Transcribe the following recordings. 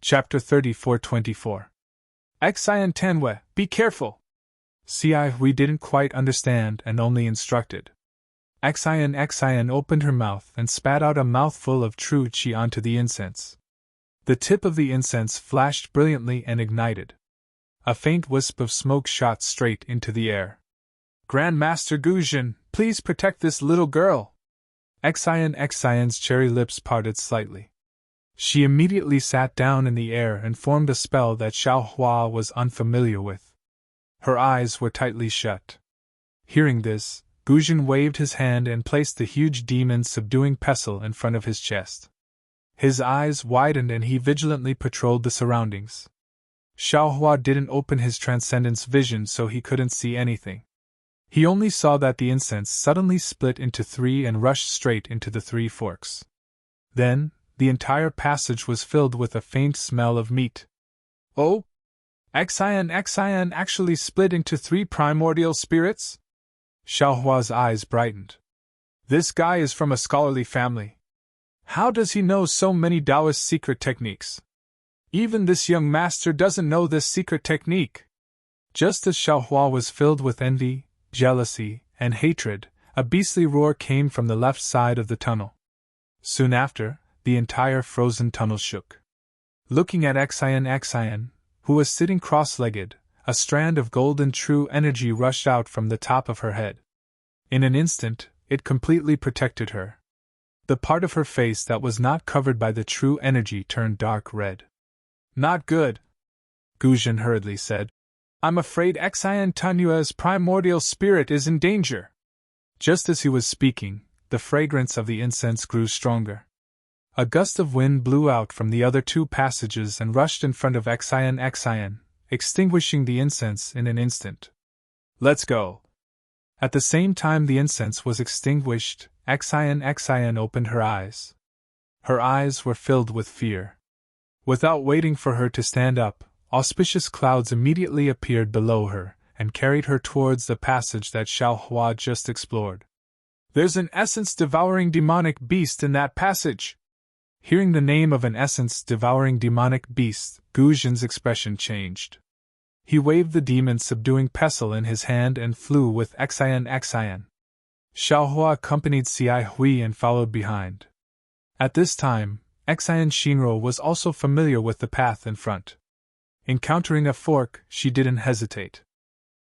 Chapter 34-24. Xian Tanwe, be careful! We didn't quite understand and only instructed. Xian opened her mouth and spat out a mouthful of true qi onto the incense. The tip of the incense flashed brilliantly and ignited. A faint wisp of smoke shot straight into the air. Grand Master Guzhen, please protect this little girl! Xian's cherry lips parted slightly. She immediately sat down in the air and formed a spell that Xiaohua was unfamiliar with. Her eyes were tightly shut. Hearing this, Guzhen waved his hand and placed the huge demon-subduing pestle in front of his chest. His eyes widened and he vigilantly patrolled the surroundings. Xiaohua didn't open his transcendence vision so he couldn't see anything. He only saw that the incense suddenly split into three and rushed straight into the three forks. Then, the entire passage was filled with a faint smell of meat. Oh! Xian actually split into three primordial spirits? Xiaohua's eyes brightened. This guy is from a scholarly family. How does he know so many Taoist secret techniques? Even this young master doesn't know this secret technique. Just as Xiaohua was filled with envy, jealousy, and hatred, a beastly roar came from the left side of the tunnel. Soon after, the entire frozen tunnel shook. Looking at Xian, who was sitting cross-legged, a strand of golden true energy rushed out from the top of her head. In an instant, it completely protected her. The part of her face that was not covered by the true energy turned dark red. Not good, Guzhen hurriedly said. I'm afraid Xian Tanua's primordial spirit is in danger. Just as he was speaking, the fragrance of the incense grew stronger. A gust of wind blew out from the other two passages and rushed in front of Xian, extinguishing the incense in an instant. Let's go. At the same time the incense was extinguished, Xian opened her eyes. Her eyes were filled with fear. Without waiting for her to stand up, auspicious clouds immediately appeared below her and carried her towards the passage that Xiaohua just explored. There's an essence-devouring demonic beast in that passage! Hearing the name of an essence-devouring demonic beast, Guzhen's expression changed. He waved the demon-subduing pestle in his hand and flew with Xian. Xiaohua accompanied Xi Hui and followed behind. At this time, Xian Shinro was also familiar with the path in front. Encountering a fork, she didn't hesitate.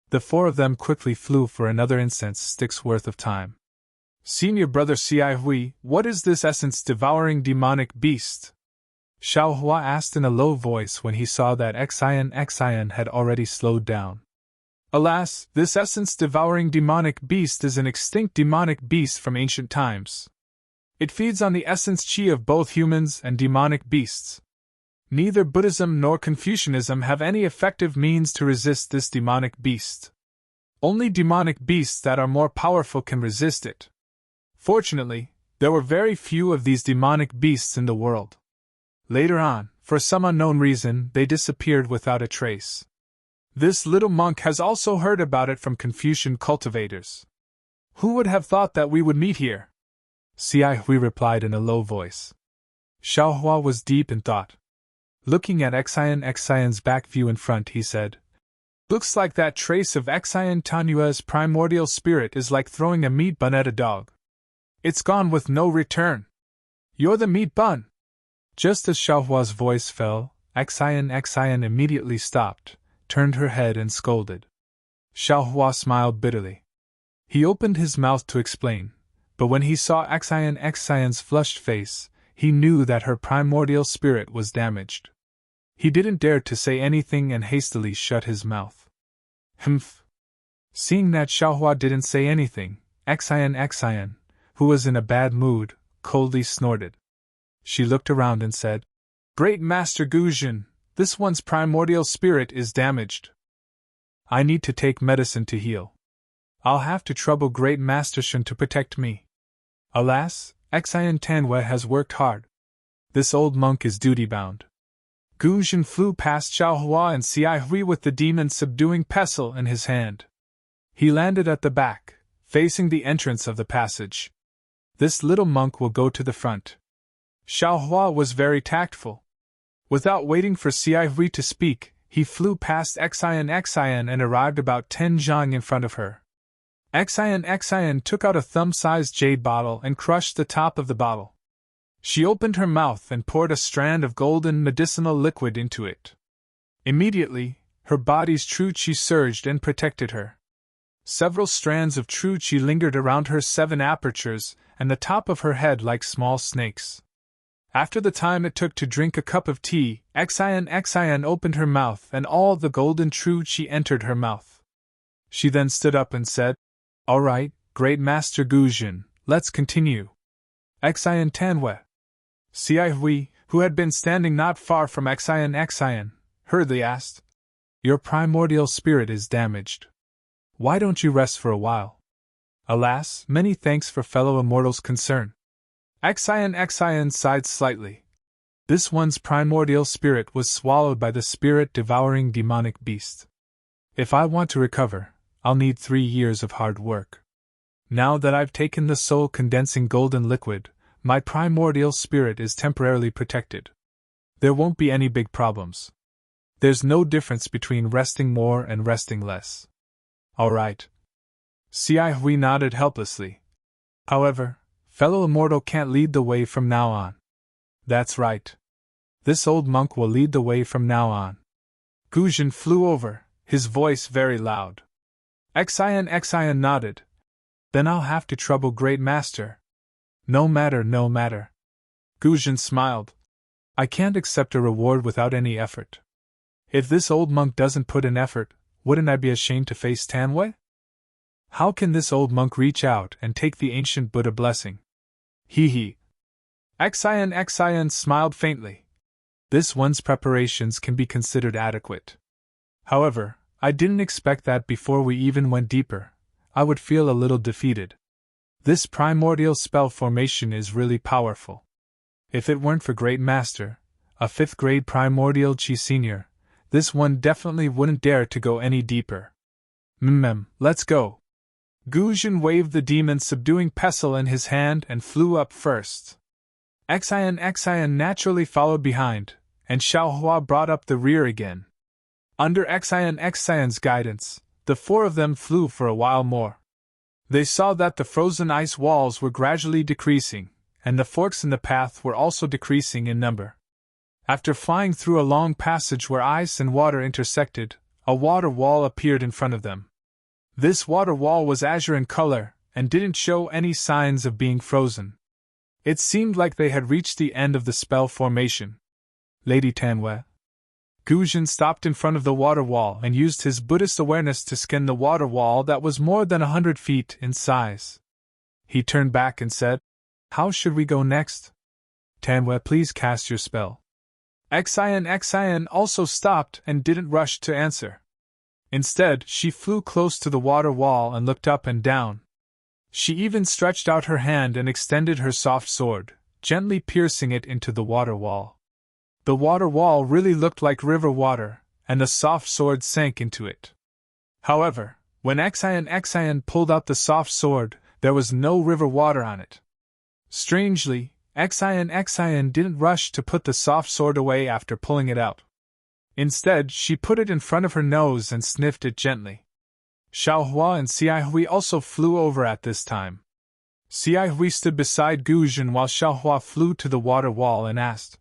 The four of them quickly flew for another incense stick's worth of time. Senior brother Xi Hui, what is this essence-devouring demonic beast? Xiaohua asked in a low voice when he saw that Xian had already slowed down. Alas, this essence-devouring demonic beast is an extinct demonic beast from ancient times. It feeds on the essence qi of both humans and demonic beasts. Neither Buddhism nor Confucianism have any effective means to resist this demonic beast. Only demonic beasts that are more powerful can resist it. Fortunately, there were very few of these demonic beasts in the world. Later on, for some unknown reason, they disappeared without a trace. This little monk has also heard about it from Confucian cultivators. Who would have thought that we would meet here? Xi Hui replied in a low voice. Xiaohua was deep in thought. Looking at Xian's back view in front, he said, Looks like that trace of Xian Tanua's primordial spirit is like throwing a meat bun at a dog. It's gone with no return. You're the meat bun. Just as Xiaohua's voice fell, Xian immediately stopped, turned her head and scolded. Xiaohua smiled bitterly. He opened his mouth to explain, but when he saw Xian's flushed face, he knew that her primordial spirit was damaged. He didn't dare to say anything and hastily shut his mouth. Humph! Seeing that Xiaohua didn't say anything, Xian, who was in a bad mood, coldly snorted. She looked around and said, Great Master Guzhen, this one's primordial spirit is damaged. I need to take medicine to heal. I'll have to trouble Great Master Shen to protect me. Alas, Xian Tanwe has worked hard. This old monk is duty-bound. Guzhen flew past Xiaohua and Xi Hui with the demon-subduing pestle in his hand. He landed at the back, facing the entrance of the passage. This little monk will go to the front. Xiaohua was very tactful. Without waiting for Xihui to speak, he flew past Xian and arrived about 10 zhang in front of her. Xian took out a thumb-sized jade bottle and crushed the top of the bottle. She opened her mouth and poured a strand of golden medicinal liquid into it. Immediately, her body's true qi surged and protected her. Several strands of true qi lingered around her 7 apertures and the top of her head like small snakes. After the time it took to drink a cup of tea, Xian opened her mouth and all the golden true qi entered her mouth. She then stood up and said, "All right, Great Master Guzhen, let's continue." Xian Tanwe. Xihui, who had been standing not far from Xian, hurriedly asked, "Your primordial spirit is damaged. Why don't you rest for a while?" "Alas, many thanks for fellow immortals' concern." Xian sighed slightly. This one's primordial spirit was swallowed by the spirit-devouring demonic beast. If I want to recover, I'll need 3 years of hard work. Now that I've taken the soul-condensing golden liquid, my primordial spirit is temporarily protected. There won't be any big problems. There's no difference between resting more and resting less. All right. Xihui nodded helplessly. However, fellow immortal can't lead the way from now on. That's right. This old monk will lead the way from now on. Guzhen flew over, his voice very loud. Xian nodded. Then I'll have to trouble Great Master. No matter. Guzhen smiled. I can't accept a reward without any effort. If this old monk doesn't put in effort, wouldn't I be ashamed to face Tanwe? How can this old monk reach out and take the ancient Buddha blessing? He. Xian smiled faintly. This one's preparations can be considered adequate. However, I didn't expect that before we even went deeper, I would feel a little defeated. This primordial spell formation is really powerful. If it weren't for Great Master, a 5th grade primordial qi senior, this one definitely wouldn't dare to go any deeper. Let's go. Guzhen waved the demon's subduing pestle in his hand and flew up first. Xian naturally followed behind, and Xiaohua brought up the rear again. Under Xian's guidance, the 4 of them flew for a while more. They saw that the frozen ice walls were gradually decreasing, and the forks in the path were also decreasing in number. After flying through a long passage where ice and water intersected, a water wall appeared in front of them. This water wall was azure in color, and didn't show any signs of being frozen. It seemed like they had reached the end of the spell formation. Lady Tanwe. Guzhen stopped in front of the water wall and used his Buddhist awareness to scan the water wall that was more than 100 feet in size. He turned back and said, "How should we go next? Tanwe, please cast your spell." Xian also stopped and didn't rush to answer. Instead, she flew close to the water wall and looked up and down. She even stretched out her hand and extended her soft sword, gently piercing it into the water wall. The water wall really looked like river water, and the soft sword sank into it. However, when Xian pulled out the soft sword, there was no river water on it. Strangely, Xian didn't rush to put the soft sword away after pulling it out. Instead, she put it in front of her nose and sniffed it gently. Xiaohua and Xihui also flew over at this time. Xihui stood beside Guzhen while Xiaohua flew to the water wall and asked,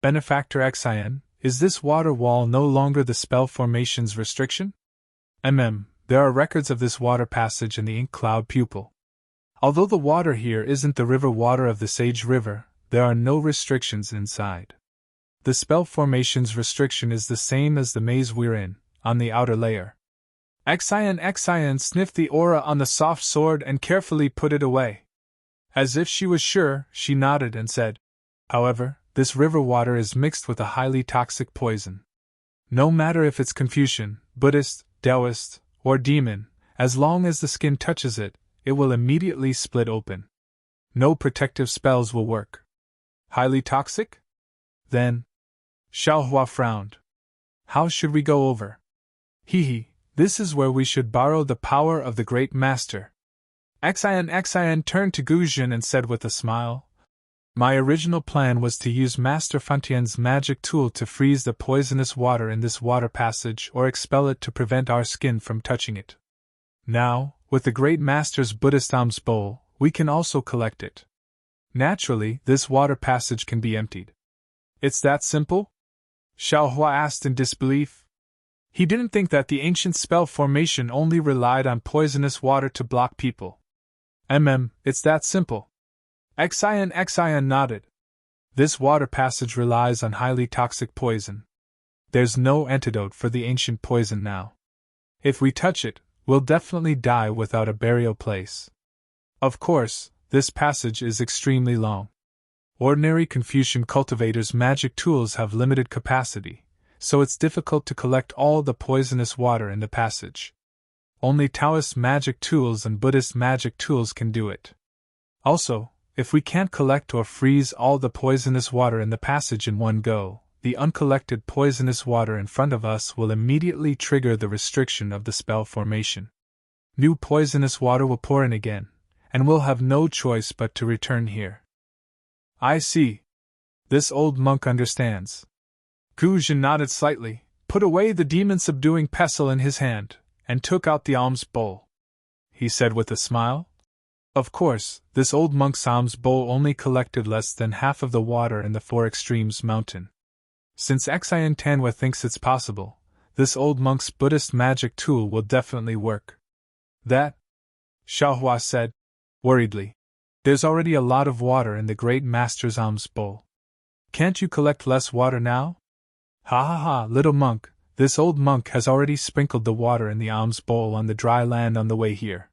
"Benefactor Xian, is this water wall no longer the spell formation's restriction?" There are records of this water passage in the ink cloud pupil. Although the water here isn't the river water of the Sage River, there are no restrictions inside. The spell formation's restriction is the same as the maze we're in, on the outer layer. Xian sniffed the aura on the soft sword and carefully put it away. As if she was sure, she nodded and said, "However, this river water is mixed with a highly toxic poison. No matter if it's Confucian, Buddhist, Taoist, or demon, as long as the skin touches it, it will immediately split open. No protective spells will work." "Highly toxic? Then..." Xiaohua frowned. "How should we go over?" This is where we should borrow the power of the Great Master." Xian turned to Guzhen and said with a smile, My original plan was to use Master Fontain's magic tool to freeze the poisonous water in this water passage or expel it to prevent our skin from touching it. Now, with the Great Master's Buddhist alms bowl, we can also collect it. Naturally, this water passage can be emptied. It's that simple? Xiaohua asked in disbelief. He didn't think that the ancient spell formation only relied on poisonous water to block people. It's that simple. Xian nodded. This water passage relies on highly toxic poison. There's no antidote for the ancient poison now. If we touch it, we'll definitely die without a burial place. Of course, this passage is extremely long. Ordinary Confucian cultivators' magic tools have limited capacity, so it's difficult to collect all the poisonous water in the passage. Only Taoist magic tools and Buddhist magic tools can do it. Also, if we can't collect or freeze all the poisonous water in the passage in one go, the uncollected poisonous water in front of us will immediately trigger the restriction of the spell formation. New poisonous water will pour in again, and we'll have no choice but to return here. I see. This old monk understands. Gu Zhen nodded slightly, put away the demon-subduing pestle in his hand, and took out the alms bowl. He said with a smile, "Of course, this old monk's alms bowl only collected less than half of the water in the Four Extremes mountain. Since Xian Tanhua thinks it's possible, this old monk's Buddhist magic tool will definitely work." "That," Xiaohua said, worriedly, "there's already a lot of water in the Great Master's alms bowl. Can't you collect less water now?" "Ha ha ha, little monk, this old monk has already sprinkled the water in the alms bowl on the dry land on the way here.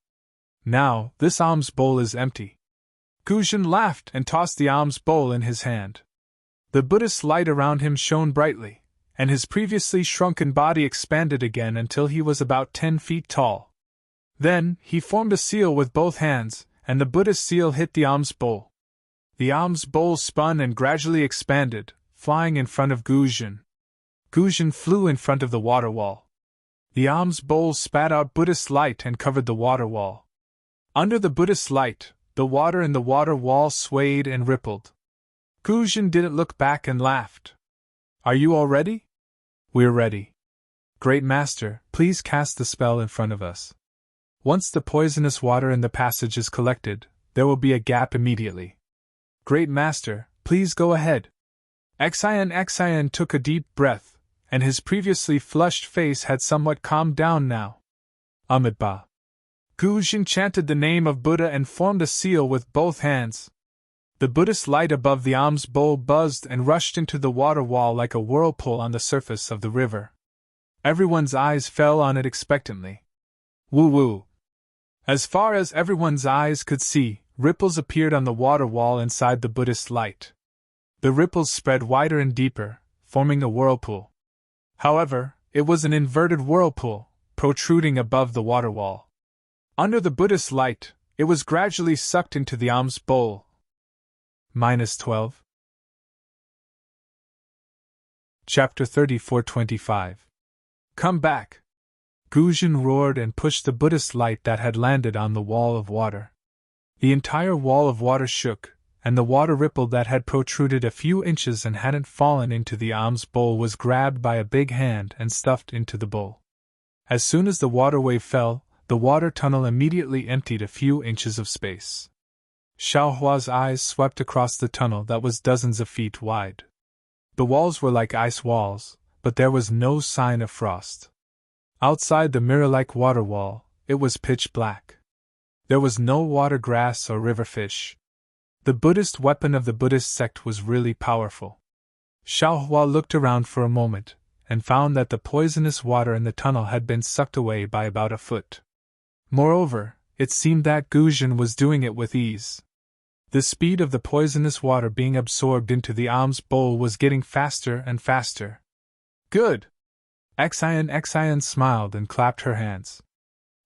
Now, this alms bowl is empty." Gu Zhen laughed and tossed the alms bowl in his hand. The Buddhist light around him shone brightly, and his previously shrunken body expanded again until he was about 10 feet tall. Then, he formed a seal with both hands, and the Buddhist seal hit the alms bowl. The alms bowl spun and gradually expanded, flying in front of Gu Zhen. Gu Zhen flew in front of the water wall. The alms bowl spat out Buddhist light and covered the water wall. Under the Buddhist light, the water in the water wall swayed and rippled. Gu Zhen didn't look back and laughed. "Are you all ready?" "We're ready. Great Master, please cast the spell in front of us. Once the poisonous water in the passage is collected, there will be a gap immediately. Great Master, please go ahead." Xian took a deep breath, and his previously flushed face had somewhat calmed down now. Amitabha. Gu Zhen chanted the name of Buddha and formed a seal with both hands. The Buddhist light above the alms bowl buzzed and rushed into the water wall like a whirlpool on the surface of the river. Everyone's eyes fell on it expectantly. Woo-woo. As far as everyone's eyes could see, ripples appeared on the water wall inside the Buddhist light. The ripples spread wider and deeper, forming a whirlpool. However, it was an inverted whirlpool, protruding above the water wall. Under the Buddhist light, it was gradually sucked into the alms bowl. -12. Chapter 34-25. Come back! Gu Zhen roared and pushed the Buddhist light that had landed on the wall of water. The entire wall of water shook, and the water ripple that had protruded a few inches and hadn't fallen into the alms bowl was grabbed by a big hand and stuffed into the bowl. As soon as the water wave fell, the water tunnel immediately emptied a few inches of space. Xiaohua's eyes swept across the tunnel that was dozens of feet wide. The walls were like ice walls, but there was no sign of frost. Outside the mirror-like water wall, it was pitch black. There was no water grass or river fish. The Buddhist weapon of the Buddhist sect was really powerful. Xiaohua looked around for a moment, and found that the poisonous water in the tunnel had been sucked away by about a foot. Moreover, it seemed that Gu Zhen was doing it with ease. The speed of the poisonous water being absorbed into the alms bowl was getting faster and faster. Good! Xian smiled and clapped her hands.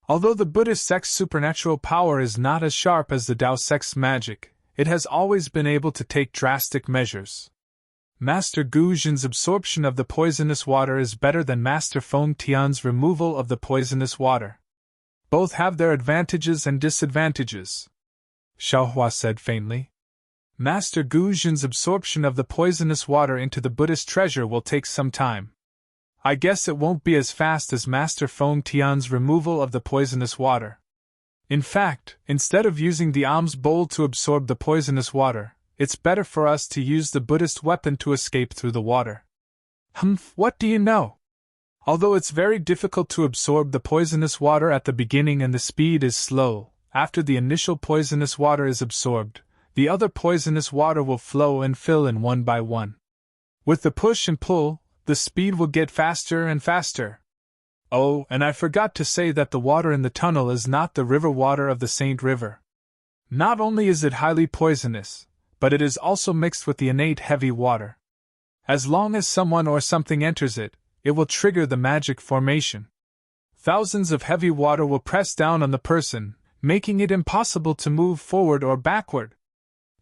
Although the Buddhist sect's supernatural power is not as sharp as the Tao sect's magic, it has always been able to take drastic measures. Master Gu Zhen's absorption of the poisonous water is better than Master Feng Tian's removal of the poisonous water. Both have their advantages and disadvantages, Xiaohua said faintly. Master Gu Jun's absorption of the poisonous water into the Buddhist treasure will take some time. I guess it won't be as fast as Master Feng Tian's removal of the poisonous water. In fact, instead of using the alms bowl to absorb the poisonous water, it's better for us to use the Buddhist weapon to escape through the water. Humph, what do you know? Although it's very difficult to absorb the poisonous water at the beginning and the speed is slow, after the initial poisonous water is absorbed, the other poisonous water will flow and fill in one by one. With the push and pull, the speed will get faster and faster. Oh, and I forgot to say that the water in the tunnel is not the river water of the Saint River. Not only is it highly poisonous, but it is also mixed with the innate heavy water. As long as someone or something enters it, it will trigger the magic formation. Thousands of heavy water will press down on the person, making it impossible to move forward or backward.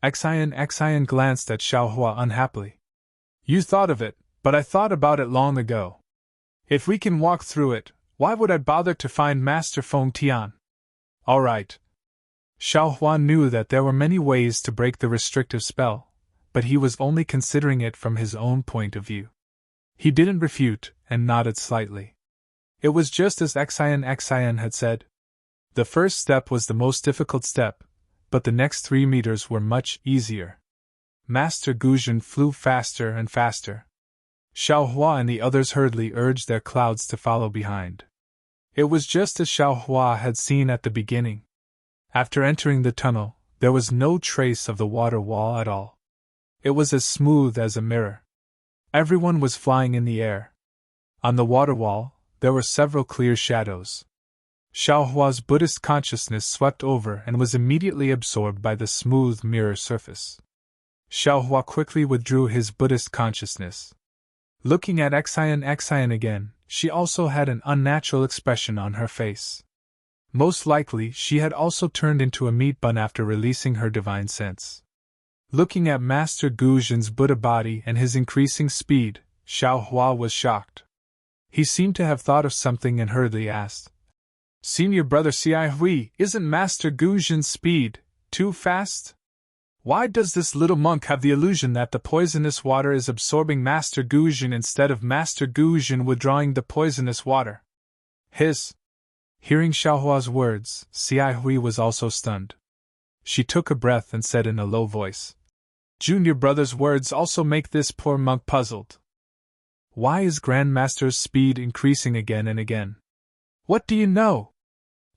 Xian glanced at Xiaohua unhappily. You thought of it, but I thought about it long ago. If we can walk through it, why would I bother to find Master Feng Tian? All right. Xiaohua knew that there were many ways to break the restrictive spell, but he was only considering it from his own point of view. He didn't refute, and nodded slightly. It was just as Xian had said. The first step was the most difficult step, but the next 3 meters were much easier. Master Gu Jun flew faster and faster. Xiaohua and the others hurriedly urged their clouds to follow behind. It was just as Xiaohua had seen at the beginning. After entering the tunnel, there was no trace of the water wall at all. It was as smooth as a mirror. Everyone was flying in the air. On the water wall, there were several clear shadows. Xiaohua's Buddhist consciousness swept over and was immediately absorbed by the smooth mirror surface. Xiaohua quickly withdrew his Buddhist consciousness. Looking at Xian again, she also had an unnatural expression on her face. Most likely, she had also turned into a meat bun after releasing her divine sense. Looking at Master Gu Jun's Buddha body and his increasing speed, Xiaohua was shocked. He seemed to have thought of something and hurriedly asked, Senior brother Xi Hui, isn't Master Gu Jun's speed too fast? Why does this little monk have the illusion that the poisonous water is absorbing Master Gu Jun instead of Master Gu Jun withdrawing the poisonous water? Hiss! Hearing Xiaohua's words, Xi Hui was also stunned. She took a breath and said in a low voice, Junior brother's words also make this poor monk puzzled. Why is Grandmaster's speed increasing again and again? What do you know?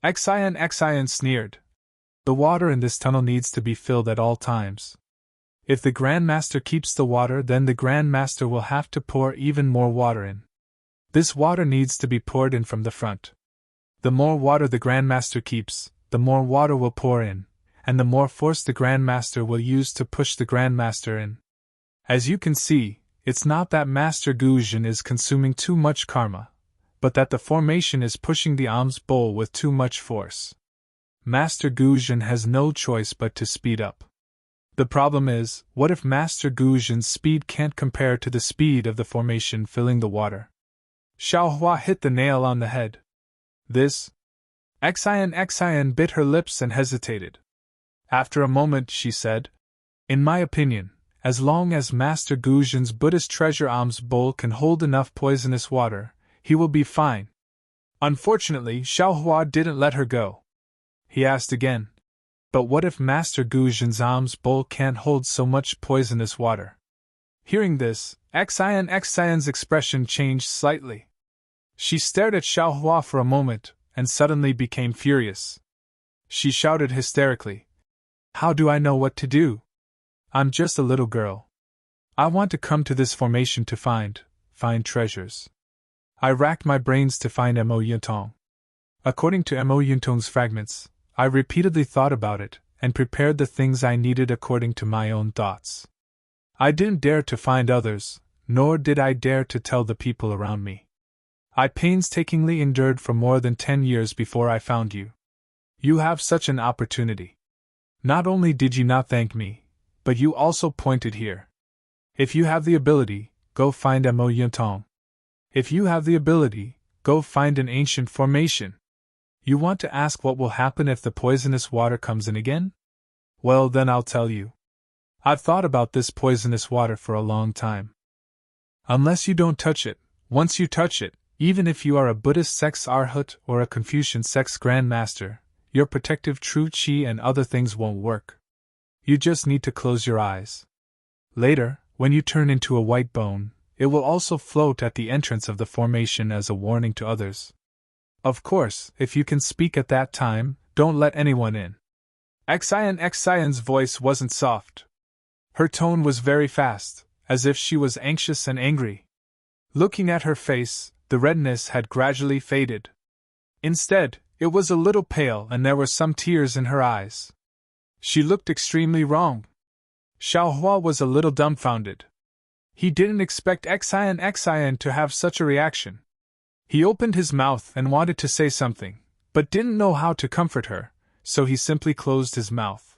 Xian sneered. The water in this tunnel needs to be filled at all times. If the Grandmaster keeps the water, then the Grandmaster will have to pour even more water in. This water needs to be poured in from the front. The more water the Grandmaster keeps, the more water will pour in, and the more force the Grandmaster will use to push the Grandmaster in. As you can see, it's not that Master Gu Jun is consuming too much karma, but that the formation is pushing the alms bowl with too much force. Master Gu Jun has no choice but to speed up. The problem is, what if Master Gu Jun's speed can't compare to the speed of the formation filling the water? Xiaohua hit the nail on the head. This? Xian bit her lips and hesitated. After a moment she said, In my opinion, as long as Master Gu Jun's Buddhist treasure alms bowl can hold enough poisonous water, he will be fine. Unfortunately, Xiaohua didn't let her go. He asked again, But what if Master Gu Jun's alms bowl can't hold so much poisonous water? Hearing this, Xian's expression changed slightly. She stared at Xiaohua for a moment, and suddenly became furious. She shouted hysterically, How do I know what to do? I'm just a little girl. I want to come to this formation to find treasures. I racked my brains to find Mo According to Mo Yuntong's fragments, I repeatedly thought about it, and prepared the things I needed according to my own thoughts. I didn't dare to find others, nor did I dare to tell the people around me. I painstakingly endured for more than 10 years before I found you. You have such an opportunity. Not only did you not thank me, but you also pointed here. If you have the ability, go find Mo Yuntong. If you have the ability, go find an ancient formation. You want to ask what will happen if the poisonous water comes in again? Well, then I'll tell you. I've thought about this poisonous water for a long time. Unless you don't touch it, once you touch it, even if you are a Buddhist sex arhat or a Confucian sex grandmaster, your protective true chi and other things won't work. You just need to close your eyes. Later, when you turn into a white bone, it will also float at the entrance of the formation as a warning to others. Of course, if you can speak at that time, don't let anyone in. Xian's voice wasn't soft. Her tone was very fast, as if she was anxious and angry. Looking at her face, the redness had gradually faded. Instead, it was a little pale and there were some tears in her eyes. She looked extremely wrong. Xiaohua was a little dumbfounded. He didn't expect Xian to have such a reaction. He opened his mouth and wanted to say something, but didn't know how to comfort her, so he simply closed his mouth.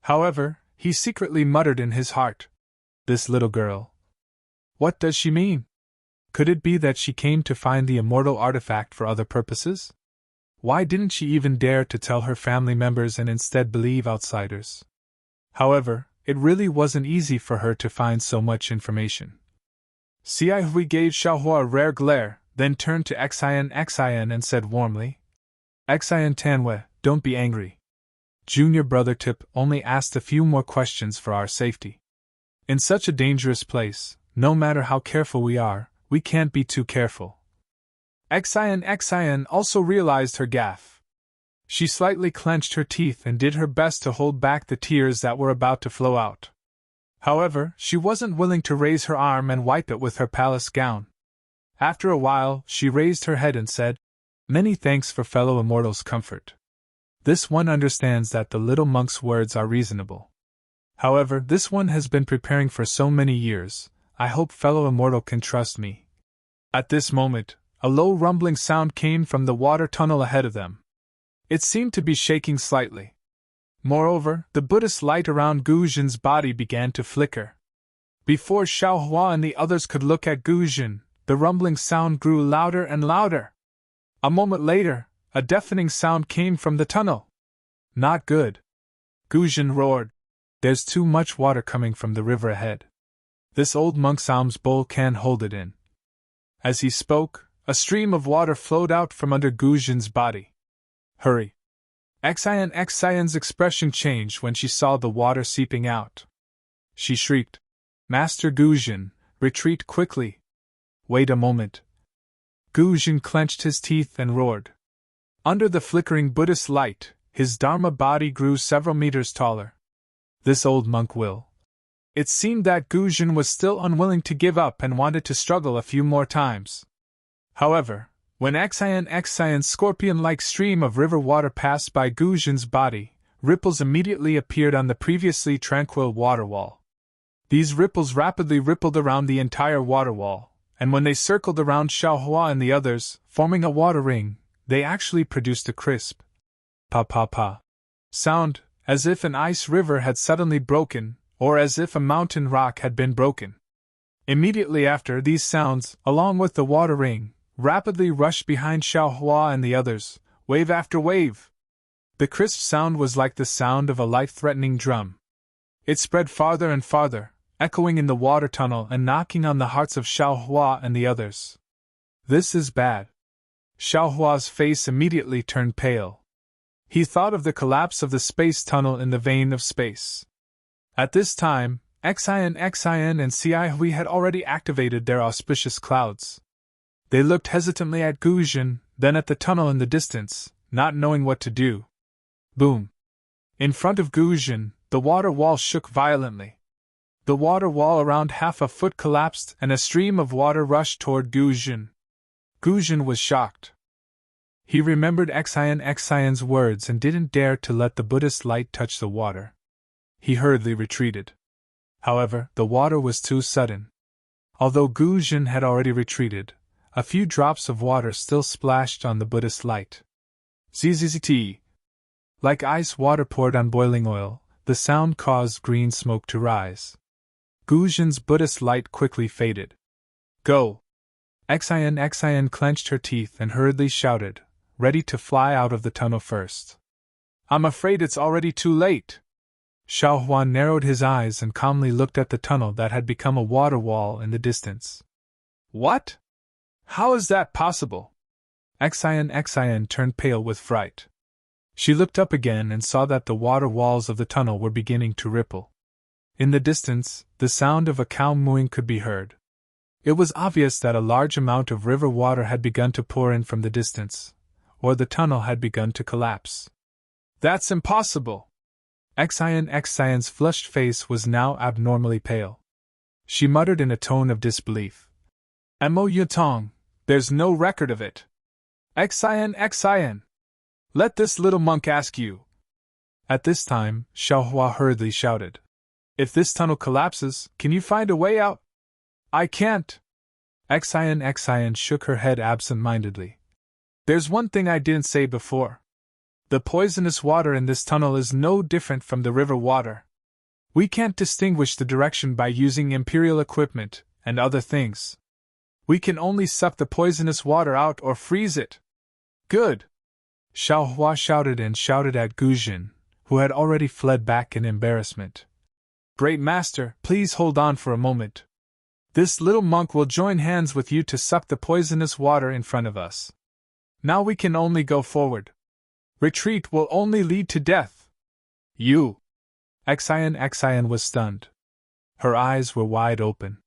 However, he secretly muttered in his heart, "This little girl. What does she mean? Could it be that she came to find the immortal artifact for other purposes? Why didn't she even dare to tell her family members and instead believe outsiders?" However, it really wasn't easy for her to find so much information. Xia Hui gave Xiaohua a rare glare, then turned to Xian and said warmly, "Xian Tanwei, don't be angry. Junior brother Tip only asked a few more questions for our safety. In such a dangerous place, no matter how careful we are, we can't be too careful." Xian also realized her gaffe. She slightly clenched her teeth and did her best to hold back the tears that were about to flow out. However, she wasn't willing to raise her arm and wipe it with her palace gown. After a while, she raised her head and said, "Many thanks for fellow immortals' comfort. This one understands that the little monk's words are reasonable. However, this one has been preparing for so many years, I hope fellow immortal can trust me." At this moment, a low rumbling sound came from the water tunnel ahead of them. It seemed to be shaking slightly. Moreover, the Buddhist light around Gu Jin's body began to flicker. Before Xiaohua and the others could look at Gu Jin, the rumbling sound grew louder and louder. A moment later, a deafening sound came from the tunnel. "Not good," Gu Jin roared. "There's too much water coming from the river ahead. This old monk's alms bowl can't hold it in." As he spoke, a stream of water flowed out from under Gu Jin's body. "Hurry!" Xian's expression changed when she saw the water seeping out. She shrieked, "Master Gu Jin, retreat quickly!" "Wait a moment." Gu Jin clenched his teeth and roared. Under the flickering Buddhist light, his Dharma body grew several meters taller. This old monk will. It seemed that Gu Jin was still unwilling to give up and wanted to struggle a few more times. However, when Xian's scorpion-like stream of river water passed by Gu Jin's body, ripples immediately appeared on the previously tranquil water wall. These ripples rapidly rippled around the entire water wall, and when they circled around Xiaohua and the others, forming a water ring, they actually produced a crisp pa-pa-pa sound, as if an ice river had suddenly broken, or as if a mountain rock had been broken. Immediately after these sounds, along with the water ring, rapidly rushed behind Xiaohua and the others, wave after wave. The crisp sound was like the sound of a life-threatening drum. It spread farther and farther, echoing in the water tunnel and knocking on the hearts of Xiaohua and the others. "This is bad." Xiaohua's face immediately turned pale. He thought of the collapse of the space tunnel in the vein of space. At this time, Xian and Xia Hui had already activated their auspicious clouds. They looked hesitantly at Gu Jin, then at the tunnel in the distance, not knowing what to do. Boom! In front of Gu Jin, the water wall shook violently. The water wall around half a foot collapsed and a stream of water rushed toward Gu Jin. Gu Jin was shocked. He remembered Xian's words and didn't dare to let the Buddhist light touch the water. He hurriedly retreated. However, the water was too sudden. Although Gu Jin had already retreated, a few drops of water still splashed on the Buddhist light. Zzzt. Like ice water poured on boiling oil, the sound caused green smoke to rise. Gu Jin's Buddhist light quickly faded. "Go!" Xian clenched her teeth and hurriedly shouted, ready to fly out of the tunnel first. "I'm afraid it's already too late." Xiaohua narrowed his eyes and calmly looked at the tunnel that had become a water wall in the distance. What? How is that possible? Xian turned pale with fright. She looked up again and saw that the water walls of the tunnel were beginning to ripple. In the distance, the sound of a cow mooing could be heard. It was obvious that a large amount of river water had begun to pour in from the distance, or the tunnel had begun to collapse. That's impossible! Xian's flushed face was now abnormally pale. She muttered in a tone of disbelief. Mo Yutong, there's no record of it. Xian! Let this little monk ask you. At this time, Xiaohua hurriedly shouted. If this tunnel collapses, can you find a way out? I can't. Xian shook her head absent-mindedly. There's one thing I didn't say before. The poisonous water in this tunnel is no different from the river water. We can't distinguish the direction by using imperial equipment and other things. We can only suck the poisonous water out or freeze it. Good! Xiaohua shouted at Guzhin, who had already fled back in embarrassment. Great Master, please hold on for a moment. This little monk will join hands with you to suck the poisonous water in front of us. Now we can only go forward. Retreat will only lead to death. You! Xian was stunned. Her eyes were wide open.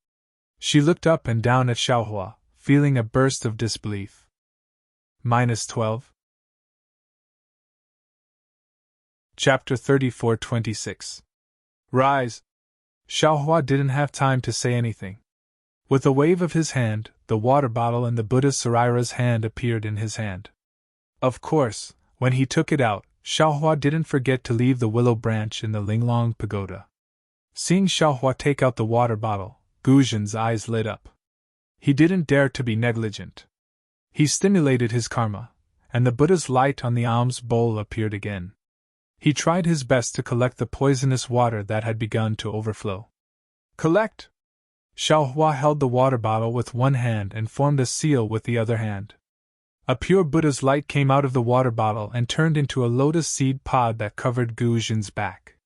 She looked up and down at Xiaohua, feeling a burst of disbelief. -12. Chapter 34-26. Rise! Xiaohua didn't have time to say anything. With a wave of his hand, the water bottle in the Buddha Sarira's hand appeared in his hand. Of course, when he took it out, Xiaohua didn't forget to leave the willow branch in the Linglong pagoda. Seeing Xiaohua take out the water bottle, Guzhin's eyes lit up. He didn't dare to be negligent. He stimulated his karma, and the Buddha's light on the alms bowl appeared again. He tried his best to collect the poisonous water that had begun to overflow. Collect! Xiaohua held the water bottle with one hand and formed a seal with the other hand. A pure Buddha's light came out of the water bottle and turned into a lotus seed pod that covered Guzhin's back.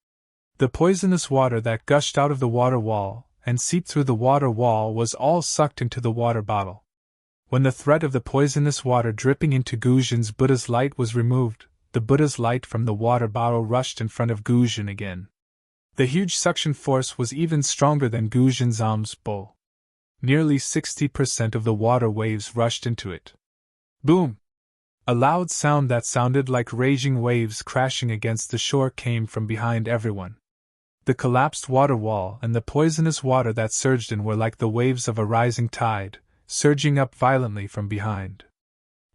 The poisonous water that gushed out of the water wall and seeped through the water wall was all sucked into the water bottle. When the threat of the poisonous water dripping into Guzhin's Buddha's light was removed, the Buddha's light from the water bottle rushed in front of Guzhin again. The huge suction force was even stronger than Guzhin's alms bowl. Nearly 60% of the water waves rushed into it. Boom! A loud sound that sounded like raging waves crashing against the shore came from behind everyone. The collapsed water wall and the poisonous water that surged in were like the waves of a rising tide, surging up violently from behind.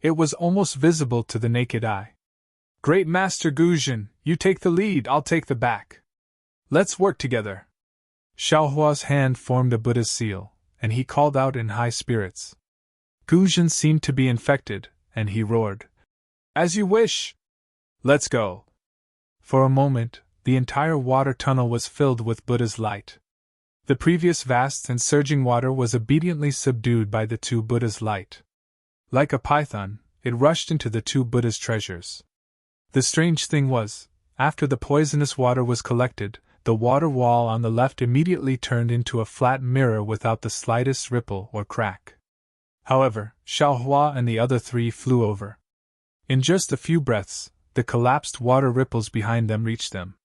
It was almost visible to the naked eye. Great Master Guzhin, you take the lead, I'll take the back. Let's work together. Xiaohua's hand formed a Buddha's seal, and he called out in high spirits. Guzhin seemed to be infected, and he roared. As you wish! Let's go! For a moment, the entire water tunnel was filled with Buddha's light. The previous vast and surging water was obediently subdued by the two Buddha's light. Like a python, it rushed into the two Buddha's treasures. The strange thing was, after the poisonous water was collected, the water wall on the left immediately turned into a flat mirror without the slightest ripple or crack. However, Xiaohua and the other three flew over. In just a few breaths, the collapsed water ripples behind them reached them.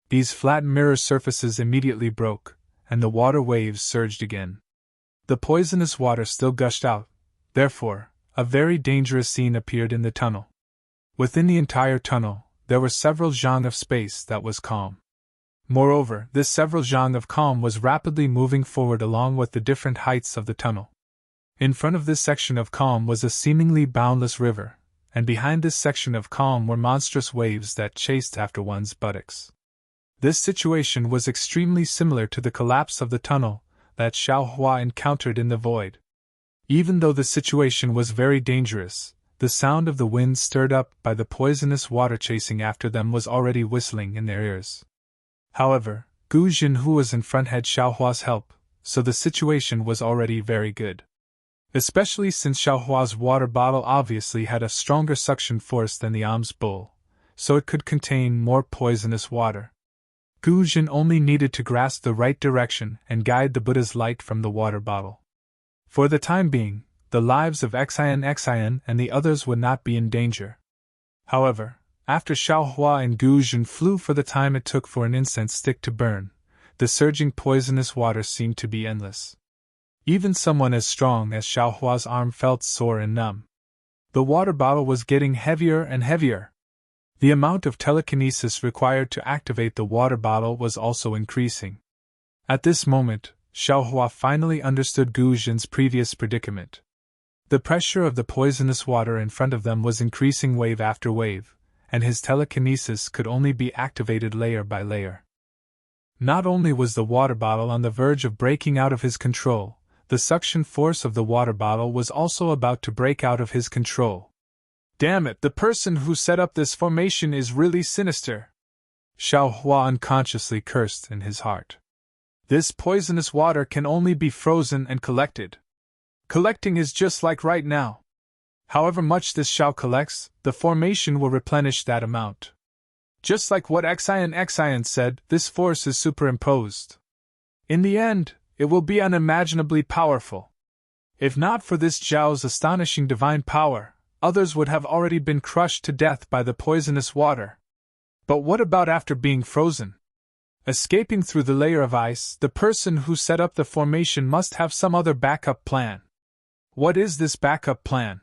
These flat mirror surfaces immediately broke, and the water waves surged again. The poisonous water still gushed out, therefore, a very dangerous scene appeared in the tunnel. Within the entire tunnel, there were several zhang of space that was calm. Moreover, this several zhang of calm was rapidly moving forward along with the different heights of the tunnel. In front of this section of calm was a seemingly boundless river, and behind this section of calm were monstrous waves that chased after one's buttocks. This situation was extremely similar to the collapse of the tunnel that Xiaohua encountered in the void. Even though the situation was very dangerous, the sound of the wind stirred up by the poisonous water chasing after them was already whistling in their ears. However, Guzhin, who was in front, had Xiaohua's help, so the situation was already very good. Especially since Xiaohua's water bottle obviously had a stronger suction force than the alms bowl, so it could contain more poisonous water. Gu Jin only needed to grasp the right direction and guide the Buddha's light from the water bottle. For the time being, the lives of Xian and the others would not be in danger. However, after Xiaohua and Gu Jin flew for the time it took for an incense stick to burn, the surging poisonous water seemed to be endless. Even someone as strong as Xiaohua's arm felt sore and numb. The water bottle was getting heavier and heavier. The amount of telekinesis required to activate the water bottle was also increasing. At this moment, Xiaohua finally understood Gu Jin's previous predicament. The pressure of the poisonous water in front of them was increasing wave after wave, and his telekinesis could only be activated layer by layer. Not only was the water bottle on the verge of breaking out of his control, the suction force of the water bottle was also about to break out of his control. Damn it, the person who set up this formation is really sinister. Xiaohua unconsciously cursed in his heart. This poisonous water can only be frozen and collected. Collecting is just like right now. However much this Xiao collects, the formation will replenish that amount. Just like what Xian said, this force is superimposed. In the end, it will be unimaginably powerful. If not for this Zhao's astonishing divine power, others would have already been crushed to death by the poisonous water. But what about after being frozen? Escaping through the layer of ice, the person who set up the formation must have some other backup plan. What is this backup plan?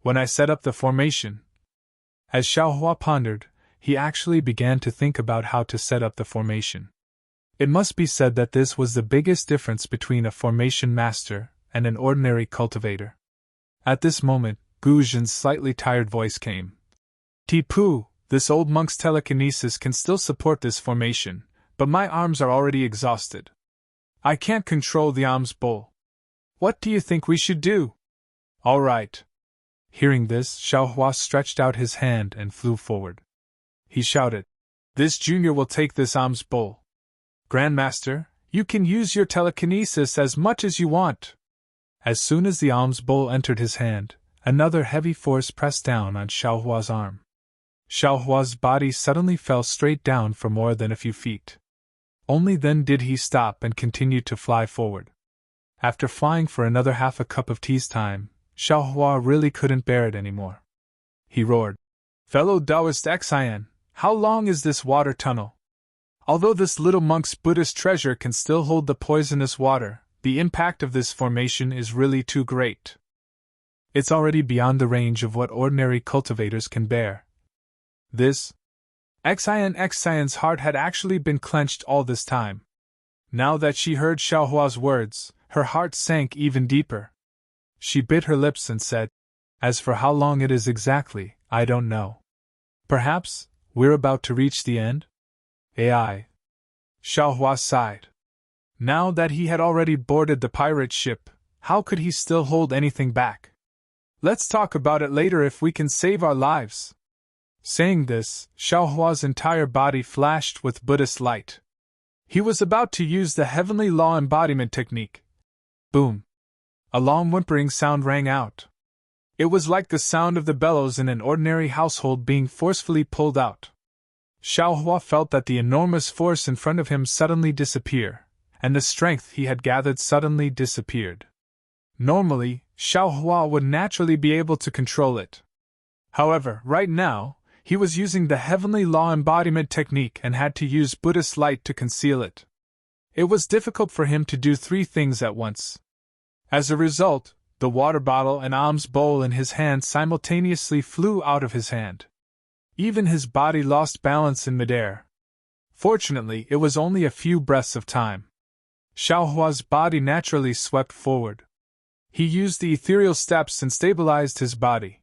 When I set up the formation? As Xiaohua pondered, he actually began to think about how to set up the formation. It must be said that this was the biggest difference between a formation master and an ordinary cultivator. At this moment, Gu Jin's slightly tired voice came. Tipu, this old monk's telekinesis can still support this formation, but my arms are already exhausted. I can't control the alms bowl. What do you think we should do? All right. Hearing this, Xiaohua stretched out his hand and flew forward. He shouted, "This junior will take this alms bowl. Grandmaster, you can use your telekinesis as much as you want." As soon as the alms bowl entered his hand, another heavy force pressed down on Xiaohua's arm. Xiaohua's body suddenly fell straight down for more than a few feet. Only then did he stop and continue to fly forward. After flying for another half a cup of tea's time, Xiaohua really couldn't bear it anymore. He roared, "Fellow Taoist Xian, how long is this water tunnel? Although this little monk's Buddhist treasure can still hold the poisonous water, the impact of this formation is really too great. It's already beyond the range of what ordinary cultivators can bear." This Xian's heart had actually been clenched all this time. Now that she heard Xiaohua's words, her heart sank even deeper. She bit her lips and said, "As for how long it is exactly, I don't know. Perhaps we're about to reach the end?" Ai. Xiaohua sighed. Now that he had already boarded the pirate ship, how could he still hold anything back? "Let's talk about it later if we can save our lives." Saying this, Xiaohua's entire body flashed with Buddhist light. He was about to use the heavenly law embodiment technique. Boom! A long whimpering sound rang out. It was like the sound of the bellows in an ordinary household being forcefully pulled out. Xiaohua felt that the enormous force in front of him suddenly disappear, and the strength he had gathered suddenly disappeared. Normally, Xiaohua would naturally be able to control it. However, right now, he was using the heavenly law embodiment technique and had to use Buddhist light to conceal it. It was difficult for him to do three things at once. As a result, the water bottle and alms bowl in his hand simultaneously flew out of his hand. Even his body lost balance in midair. Fortunately, it was only a few breaths of time. Xiaohua's body naturally swept forward. He used the ethereal steps and stabilized his body.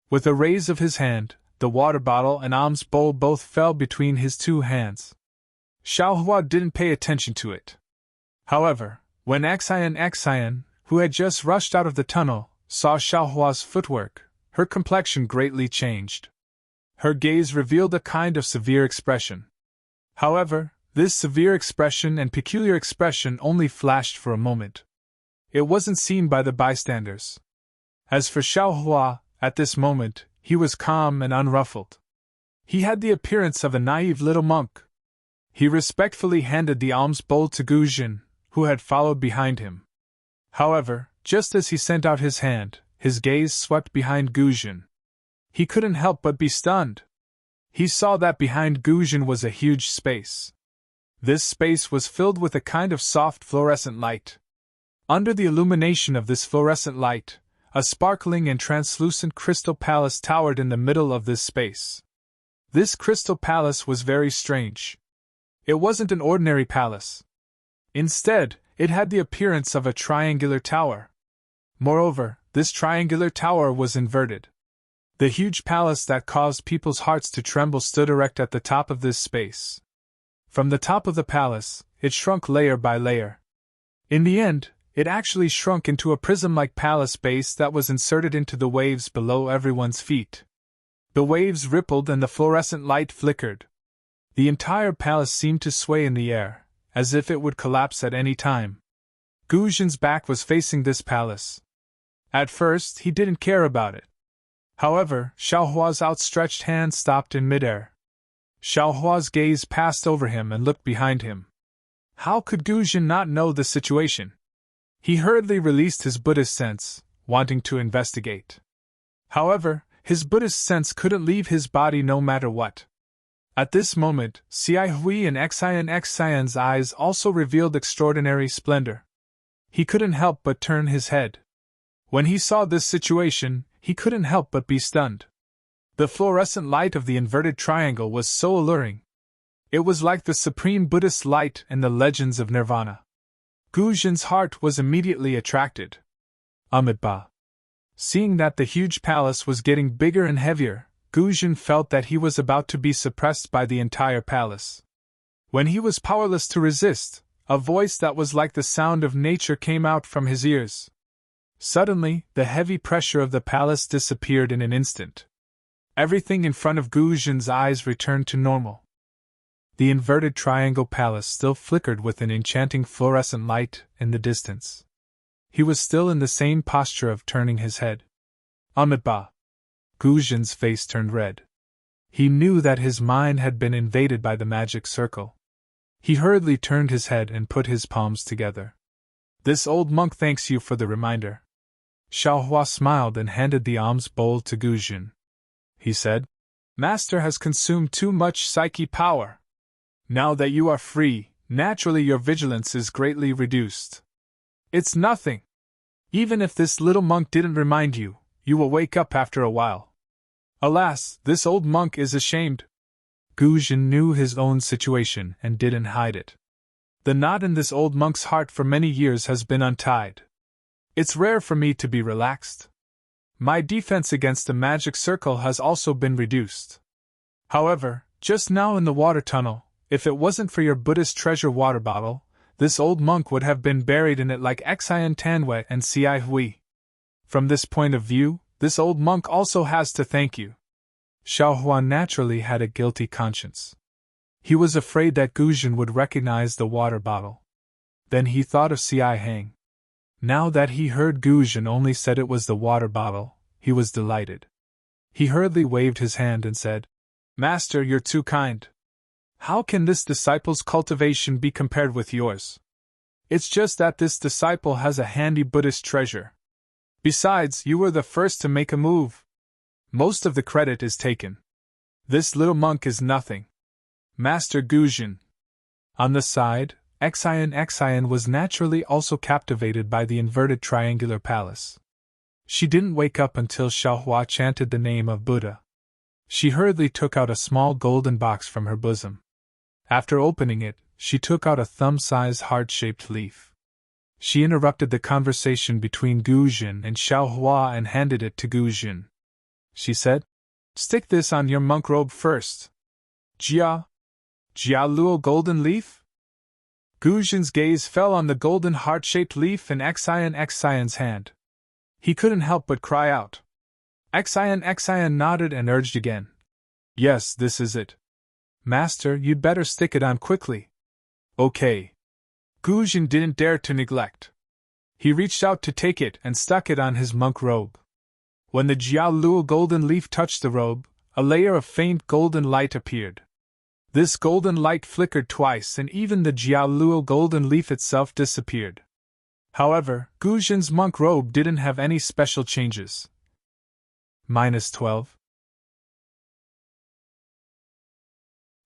With a raise of his hand, the water bottle and alms bowl both fell between his two hands. Xiaohua didn't pay attention to it. However, when Xian, who had just rushed out of the tunnel, saw Xiaohua's footwork, her complexion greatly changed. Her gaze revealed a kind of severe expression. However, this severe expression and peculiar expression only flashed for a moment. It wasn't seen by the bystanders. As for Xiaohua, at this moment, he was calm and unruffled. He had the appearance of a naive little monk. He respectfully handed the alms bowl to Guzhin, who had followed behind him. However, just as he sent out his hand, his gaze swept behind Guzhin. He couldn't help but be stunned. He saw that behind Guzhin was a huge space. This space was filled with a kind of soft fluorescent light. Under the illumination of this fluorescent light, a sparkling and translucent crystal palace towered in the middle of this space. This crystal palace was very strange. It wasn't an ordinary palace. Instead, it had the appearance of a triangular tower. Moreover, this triangular tower was inverted. The huge palace that caused people's hearts to tremble stood erect at the top of this space. From the top of the palace, it shrunk layer by layer. In the end, it actually shrunk into a prism-like palace base that was inserted into the waves below everyone's feet. The waves rippled and the fluorescent light flickered. The entire palace seemed to sway in the air, as if it would collapse at any time. Guzhin's back was facing this palace. At first, he didn't care about it. However, Xiaohua's outstretched hand stopped in midair. Xiaohua's gaze passed over him and looked behind him. How could Guzhin not know the situation? He hurriedly released his Buddhist sense, wanting to investigate. However, his Buddhist sense couldn't leave his body no matter what. At this moment, Xi Hui and Xian's eyes also revealed extraordinary splendor. He couldn't help but turn his head. When he saw this situation, he couldn't help but be stunned. The fluorescent light of the inverted triangle was so alluring. It was like the supreme Buddhist light in the legends of Nirvana. Guzhin's heart was immediately attracted. Amitabha. Seeing that the huge palace was getting bigger and heavier, Guzhin felt that he was about to be suppressed by the entire palace. When he was powerless to resist, a voice that was like the sound of nature came out from his ears. Suddenly, the heavy pressure of the palace disappeared in an instant. Everything in front of Guzhin's eyes returned to normal. The inverted triangle palace still flickered with an enchanting fluorescent light in the distance. He was still in the same posture of turning his head. Amitabha. Guzhin's face turned red. He knew that his mind had been invaded by the magic circle. He hurriedly turned his head and put his palms together. This old monk thanks you for the reminder. Xiaohua smiled and handed the alms bowl to Guzhin. He said, Master has consumed too much psyche power. Now that you are free, naturally your vigilance is greatly reduced. It's nothing. Even if this little monk didn't remind you, you will wake up after a while. Alas, this old monk is ashamed. Guzhin knew his own situation and didn't hide it. The knot in this old monk's heart for many years has been untied. It's rare for me to be relaxed. My defense against the magic circle has also been reduced. However, just now in the water tunnel, if it wasn't for your Buddhist treasure water bottle, this old monk would have been buried in it like Xian Tanwei and Xi Hui. From this point of view, this old monk also has to thank you. Xiaohua naturally had a guilty conscience. He was afraid that Guzhin would recognize the water bottle. Then he thought of Xi Hang. Now that he heard Guzhin only said it was the water bottle, he was delighted. He hurriedly waved his hand and said, Master, you're too kind. How can this disciple's cultivation be compared with yours? It's just that this disciple has a handy Buddhist treasure. Besides, you were the first to make a move. Most of the credit is taken. This little monk is nothing. Master Guzhin. On the side, Xian was naturally also captivated by the inverted triangular palace. She didn't wake up until Xiaohua chanted the name of Buddha. She hurriedly took out a small golden box from her bosom. After opening it, she took out a thumb-sized heart-shaped leaf. She interrupted the conversation between Guzhin and Xiaohua and handed it to Guzhin. She said, Stick this on your monk robe first. Jia Luo golden leaf? Guzhin's gaze fell on the golden heart-shaped leaf in Xian's hand. He couldn't help but cry out. Xian nodded and urged again. Yes, this is it. Master, you'd better stick it on quickly. Okay. Guzhin didn't dare to neglect. He reached out to take it and stuck it on his monk robe. When the Jia Luo golden leaf touched the robe, a layer of faint golden light appeared. This golden light flickered twice and even the Jiaoluo golden leaf itself disappeared. However, Gu Jin's monk robe didn't have any special changes. -12.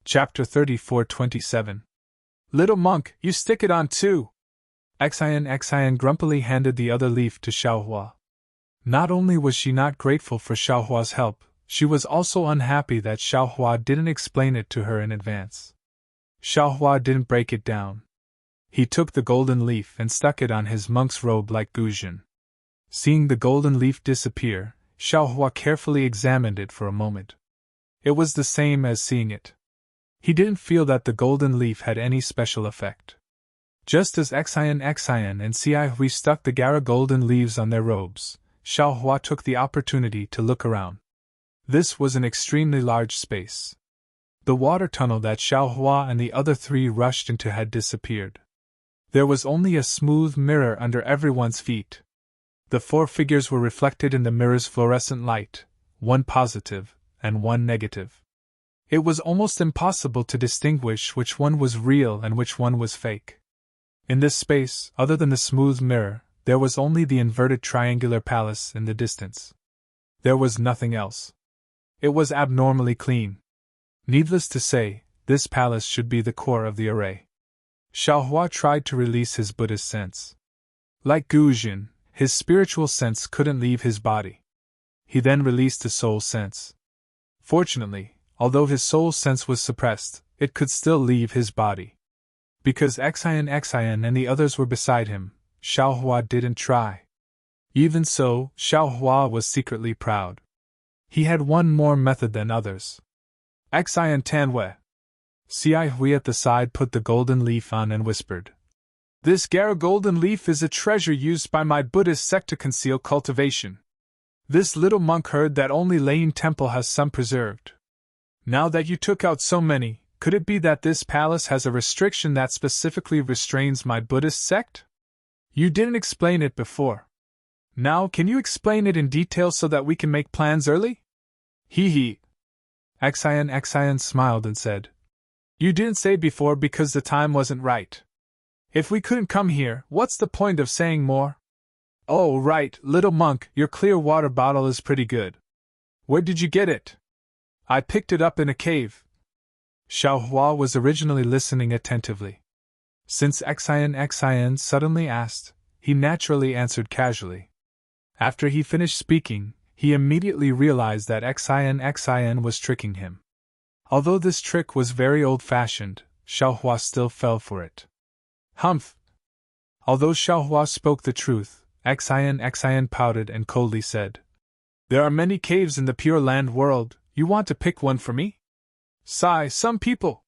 Chapter 34:27. Little monk, you stick it on too! Xian grumpily handed the other leaf to Xiaohua. Not only was she not grateful for Xiaohua's help, she was also unhappy that Xiaohua didn't explain it to her in advance. Xiaohua didn't break it down. He took the golden leaf and stuck it on his monk's robe like Gu Jin. Seeing the golden leaf disappear, Xiaohua carefully examined it for a moment. It was the same as seeing it. He didn't feel that the golden leaf had any special effect. Just as Xian and Cihui stuck the Gara golden leaves on their robes, Xiaohua took the opportunity to look around. This was an extremely large space. The water tunnel that Xiaohua and the other three rushed into had disappeared. There was only a smooth mirror under everyone's feet. The 4 figures were reflected in the mirror's fluorescent light, one positive and one negative. It was almost impossible to distinguish which one was real and which one was fake. In this space, other than the smooth mirror, there was only the inverted triangular palace in the distance. There was nothing else. It was abnormally clean. Needless to say, this palace should be the core of the array. Xiaohua tried to release his Buddhist sense. Like Gu Jin, his spiritual sense couldn't leave his body. He then released the soul sense. Fortunately, although his soul sense was suppressed, it could still leave his body. Because Xian and the others were beside him, Xiaohua didn't try. Even so, Xiaohua was secretly proud. He had one more method than others. Xian Tanwei. Cihui at the side put the golden leaf on and whispered. This Gara golden leaf is a treasure used by my Buddhist sect to conceal cultivation. This little monk heard that only Lane Temple has some preserved. Now that you took out so many, could it be that this palace has a restriction that specifically restrains my Buddhist sect? You didn't explain it before. Now can you explain it in detail so that we can make plans early? Hee hee. Xian smiled and said. You didn't say before because the time wasn't right. If we couldn't come here, what's the point of saying more? Oh right, little monk, your clear water bottle is pretty good. Where did you get it? I picked it up in a cave. Xiaohua was originally listening attentively. Since Xian suddenly asked, he naturally answered casually. After he finished speaking, he immediately realized that Xian was tricking him. Although this trick was very old-fashioned, Xiaohua still fell for it. Humph! Although Xiaohua spoke the truth, Xian pouted and coldly said, There are many caves in the Pure Land world, you want to pick one for me? Sigh, some people.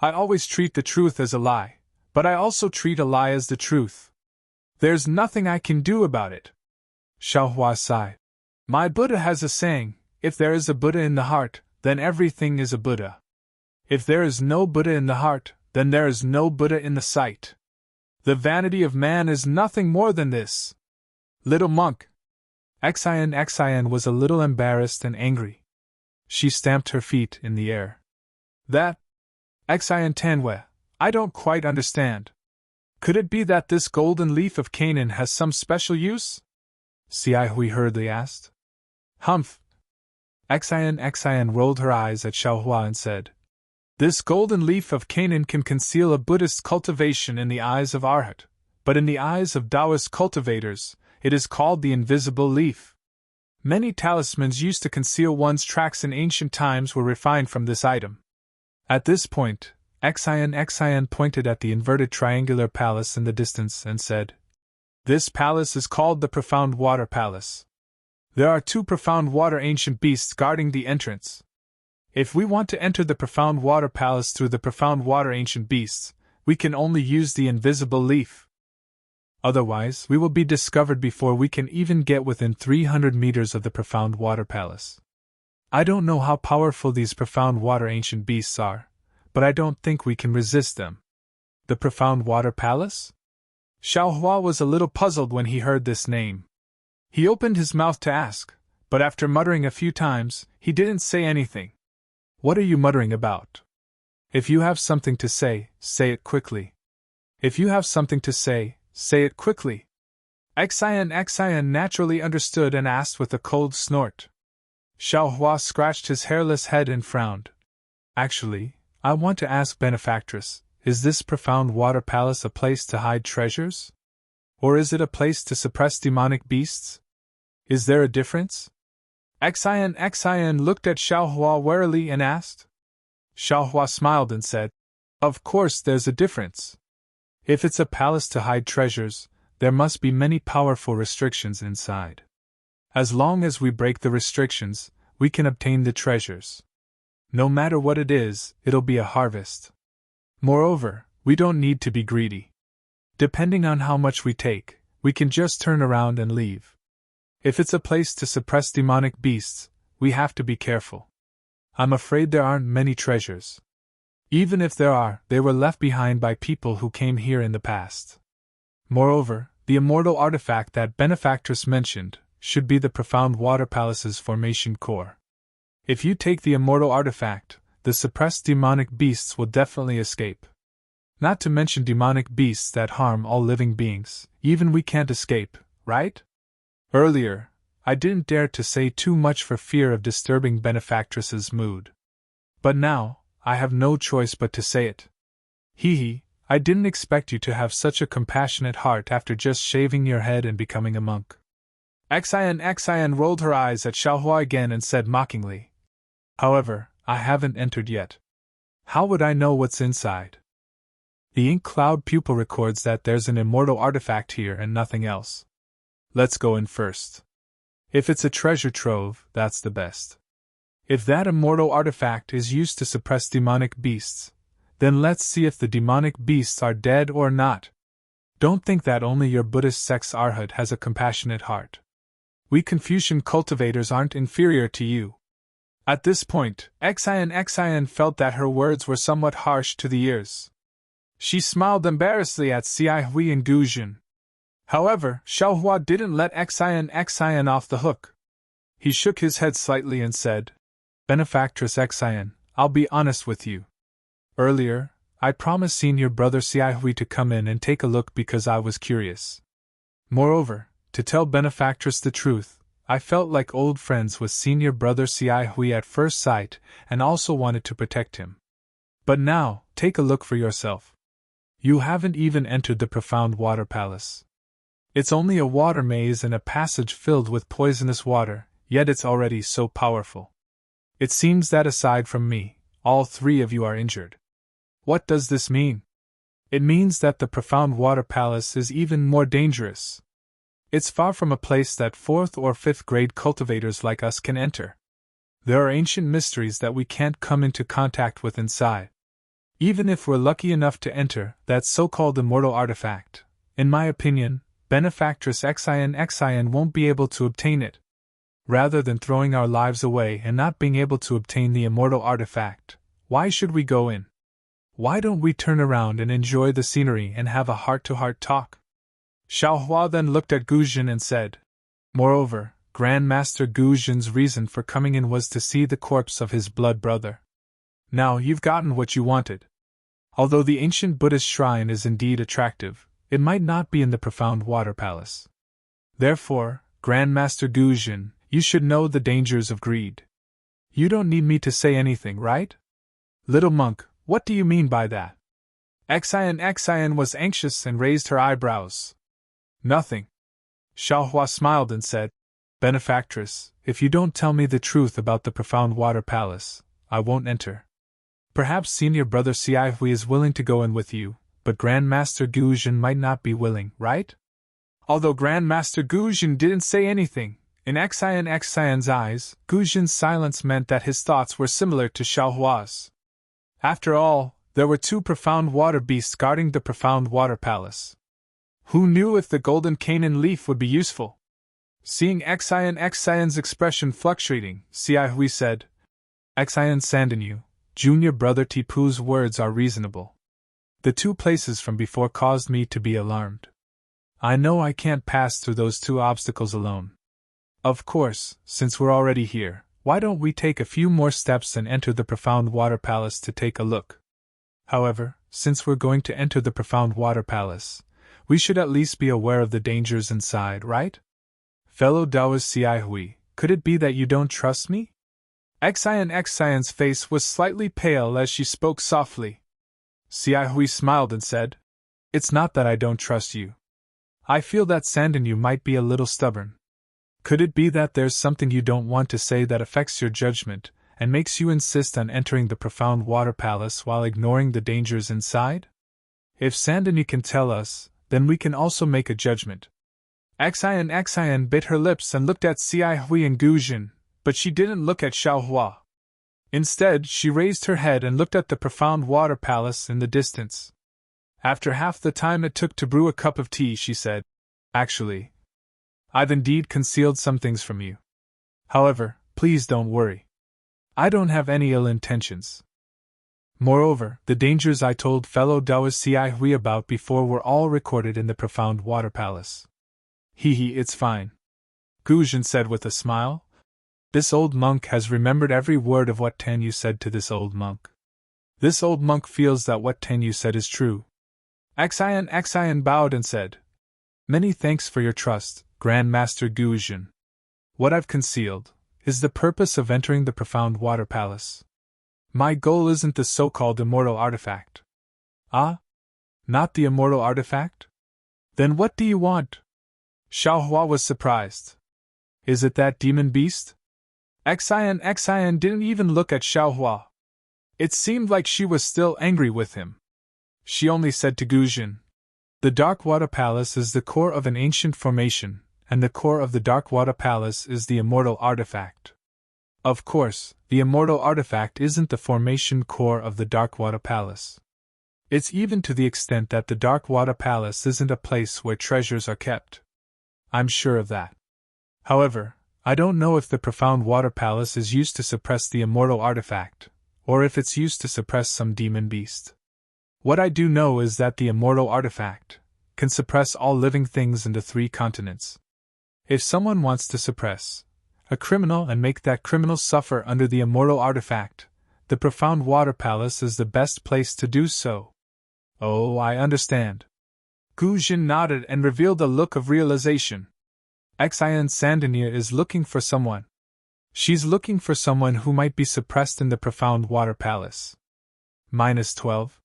I always treat the truth as a lie, but I also treat a lie as the truth. There's nothing I can do about it. Xiaohua sighed. My Buddha has a saying, if there is a Buddha in the heart, then everything is a Buddha. If there is no Buddha in the heart, then there is no Buddha in the sight. The vanity of man is nothing more than this. Little monk. Xian was a little embarrassed and angry. She stamped her feet in the air. That? Xian Tanwei, I don't quite understand. Could it be that this golden leaf of Canaan has some special use? Cihui hurriedly asked. Humph. Xian rolled her eyes at Xiaohua and said, This golden leaf of Canaan can conceal a Buddhist cultivation in the eyes of Arhat, but in the eyes of Taoist cultivators, it is called the invisible leaf. Many talismans used to conceal one's tracks in ancient times were refined from this item. At this point, Xian pointed at the inverted triangular palace in the distance and said, This palace is called the Profound Water Palace. There are 2 profound water ancient beasts guarding the entrance. If we want to enter the Profound Water Palace through the Profound Water ancient beasts, we can only use the invisible leaf. Otherwise, we will be discovered before we can even get within 300 meters of the Profound Water Palace. I don't know how powerful these Profound Water ancient beasts are, but I don't think we can resist them. The Profound Water Palace? Xiaohua was a little puzzled when he heard this name. He opened his mouth to ask, but after muttering a few times, he didn't say anything. What are you muttering about? If you have something to say it quickly. If you have something to say it quickly. Xian naturally understood and asked with a cold snort. Xiaohua scratched his hairless head and frowned. Actually, I want to ask Benefactress, is this profound water palace a place to hide treasures? Or is it a place to suppress demonic beasts? Is there a difference? Xian looked at Xiaohua warily and asked. Xiaohua smiled and said, Of course there's a difference. If it's a palace to hide treasures, there must be many powerful restrictions inside. As long as we break the restrictions, we can obtain the treasures. No matter what it is, it'll be a harvest. Moreover, we don't need to be greedy. Depending on how much we take, we can just turn around and leave. If it's a place to suppress demonic beasts, we have to be careful. I'm afraid there aren't many treasures. Even if there are, they were left behind by people who came here in the past. Moreover, the immortal artifact that Benefactress mentioned should be the profound water palace's formation core. If you take the immortal artifact, the suppressed demonic beasts will definitely escape. Not to mention demonic beasts that harm all living beings, even we can't escape, right? Earlier, I didn't dare to say too much for fear of disturbing Benefactress's mood. But now, I have no choice but to say it. Hee, I didn't expect you to have such a compassionate heart after just shaving your head and becoming a monk. Xian rolled her eyes at Xiaohua again and said mockingly. However, I haven't entered yet. How would I know what's inside? The ink cloud pupil records that there's an immortal artifact here and nothing else. Let's go in first. If it's a treasure trove, that's the best. If that immortal artifact is used to suppress demonic beasts, then let's see if the demonic beasts are dead or not. Don't think that only your Buddhist sex Arhat has a compassionate heart. We Confucian cultivators aren't inferior to you. At this point, Xian felt that her words were somewhat harsh to the ears. She smiled embarrassedly at Xi Hui and Gu Jin. However, Xiaohua didn't let Xian off the hook. He shook his head slightly and said, Benefactress Xian, I'll be honest with you. Earlier, I promised senior brother Xi Hui to come in and take a look because I was curious. Moreover, to tell Benefactress the truth, I felt like old friends with senior brother Xi Hui at first sight and also wanted to protect him. But now, take a look for yourself. You haven't even entered the profound water palace. It's only a water maze and a passage filled with poisonous water, yet it's already so powerful. It seems that aside from me, all three of you are injured. What does this mean? It means that the profound water palace is even more dangerous. It's far from a place that 4th or 5th grade cultivators like us can enter. There are ancient mysteries that we can't come into contact with inside. Even if we're lucky enough to enter that so-called immortal artifact, in my opinion, Benefactress Xian won't be able to obtain it. Rather than throwing our lives away and not being able to obtain the immortal artifact, why should we go in? Why don't we turn around and enjoy the scenery and have a heart-to-heart talk? Xiaohua then looked at Gu Jin and said, Moreover, Grand Master Gu Jin's reason for coming in was to see the corpse of his blood brother. Now you've gotten what you wanted. Although the ancient Buddhist shrine is indeed attractive, it might not be in the profound water palace. Therefore, Grand Master Gu Jin, you should know the dangers of greed. You don't need me to say anything, right? Little monk, what do you mean by that? Xian was anxious and raised her eyebrows. Nothing. Xiaohua smiled and said, Benefactress, if you don't tell me the truth about the profound water palace, I won't enter. Perhaps senior brother Xi Hui is willing to go in with you, but Grand Master Gu Jin might not be willing, right? Although Grand Master Gu Jin didn't say anything, in Xian's eyes, Gu Jin's silence meant that his thoughts were similar to Xiaohua's. After all, there were 2 profound water beasts guarding the profound water palace. Who knew if the golden Canaan leaf would be useful? Seeing Xian's expression fluctuating, Xi Hui said, Xian Sandinu, junior brother Tipu's words are reasonable. The 2 places from before caused me to be alarmed. I know I can't pass through those 2 obstacles alone. Of course, since we're already here, why don't we take a few more steps and enter the profound water palace to take a look? However, since we're going to enter the profound water palace, we should at least be aware of the dangers inside, right? Fellow Taoist Hui, could it be that you don't trust me? Xian's face was slightly pale as she spoke softly. Hui smiled and said, "It's not that I don't trust you. I feel that Sandan might be a little stubborn. Could it be that there's something you don't want to say that affects your judgment and makes you insist on entering the profound water palace while ignoring the dangers inside? If Sandan can tell us, then we can also make a judgment." Xian bit her lips and looked at Hui and Guzhin, but she didn't look at Xiaohua. Instead, she raised her head and looked at the profound water palace in the distance. After half the time it took to brew a cup of tea, she said, "Actually, I've indeed concealed some things from you. However, please don't worry. I don't have any ill intentions. Moreover, the dangers I told fellow Taoist Hui about before were all recorded in the profound water palace." It's fine," Guzhin said with a smile. "This old monk has remembered every word of what Tanyu said to this old monk. This old monk feels that what Tanyu said is true." Xian bowed and said, "Many thanks for your trust, Grand Master Guzhin. What I've concealed is the purpose of entering the profound water palace. My goal isn't the so-called immortal artifact." "Ah? Not the immortal artifact? Then what do you want?" Xiaohua was surprised. "Is it that demon beast?" Xian didn't even look at Xiaohua. It seemed like she was still angry with him. She only said to Guzhin, "The Dark Water Palace is the core of an ancient formation, and the core of the Dark Water Palace is the immortal artifact. Of course, the immortal artifact isn't the formation core of the Dark Water Palace. It's even to the extent that the Dark Water Palace isn't a place where treasures are kept. I'm sure of that. However, I don't know if the Profound Water Palace is used to suppress the immortal artifact, or if it's used to suppress some demon beast. What I do know is that the immortal artifact can suppress all living things in the 3 continents. If someone wants to suppress a criminal and make that criminal suffer under the immortal artifact, the Profound Water Palace is the best place to do so." "Oh, I understand." Guzhin nodded and revealed a look of realization. Xian Sandania is looking for someone. She's looking for someone who might be suppressed in the Profound Water Palace. -12.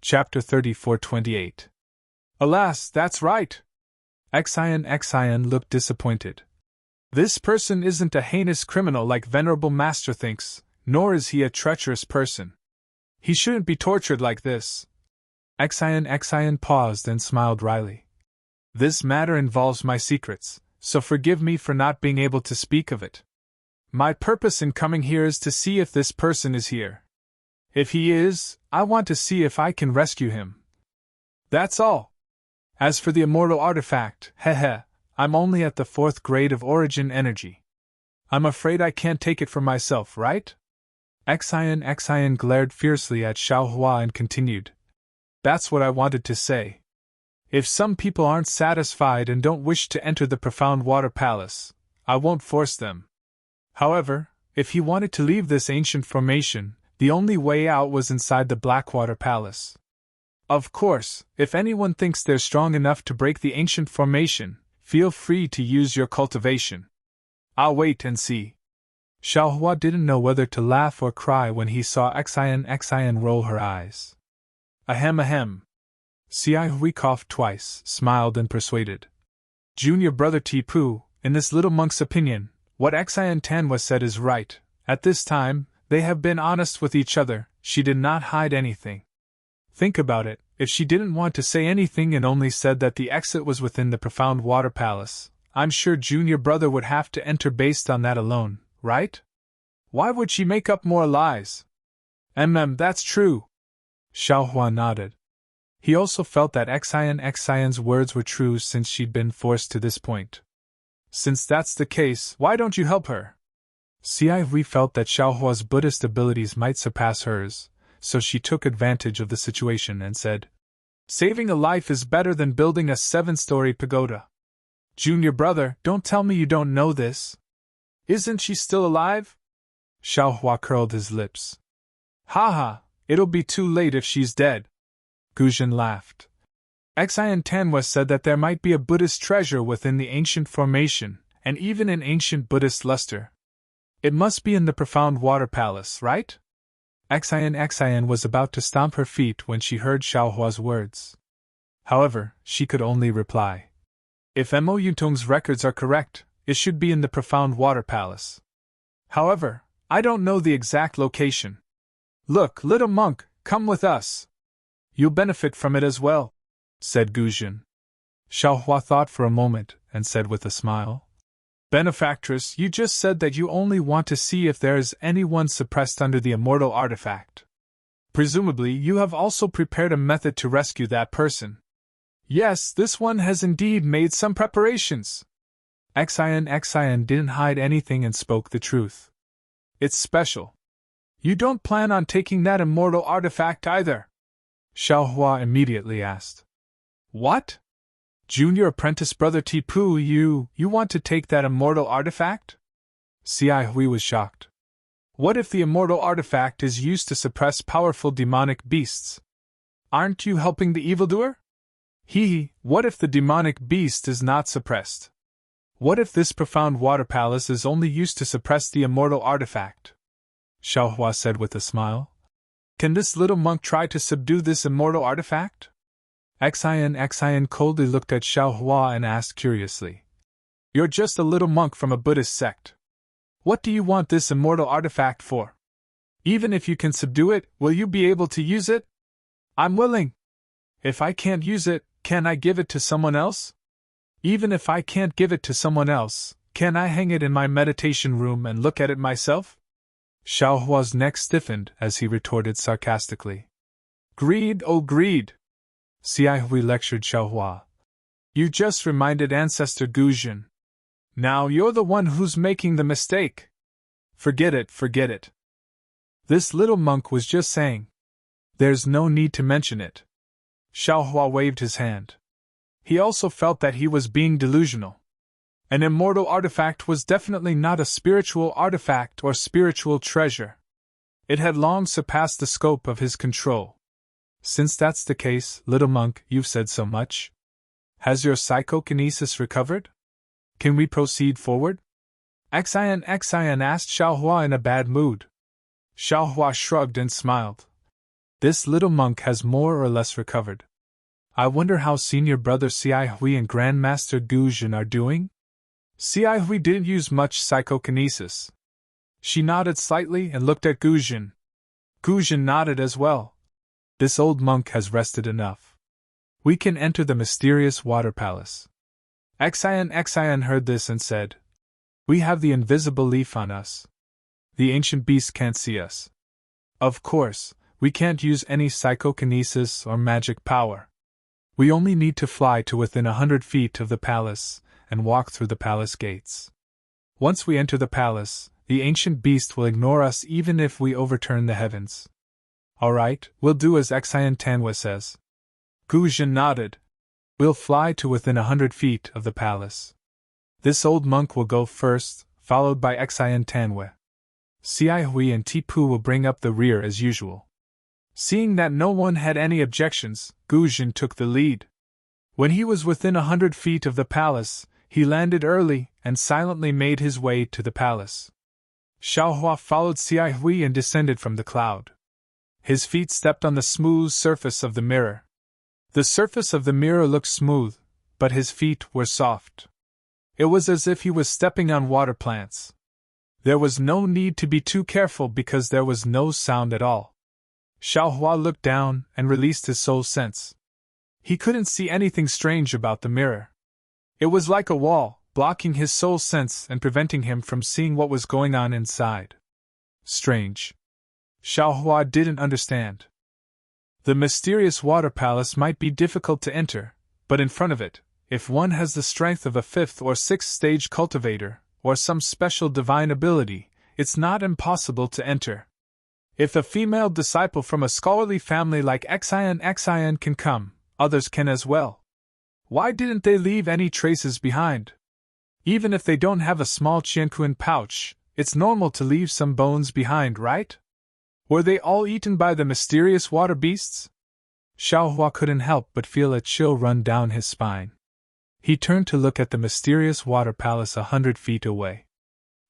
Chapter 34-28. "Alas, that's right!" Xian looked disappointed. "This person isn't a heinous criminal like Venerable Master thinks, nor is he a treacherous person. He shouldn't be tortured like this." Xian paused and smiled wryly. "This matter involves my secrets, so forgive me for not being able to speak of it. My purpose in coming here is to see if this person is here. If he is, I want to see if I can rescue him. That's all. As for the immortal artifact, I'm only at the 4th grade of origin energy. I'm afraid I can't take it for myself, right?" Xian glared fiercely at Xiaohua and continued, "That's what I wanted to say. If some people aren't satisfied and don't wish to enter the Profound Water Palace, I won't force them. However, if he wanted to leave this ancient formation, the only way out was inside the Blackwater Palace. Of course, if anyone thinks they're strong enough to break the ancient formation, feel free to use your cultivation. I'll wait and see." Xiaohua didn't know whether to laugh or cry when he saw Xian roll her eyes. Ahem. Hui coughed twice, smiled and persuaded. "Junior brother Tipu, in this little monk's opinion, what Xian Tanwa said is right. At this time, they have been honest with each other, she did not hide anything. Think about it, if she didn't want to say anything and only said that the exit was within the Profound Water Palace, I'm sure junior brother would have to enter based on that alone, right? Why would she make up more lies?" That's true." Xiaohua nodded. He also felt that Xian's words were true since she'd been forced to this point. "Since that's the case, why don't you help her?" Hui felt that Xiaohua's Buddhist abilities might surpass hers, so she took advantage of the situation and said, "Saving a life is better than building a 7-story pagoda. Junior brother, don't tell me you don't know this. Isn't she still alive?" Xiaohua curled his lips. Ha ha, it'll be too late if she's dead. Guzhen laughed. Xian Tanhua said that there might be a Buddhist treasure within the ancient formation, and even an ancient Buddhist luster. It must be in the profound water palace, right? Xian was about to stomp her feet when she heard Xiaohua's words. However, she could only reply. If Mo Yutong's records are correct, it should be in the profound water palace. However, I don't know the exact location. Look, little monk, come with us. You'll benefit from it as well, said Guzhen. Xiaohua thought for a moment and said with a smile, Benefactress, you just said that you only want to see if there is anyone suppressed under the immortal artifact. Presumably, you have also prepared a method to rescue that person. Yes, this one has indeed made some preparations. Xian didn't hide anything and spoke the truth. It's special. You don't plan on taking that immortal artifact either? Xiaohua immediately asked. What? Junior apprentice brother Tipu, you want to take that immortal artifact? Xia Hui was shocked. What if the immortal artifact is used to suppress powerful demonic beasts? Aren't you helping the evildoer? What if the demonic beast is not suppressed? What if this profound water palace is only used to suppress the immortal artifact? Xiaohua said with a smile. Can this little monk try to subdue this immortal artifact? Xian coldly looked at Xiaohua and asked curiously. You're just a little monk from a Buddhist sect. What do you want this immortal artifact for? Even if you can subdue it, will you be able to use it? I'm willing. If I can't use it, can I give it to someone else? Even if I can't give it to someone else, can I hang it in my meditation room and look at it myself? Xiaohua's neck stiffened as he retorted sarcastically. Greed, oh greed! Xia Hui lectured Xiaohua. You just reminded Ancestor Guzhen. Now you're the one who's making the mistake. Forget it. This little monk was just saying. There's no need to mention it. Xiaohua waved his hand. He also felt that he was being delusional. An immortal artifact was definitely not a spiritual artifact or spiritual treasure. It had long surpassed the scope of his control. Since that's the case, little monk, you've said so much. Has your psychokinesis recovered? Can we proceed forward? Xian asked Xiaohua in a bad mood. Xiaohua shrugged and smiled. This little monk has more or less recovered. I wonder how senior brother Xia Hui and Grandmaster Guzhen are doing? Xia Hui didn't use much psychokinesis. She nodded slightly and looked at Guzhen. Guzhen nodded as well. This old monk has rested enough. We can enter the mysterious water palace. Xian heard this and said, We have the invisible leaf on us. The ancient beast can't see us. Of course, we can't use any psychokinesis or magic power. We only need to fly to within 100 feet of the palace and walk through the palace gates. Once we enter the palace, the ancient beast will ignore us even if we overturn the heavens. Alright, we'll do as Xian Tanhua says. Guzhen nodded. We'll fly to within 100 feet of the palace. This old monk will go first, followed by Xian Tanhua. Xia Hui and Tipu will bring up the rear as usual. Seeing that no one had any objections, Guzhen took the lead. When he was within 100 feet of the palace, he landed early and silently made his way to the palace. Xiaohua followed Xia Hui and descended from the cloud. His feet stepped on the smooth surface of the mirror. The surface of the mirror looked smooth, but his feet were soft. It was as if he was stepping on water plants. There was no need to be too careful because there was no sound at all. Xiaohua looked down and released his soul sense. He couldn't see anything strange about the mirror. It was like a wall, blocking his soul sense and preventing him from seeing what was going on inside. Strange. Xiaohua didn't understand. The mysterious water palace might be difficult to enter, but in front of it, if one has the strength of a 5th or 6th stage cultivator, or some special divine ability, it's not impossible to enter. If a female disciple from a scholarly family like Xian can come, others can as well. Why didn't they leave any traces behind? Even if they don't have a small Qianquan pouch, It's normal to leave some bones behind, right? Were they all eaten by the mysterious water beasts? Xiaohua couldn't help but feel a chill run down his spine. He turned to look at the mysterious water palace 100 feet away.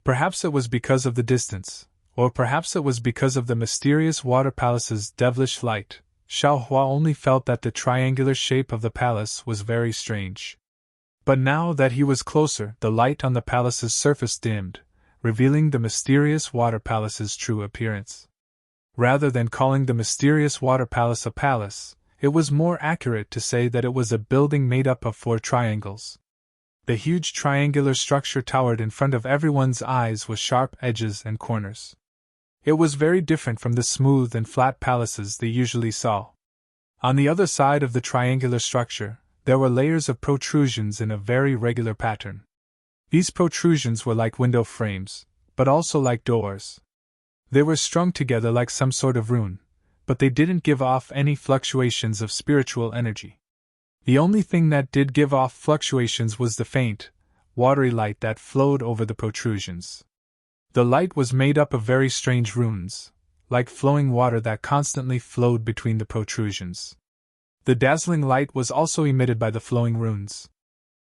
Perhaps it was because of the distance, or perhaps it was because of the mysterious water palace's devilish light. Xiaohua only felt that the triangular shape of the palace was very strange. But now that he was closer, the light on the palace's surface dimmed, revealing the mysterious water palace's true appearance. Rather than calling the mysterious water palace a palace, it was more accurate to say that it was a building made up of 4 triangles. The huge triangular structure towered in front of everyone's eyes with sharp edges and corners. It was very different from the smooth and flat palaces they usually saw. On the other side of the triangular structure, there were layers of protrusions in a very regular pattern. These protrusions were like window frames, but also like doors. They were strung together like some sort of rune, but they didn't give off any fluctuations of spiritual energy. The only thing that did give off fluctuations was the faint, watery light that flowed over the protrusions. The light was made up of very strange runes, like flowing water that constantly flowed between the protrusions. The dazzling light was also emitted by the flowing runes.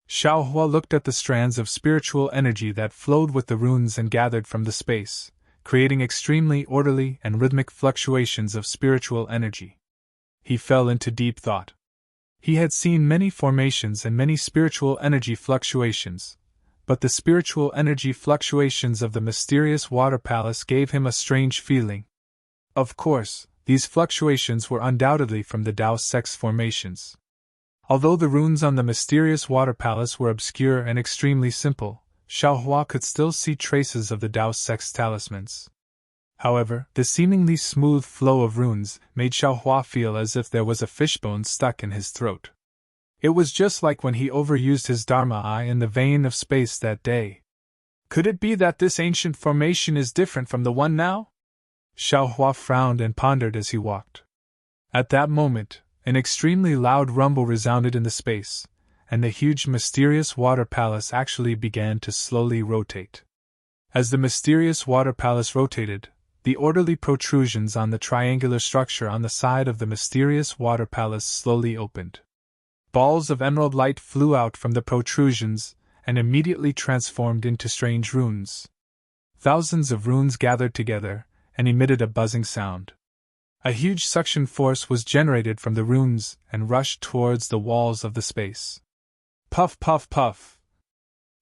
Xiaohua looked at the strands of spiritual energy that flowed with the runes and gathered from the space, creating extremely orderly and rhythmic fluctuations of spiritual energy. He fell into deep thought. He had seen many formations and many spiritual energy fluctuations, but the spiritual energy fluctuations of the mysterious water palace gave him a strange feeling. Of course, these fluctuations were undoubtedly from the Dao Sex formations. Although the runes on the mysterious water palace were obscure and extremely simple, Xiaohua could still see traces of the Dao Sex talismans. However, the seemingly smooth flow of runes made Xiaohua feel as if there was a fishbone stuck in his throat. It was just like when he overused his Dharma eye in the vein of space that day. Could it be that this ancient formation is different from the one now? Xiaohua frowned and pondered as he walked. At that moment, an extremely loud rumble resounded in the space, and the huge mysterious water palace actually began to slowly rotate. As the mysterious water palace rotated, the orderly protrusions on the triangular structure on the side of the mysterious water palace slowly opened. Balls of emerald light flew out from the protrusions and immediately transformed into strange runes. Thousands of runes gathered together and emitted a buzzing sound. A huge suction force was generated from the runes and rushed towards the walls of the space. Puff, puff, puff.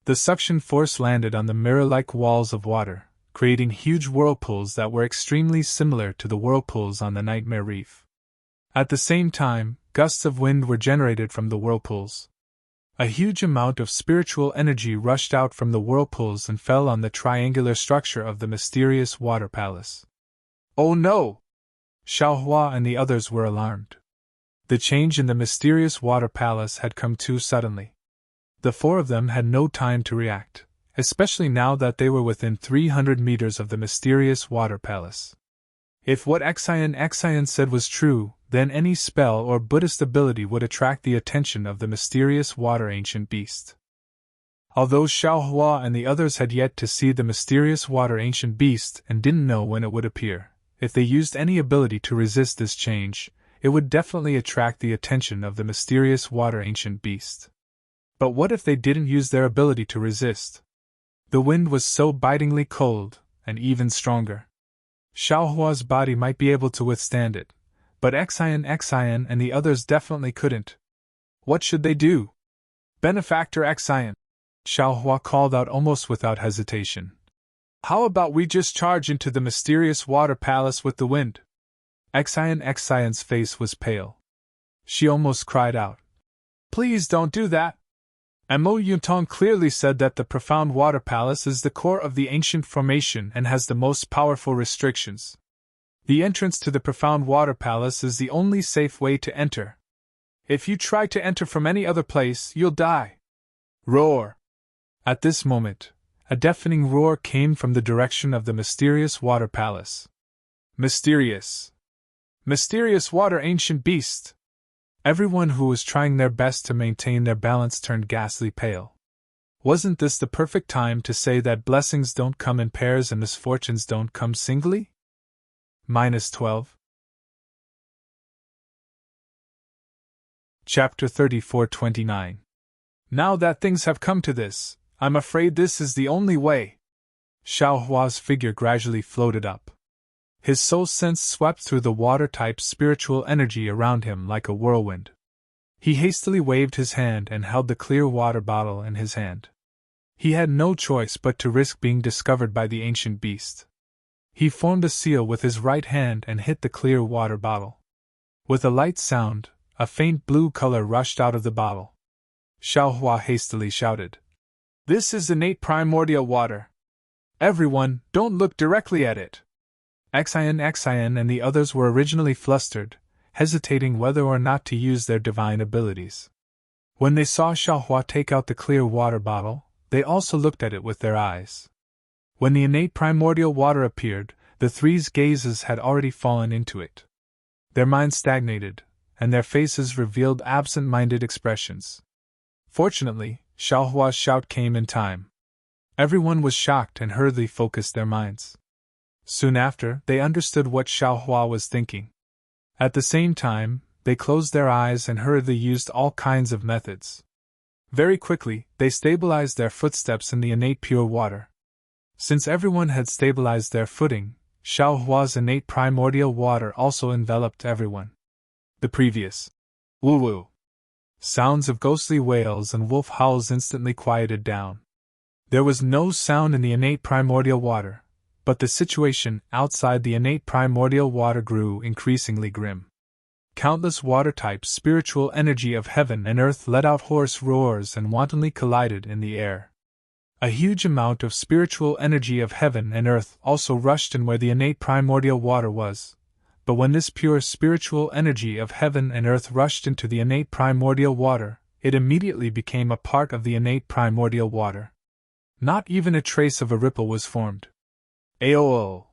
The suction force landed on the mirror-like walls of water, creating huge whirlpools that were extremely similar to the whirlpools on the Nightmare Reef. At the same time, gusts of wind were generated from the whirlpools. A huge amount of spiritual energy rushed out from the whirlpools and fell on the triangular structure of the mysterious water palace. Oh no! Xiaohua and the others were alarmed. The change in the mysterious water palace had come too suddenly. The 4 of them had no time to react, especially now that they were within 300 meters of the mysterious water palace. If what Xian said was true, then any spell or Buddhist ability would attract the attention of the mysterious water ancient beast. Although Xiaohua and the others had yet to see the mysterious water ancient beast and didn't know when it would appear, if they used any ability to resist this change, it would definitely attract the attention of the mysterious water ancient beast. But what if they didn't use their ability to resist? The wind was so bitingly cold, and even stronger. Xiaohua's body might be able to withstand it, but Xian and the others definitely couldn't. What should they do? Benefactor Xian, Xiaohua called out almost without hesitation. How about we just charge into the mysterious water palace with the wind? Xian's face was pale. She almost cried out. Please don't do that. Mo Yuntong clearly said that the profound water palace is the core of the ancient formation and has the most powerful restrictions. The entrance to the profound water palace is the only safe way to enter. If you try to enter from any other place, you'll die. Roar! At this moment, a deafening roar came from the direction of the mysterious water palace. Mysterious! Mysterious water ancient beast! Everyone who was trying their best to maintain their balance turned ghastly pale. Wasn't this the perfect time to say that blessings don't come in pairs and misfortunes don't come singly? -12. Chapter 34:29. Now that things have come to this, I'm afraid this is the only way. Xiao Hua's figure gradually floated up. His soul sense swept through the water-type spiritual energy around him like a whirlwind. He hastily waved his hand and held the clear water bottle in his hand. He had no choice but to risk being discovered by the ancient beast. He formed a seal with his right hand and hit the clear water bottle. With a light sound, a faint blue color rushed out of the bottle. Xiao Hua hastily shouted, "This is innate primordial water. Everyone, don't look directly at it." Xian and the others were originally flustered, hesitating whether or not to use their divine abilities. When they saw Xiao Hua take out the clear water bottle, they also looked at it with their eyes. When the innate primordial water appeared, the three's gazes had already fallen into it. Their minds stagnated, and their faces revealed absent-minded expressions. Fortunately, Xiao Hua's shout came in time. Everyone was shocked and hurriedly focused their minds. Soon after, they understood what Xiao Hua was thinking. At the same time, they closed their eyes and hurriedly used all kinds of methods. Very quickly, they stabilized their footsteps in the innate pure water. Since everyone had stabilized their footing, Xiao Hua's innate primordial water also enveloped everyone. The previous woo-woo sounds of ghostly wails and wolf howls instantly quieted down. There was no sound in the innate primordial water, but the situation outside the innate primordial water grew increasingly grim. Countless water-type spiritual energy of heaven and earth let out hoarse roars and wantonly collided in the air. A huge amount of spiritual energy of heaven and earth also rushed in where the innate primordial water was, but when this pure spiritual energy of heaven and earth rushed into the innate primordial water, it immediately became a part of the innate primordial water. Not even a trace of a ripple was formed. Aoo!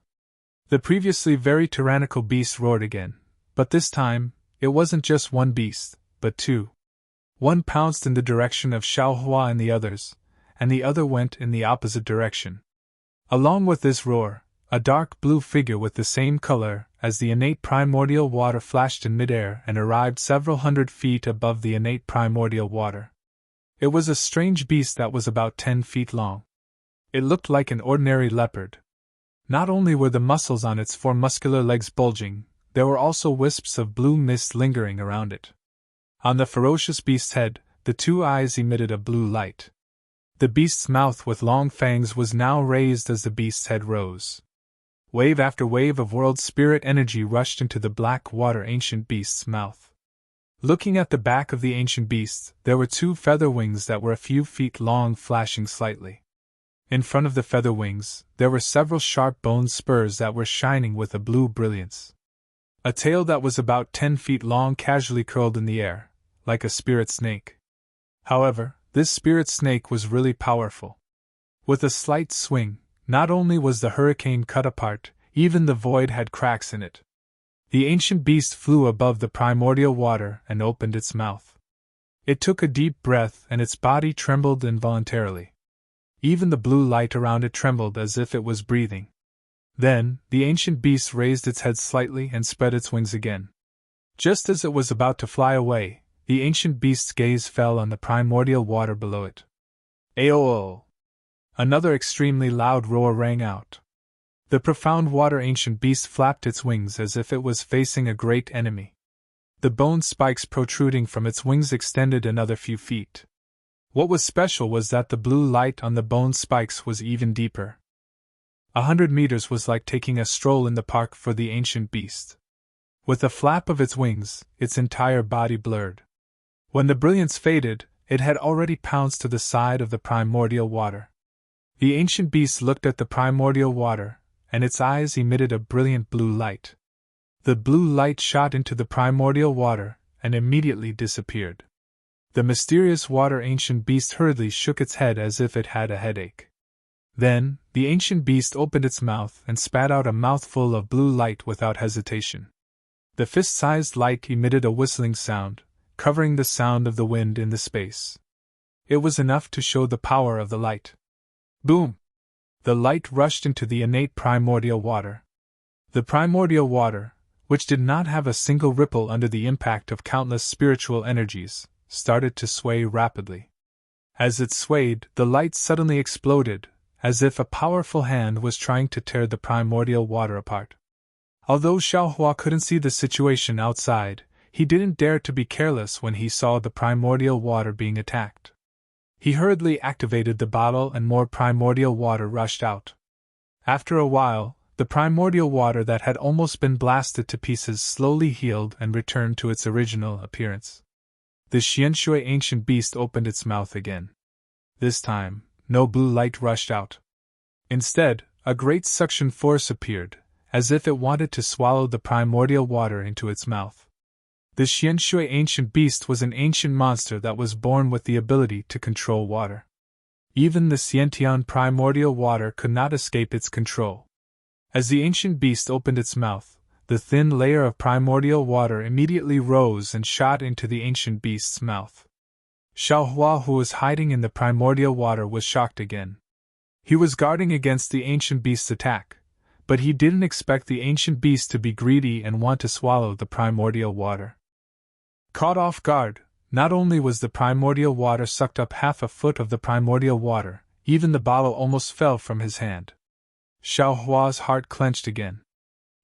The previously very tyrannical beast roared again, but this time, it wasn't just one beast, but two. One pounced in the direction of Xiao Hua and the others, and the other went in the opposite direction. Along with this roar, a dark blue figure with the same color as the innate primordial water flashed in midair and arrived several hundred feet above the innate primordial water. It was a strange beast that was about 10 feet long. It looked like an ordinary leopard. Not only were the muscles on its four muscular legs bulging, there were also wisps of blue mist lingering around it. On the ferocious beast's head, the two eyes emitted a blue light. The beast's mouth with long fangs was now raised as the beast's head rose. Wave after wave of world spirit energy rushed into the black water ancient beast's mouth. Looking at the back of the ancient beast, there were two feather wings that were a few feet long, flashing slightly. In front of the feather wings, there were several sharp bone spurs that were shining with a blue brilliance. A tail that was about 10 feet long casually curled in the air, like a spirit snake. However, this spirit snake was really powerful. With a slight swing, not only was the hurricane cut apart, even the void had cracks in it. The ancient beast flew above the primordial water and opened its mouth. It took a deep breath and its body trembled involuntarily. Even the blue light around it trembled as if it was breathing. Then, the ancient beast raised its head slightly and spread its wings again. Just as it was about to fly away, the ancient beast's gaze fell on the primordial water below it. Aoo! Another extremely loud roar rang out. The profound water ancient beast flapped its wings as if it was facing a great enemy. The bone spikes protruding from its wings extended another few feet. What was special was that the blue light on the bone spikes was even deeper. 100 meters was like taking a stroll in the park for the ancient beast. With a flap of its wings, its entire body blurred. When the brilliance faded, it had already pounced to the side of the primordial water. The ancient beast looked at the primordial water, and its eyes emitted a brilliant blue light. The blue light shot into the primordial water, and immediately disappeared. The mysterious water ancient beast hurriedly shook its head as if it had a headache. Then, the ancient beast opened its mouth and spat out a mouthful of blue light without hesitation. The fist-sized light emitted a whistling sound, covering the sound of the wind in the space. it was enough to show the power of the light. Boom! The light rushed into the innate primordial water. The primordial water, which did not have a single ripple under the impact of countless spiritual energies, started to sway rapidly. As it swayed, the light suddenly exploded, as if a powerful hand was trying to tear the primordial water apart. Although Xiaohua couldn't see the situation outside, he didn't dare to be careless when he saw the primordial water being attacked. He hurriedly activated the bottle and more primordial water rushed out. After a while, the primordial water that had almost been blasted to pieces slowly healed and returned to its original appearance. The Xianshui ancient beast opened its mouth again. This time, no blue light rushed out. Instead, a great suction force appeared, as if it wanted to swallow the primordial water into its mouth. The Xianshui ancient beast was an ancient monster that was born with the ability to control water. Even the Xiantian primordial water could not escape its control. As the ancient beast opened its mouth, the thin layer of primordial water immediately rose and shot into the ancient beast's mouth. Xiaohua, who was hiding in the primordial water, was shocked again. He was guarding against the ancient beast's attack, but he didn't expect the ancient beast to be greedy and want to swallow the primordial water. Caught off guard, not only was the primordial water sucked up half a foot of the primordial water, even the bottle almost fell from his hand. Xiaohua's heart clenched again.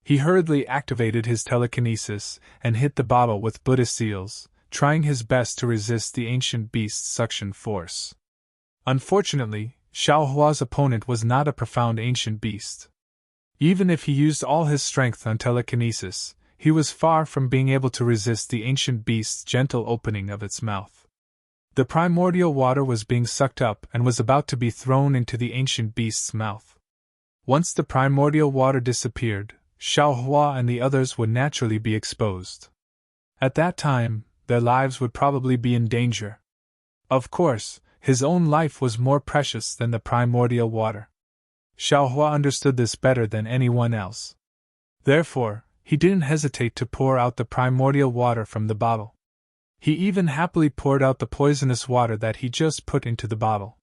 He hurriedly activated his telekinesis and hit the bottle with Buddhist seals, trying his best to resist the ancient beast's suction force. Unfortunately, Xiaohua's opponent was not a profound ancient beast. Even if he used all his strength on telekinesis, he was far from being able to resist the ancient beast's gentle opening of its mouth. The primordial water was being sucked up and was about to be thrown into the ancient beast's mouth. Once the primordial water disappeared, Xiaohua and the others would naturally be exposed. At that time, their lives would probably be in danger. Of course, his own life was more precious than the primordial water. Xiaohua understood this better than anyone else. Therefore, he didn't hesitate to pour out the primordial water from the bottle. He even happily poured out the poisonous water that he just put into the bottle.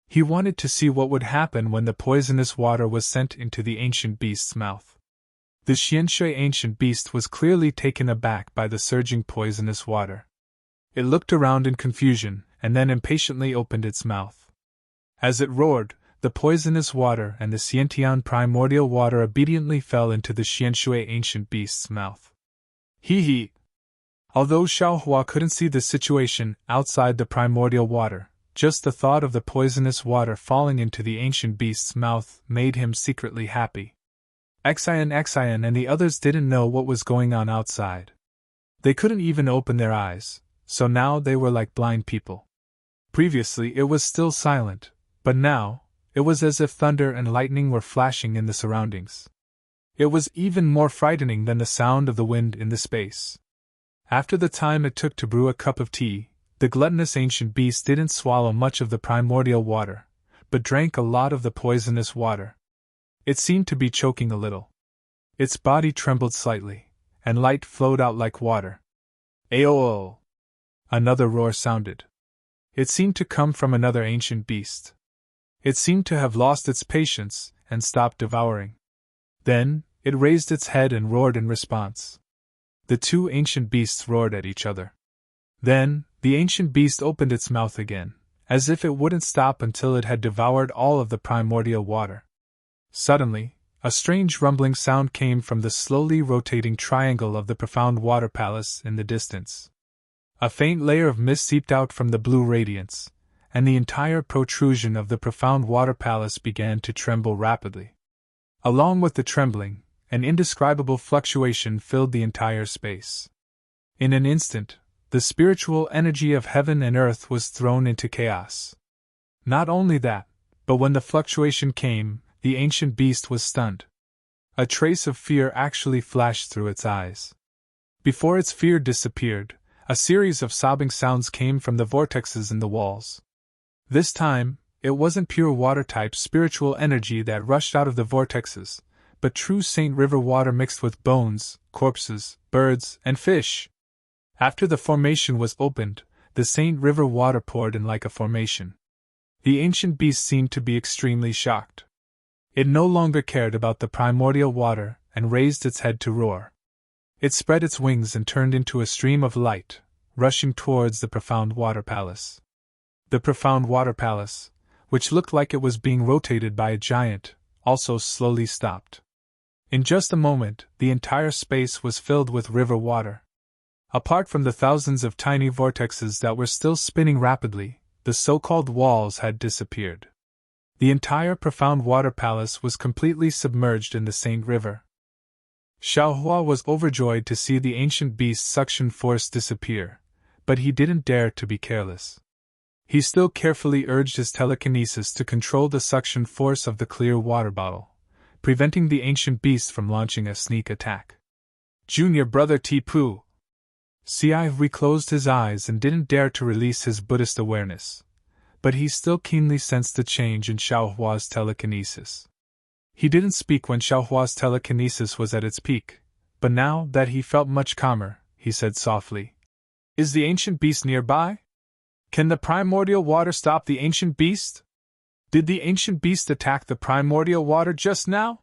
He wanted to see what would happen when the poisonous water was sent into the ancient beast's mouth. The Xianshui ancient beast was clearly taken aback by the surging poisonous water. It looked around in confusion, and then impatiently opened its mouth. As it roared, the poisonous water and the Xiantian primordial water obediently fell into the Xianshui ancient beast's mouth. Hee. Although Xiaohua couldn't see the situation outside the primordial water, just the thought of the poisonous water falling into the ancient beast's mouth made him secretly happy. Xian and the others didn't know what was going on outside. They couldn't even open their eyes, so now they were like blind people. Previously it was still silent, but now, it was as if thunder and lightning were flashing in the surroundings. It was even more frightening than the sound of the wind in the space. After the time it took to brew a cup of tea, the gluttonous ancient beast didn't swallow much of the primordial water, but drank a lot of the poisonous water. It seemed to be choking a little. Its body trembled slightly, and light flowed out like water. Aoo! Another roar sounded. It seemed to come from another ancient beast. It seemed to have lost its patience and stopped devouring. Then, it raised its head and roared in response. The two ancient beasts roared at each other. Then, the ancient beast opened its mouth again, as if it wouldn't stop until it had devoured all of the primordial water. Suddenly, a strange rumbling sound came from the slowly rotating triangle of the profound water palace in the distance. A faint layer of mist seeped out from the blue radiance, and the entire protrusion of the profound water palace began to tremble rapidly. Along with the trembling, an indescribable fluctuation filled the entire space. In an instant, the spiritual energy of heaven and earth was thrown into chaos. Not only that, but when the fluctuation came, the ancient beast was stunned. A trace of fear actually flashed through its eyes. Before its fear disappeared, a series of sobbing sounds came from the vortexes in the walls. This time, it wasn't pure water-type spiritual energy that rushed out of the vortexes, but true Saint River water mixed with bones, corpses, birds, and fish. After the formation was opened, the Saint River water poured in like a formation. The ancient beast seemed to be extremely shocked. It no longer cared about the primordial water and raised its head to roar. It spread its wings and turned into a stream of light, rushing towards the profound water palace. The profound water palace, which looked like it was being rotated by a giant, also slowly stopped. In just a moment, the entire space was filled with river water. Apart from the thousands of tiny vortexes that were still spinning rapidly, the so-called walls had disappeared. The entire profound water palace was completely submerged in the Saint River. Xiaohua was overjoyed to see the ancient beast's suction force disappear, but he didn't dare to be careless. He still carefully urged his telekinesis to control the suction force of the clear water bottle, preventing the ancient beast from launching a sneak attack. Junior brother Tipu. Ci reclosed his eyes and didn't dare to release his Buddhist awareness, but he still keenly sensed the change in Xiaohua's telekinesis. He didn't speak when Xiaohua's telekinesis was at its peak, but now that he felt much calmer, he said softly, "Is the ancient beast nearby? Can the primordial water stop the ancient beast? Did the ancient beast attack the primordial water just now?"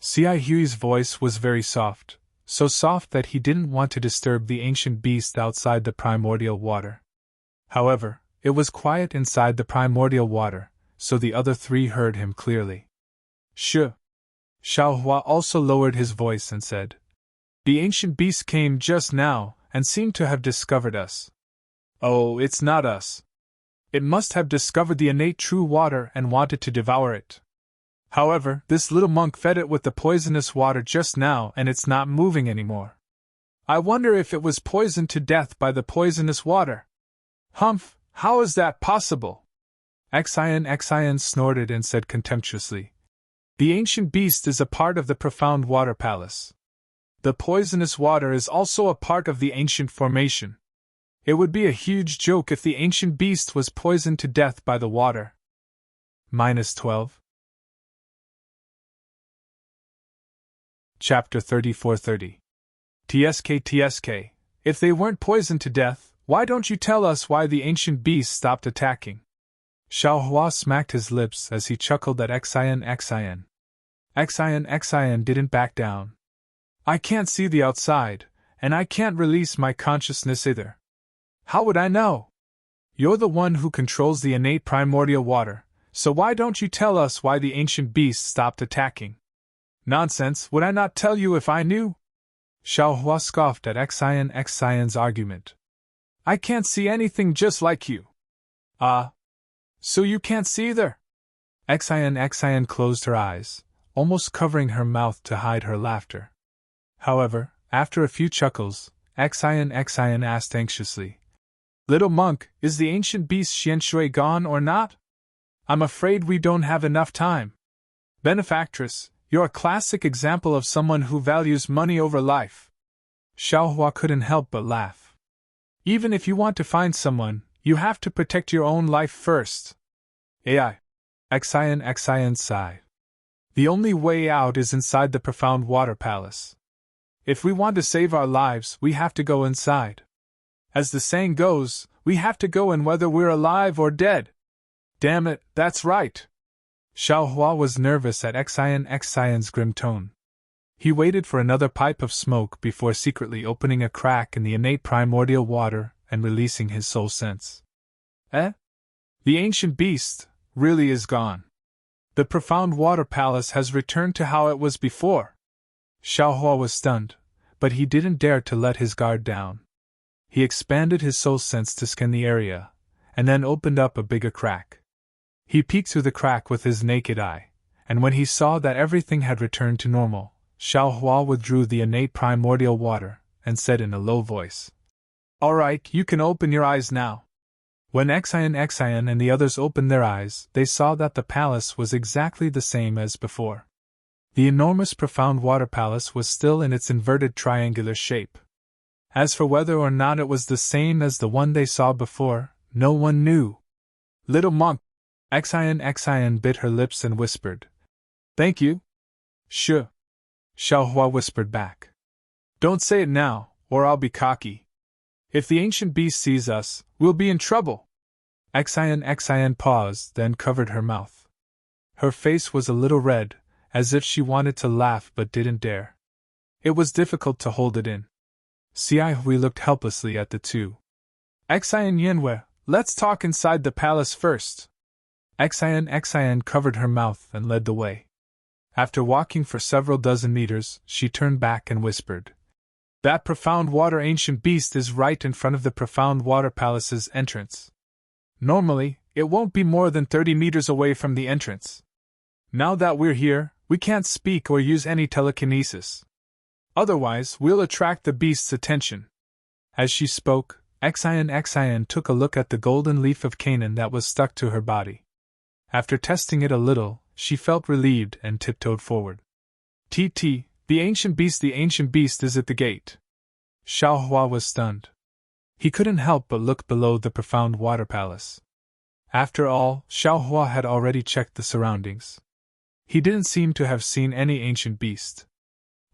Ci Hui's voice was very soft, so soft that he didn't want to disturb the ancient beast outside the primordial water. However, it was quiet inside the primordial water, so the other three heard him clearly. "Sure." Xiaohua also lowered his voice and said, "The ancient beast came just now and seemed to have discovered us." "Oh, it's not us. It must have discovered the innate true water and wanted to devour it. However, this little monk fed it with the poisonous water just now and it's not moving anymore. I wonder if it was poisoned to death by the poisonous water. Humph, how is that possible?" Xian snorted and said contemptuously, "The ancient beast is a part of the profound water palace. The poisonous water is also a part of the ancient formation. It would be a huge joke if the ancient beast was poisoned to death by the water." -12. Chapter 34:30. TSK, if they weren't poisoned to death, why don't you tell us why the ancient beast stopped attacking? Xiaohua smacked his lips as he chuckled at Xian. Xian didn't back down. "I can't see the outside, and I can't release my consciousness either. How would I know? You're the one who controls the innate primordial water, so why don't you tell us why the ancient beast stopped attacking?" "Nonsense, would I not tell you if I knew?" Xiaohua scoffed at Xian's argument. "I can't see anything just like you." "Ah. So you can't see either?" Xian closed her eyes, almost covering her mouth to hide her laughter. However, after a few chuckles, Xian asked anxiously, "Little monk, is the ancient beast Xianshui gone or not? I'm afraid we don't have enough time. Benefactress, you're a classic example of someone who values money over life." Xiaohua couldn't help but laugh. "Even if you want to find someone, you have to protect your own life first." "Ai." Xian sighed. "The only way out is inside the profound water palace. If we want to save our lives, we have to go inside. As the saying goes, we have to go in whether we're alive or dead." "Damn it, that's right." Xiaohua was nervous at Xian's grim tone. He waited for another pipe of smoke before secretly opening a crack in the innate primordial water and releasing his soul sense. "Eh? The ancient beast really is gone. The profound water palace has returned to how it was before." Xiaohua was stunned, but he didn't dare to let his guard down. He expanded his soul sense to scan the area, and then opened up a bigger crack. He peeked through the crack with his naked eye, and when he saw that everything had returned to normal, Xiaohua withdrew the innate primordial water, and said in a low voice, "All right, you can open your eyes now." When Xian and the others opened their eyes, they saw that the palace was exactly the same as before. The enormous profound water palace was still in its inverted triangular shape. As for whether or not it was the same as the one they saw before, no one knew. "Little monk," Xian bit her lips and whispered, "Thank you." "Sure," Xiaohua whispered back. "Don't say it now, or I'll be cocky." If the ancient beast sees us, we'll be in trouble. Xian paused, then covered her mouth. Her face was a little red, as if she wanted to laugh but didn't dare. It was difficult to hold it in. We looked helplessly at the two. Xian Yanwe, let's talk inside the palace first. Xian covered her mouth and led the way. After walking for several dozen meters, she turned back and whispered, "That profound water ancient beast is right in front of the profound water palace's entrance. Normally, it won't be more than 30 meters away from the entrance. Now that we're here, we can't speak or use any telekinesis. Otherwise, we'll attract the beast's attention." As she spoke, Xian took a look at the golden leaf of Canaan that was stuck to her body. After testing it a little, she felt relieved and tiptoed forward. "The ancient beast is at the gate." Xiaohua was stunned. He couldn't help but look below the profound water palace. After all, Xiaohua had already checked the surroundings. He didn't seem to have seen any ancient beast.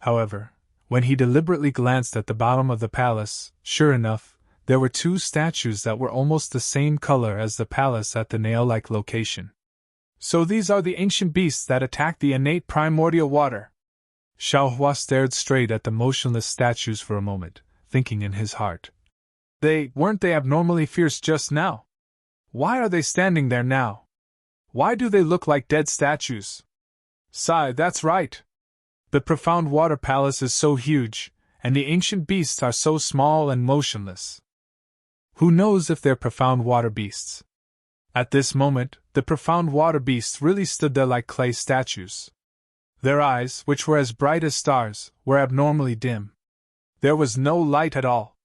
However, when he deliberately glanced at the bottom of the palace, sure enough, there were two statues that were almost the same color as the palace at the nail-like location. So these are the ancient beasts that attack the innate primordial water. Xiaohua stared straight at the motionless statues for a moment, thinking in his heart. Weren't they abnormally fierce just now? Why are they standing there now? Why do they look like dead statues? That's right. The profound water palace is so huge, and the ancient beasts are so small and motionless. Who knows if they're profound water beasts? At this moment, the profound water beasts really stood there like clay statues. Their eyes, which were as bright as stars, were abnormally dim. There was no light at all.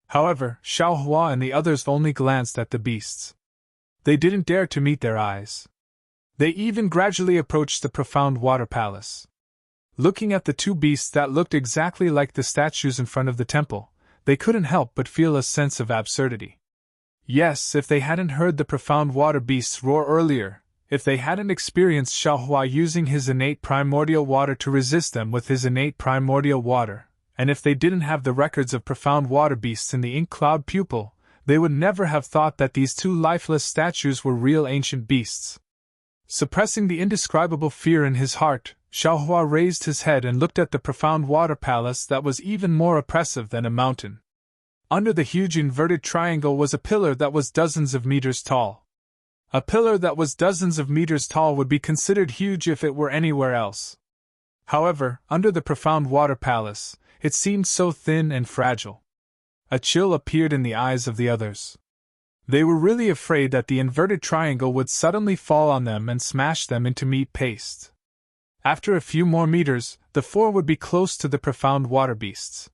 However, Xiaohua and the others only glanced at the beasts. They didn't dare to meet their eyes. They even gradually approached the profound water palace. Looking at the two beasts that looked exactly like the statues in front of the temple, they couldn't help but feel a sense of absurdity. Yes, if they hadn't heard the profound water beasts roar earlier, if they hadn't experienced Xiaohua using his innate primordial water to resist them with his innate primordial water, and if they didn't have the records of profound water beasts in the ink cloud pupil, they would never have thought that these two lifeless statues were real ancient beasts. Suppressing the indescribable fear in his heart, Xiaohua raised his head and looked at the profound water palace that was even more oppressive than a mountain. Under the huge inverted triangle was a pillar that was dozens of meters tall. A pillar that was dozens of meters tall would be considered huge if it were anywhere else. However, under the profound water palace, it seemed so thin and fragile. A chill appeared in the eyes of the others. They were really afraid that the inverted triangle would suddenly fall on them and smash them into meat paste. After a few more meters, the four would be close to the profound water beasts.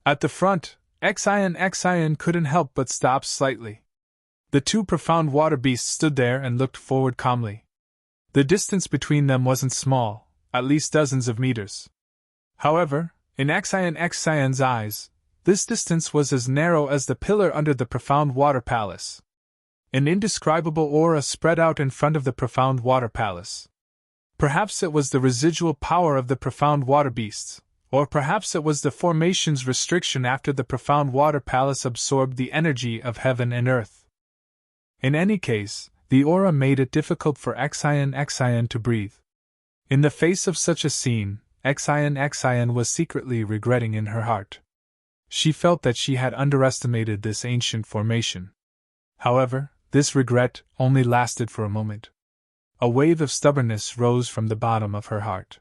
At the front, Xian couldn't help but stop slightly. The two profound water beasts stood there and looked forward calmly. The distance between them wasn't small, at least dozens of meters. However, in Xian's eyes, this distance was as narrow as the pillar under the profound water palace. An indescribable aura spread out in front of the profound water palace. Perhaps it was the residual power of the profound water beasts, or perhaps it was the formation's restriction after the profound water palace absorbed the energy of heaven and earth. In any case, the aura made it difficult for Xian to breathe. In the face of such a scene, Xian was secretly regretting in her heart. She felt that she had underestimated this ancient formation. However, this regret only lasted for a moment. A wave of stubbornness rose from the bottom of her heart.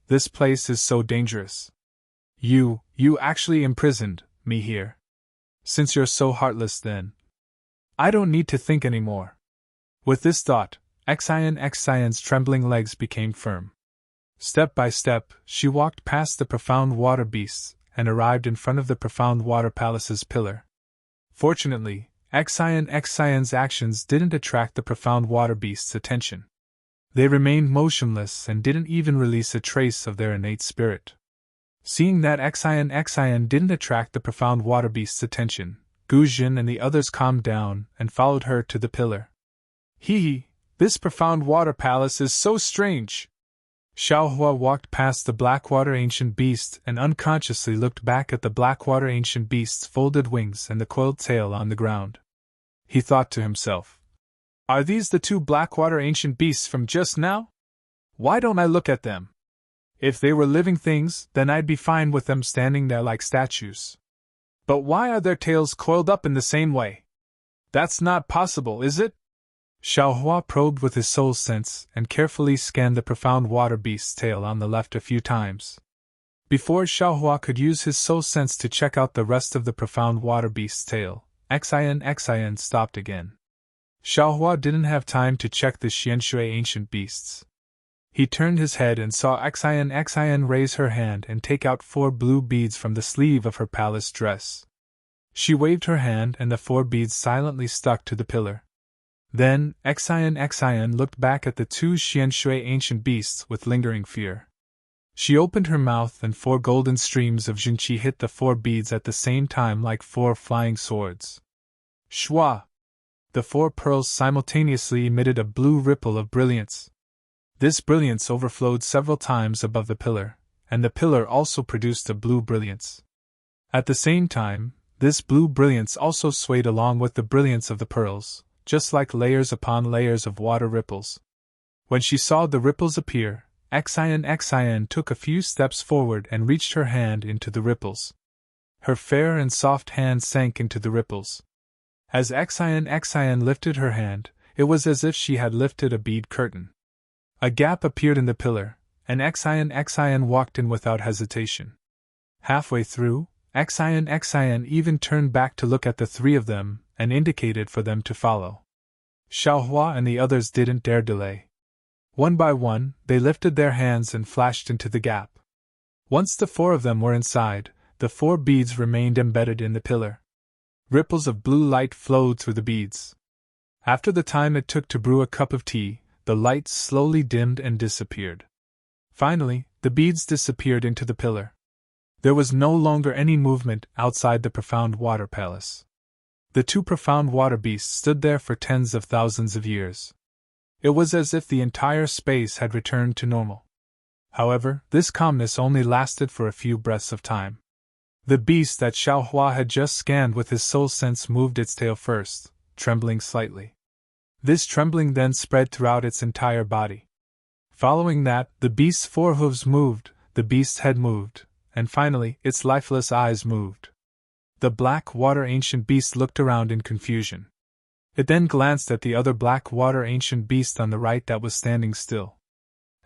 This place is so dangerous. You actually imprisoned me here. Since you're so heartless then, I don't need to think anymore. With this thought, Xian's trembling legs became firm. Step by step, she walked past the profound water beasts and arrived in front of the profound water palace's pillar. Fortunately, Xian's actions didn't attract the profound water beast's attention. They remained motionless and didn't even release a trace of their innate spirit. Seeing that Xian didn't attract the profound water beast's attention, Guzhin and the others calmed down and followed her to the pillar. This profound water palace is so strange. Xiaohua walked past the Blackwater ancient beast and unconsciously looked back at the Blackwater ancient beast's folded wings and the coiled tail on the ground. He thought to himself, "Are these the two Blackwater ancient beasts from just now? Why don't I look at them? If they were living things, then I'd be fine with them standing there like statues. But why are their tails coiled up in the same way? That's not possible, is it?" Xiaohua probed with his soul sense and carefully scanned the profound water beast's tail on the left a few times. Before Xiaohua could use his soul sense to check out the rest of the profound water beast's tail, Xian stopped again. Xiaohua didn't have time to check the Xianshui ancient beasts. He turned his head and saw Xian raise her hand and take out 4 blue beads from the sleeve of her palace dress. She waved her hand and the 4 beads silently stuck to the pillar. Then, Xian looked back at the 2 Xianshui ancient beasts with lingering fear. She opened her mouth and 4 golden streams of junqi hit the 4 beads at the same time like 4 flying swords. Shwa! The 4 pearls simultaneously emitted a blue ripple of brilliance. This brilliance overflowed several times above the pillar, and the pillar also produced a blue brilliance. At the same time, this blue brilliance also swayed along with the brilliance of the pearls, just like layers upon layers of water ripples. When she saw the ripples appear, Xian took a few steps forward and reached her hand into the ripples. Her fair and soft hand sank into the ripples. As Xian lifted her hand, it was as if she had lifted a bead curtain. A gap appeared in the pillar, and Xian walked in without hesitation. Halfway through, Xian even turned back to look at the 3 of them and indicated for them to follow. Xiaohua and the others didn't dare delay. One by one, they lifted their hands and flashed into the gap. Once the 4 of them were inside, the 4 beads remained embedded in the pillar. Ripples of blue light flowed through the beads. After the time it took to brew a cup of tea, the light slowly dimmed and disappeared. Finally, the beads disappeared into the pillar. There was no longer any movement outside the profound water palace. The 2 profound water beasts stood there for tens of thousands of years. It was as if the entire space had returned to normal. However, this calmness only lasted for a few breaths of time. The beast that Xiaohua had just scanned with his soul sense moved its tail first, trembling slightly. This trembling then spread throughout its entire body. Following that, the beast's 4 hooves moved, the beast's head moved, and finally, its lifeless eyes moved. The black water ancient beast looked around in confusion. It then glanced at the other black water ancient beast on the right that was standing still.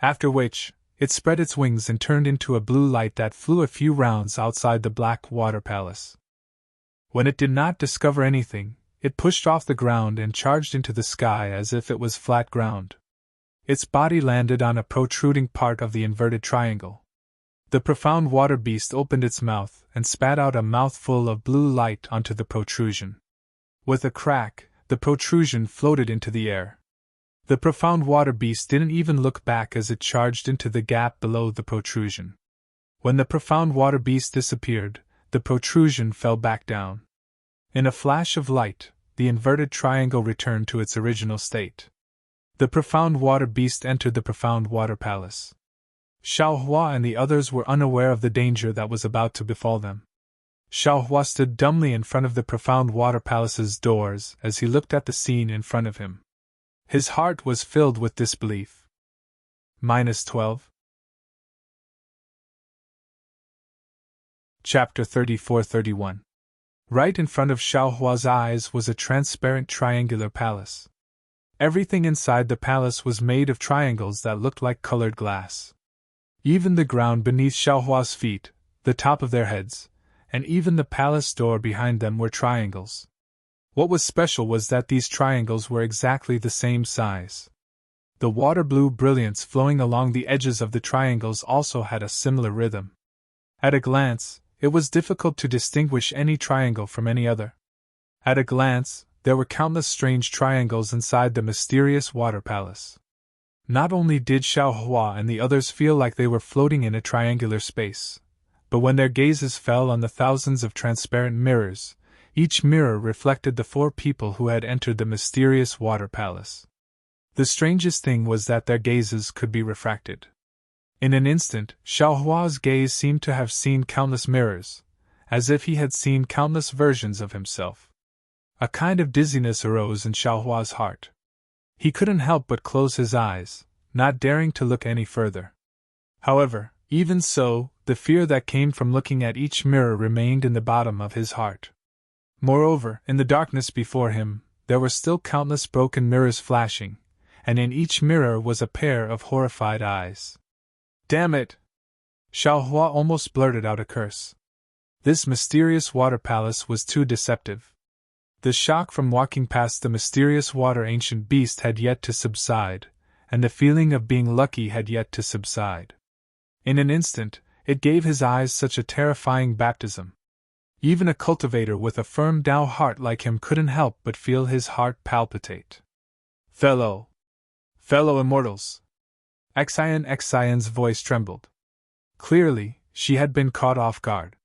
After which, it spread its wings and turned into a blue light that flew a few rounds outside the black water palace. When it did not discover anything, it pushed off the ground and charged into the sky as if it was flat ground. Its body landed on a protruding part of the inverted triangle. The profound water beast opened its mouth and spat out a mouthful of blue light onto the protrusion. With a crack, the protrusion floated into the air. The profound water beast didn't even look back as it charged into the gap below the protrusion. When the profound water beast disappeared, the protrusion fell back down. In a flash of light, the inverted triangle returned to its original state. The profound water beast entered the profound water palace. Xiaohua and the others were unaware of the danger that was about to befall them. Xiaohua stood dumbly in front of the profound water palace's doors as he looked at the scene in front of him. His heart was filled with disbelief. -12. Chapter 34-31. Right in front of Xiaohua's eyes was a transparent triangular palace. Everything inside the palace was made of triangles that looked like colored glass. Even the ground beneath Xiaohua's feet, the top of their heads, and even the palace door behind them were triangles. What was special was that these triangles were exactly the same size. The water blue brilliance flowing along the edges of the triangles also had a similar rhythm. At a glance, it was difficult to distinguish any triangle from any other. At a glance, there were countless strange triangles inside the mysterious water palace. Not only did Xiaohua and the others feel like they were floating in a triangular space, but when their gazes fell on the thousands of transparent mirrors, each mirror reflected the 4 people who had entered the mysterious water palace. The strangest thing was that their gazes could be refracted. In an instant, Xiaohua's gaze seemed to have seen countless mirrors, as if he had seen countless versions of himself. A kind of dizziness arose in Xiaohua's heart. He couldn't help but close his eyes, not daring to look any further. However, even so, the fear that came from looking at each mirror remained in the bottom of his heart. Moreover, in the darkness before him, there were still countless broken mirrors flashing, and in each mirror was a pair of horrified eyes. Damn it! Xiaohua almost blurted out a curse. This mysterious water palace was too deceptive. The shock from walking past the mysterious water ancient beast had yet to subside, and the feeling of being lucky had yet to subside. In an instant, it gave his eyes such a terrifying baptism. Even a cultivator with a firm Tao heart like him couldn't help but feel his heart palpitate. Fellow immortals! Xian's voice trembled. Clearly, she had been caught off guard.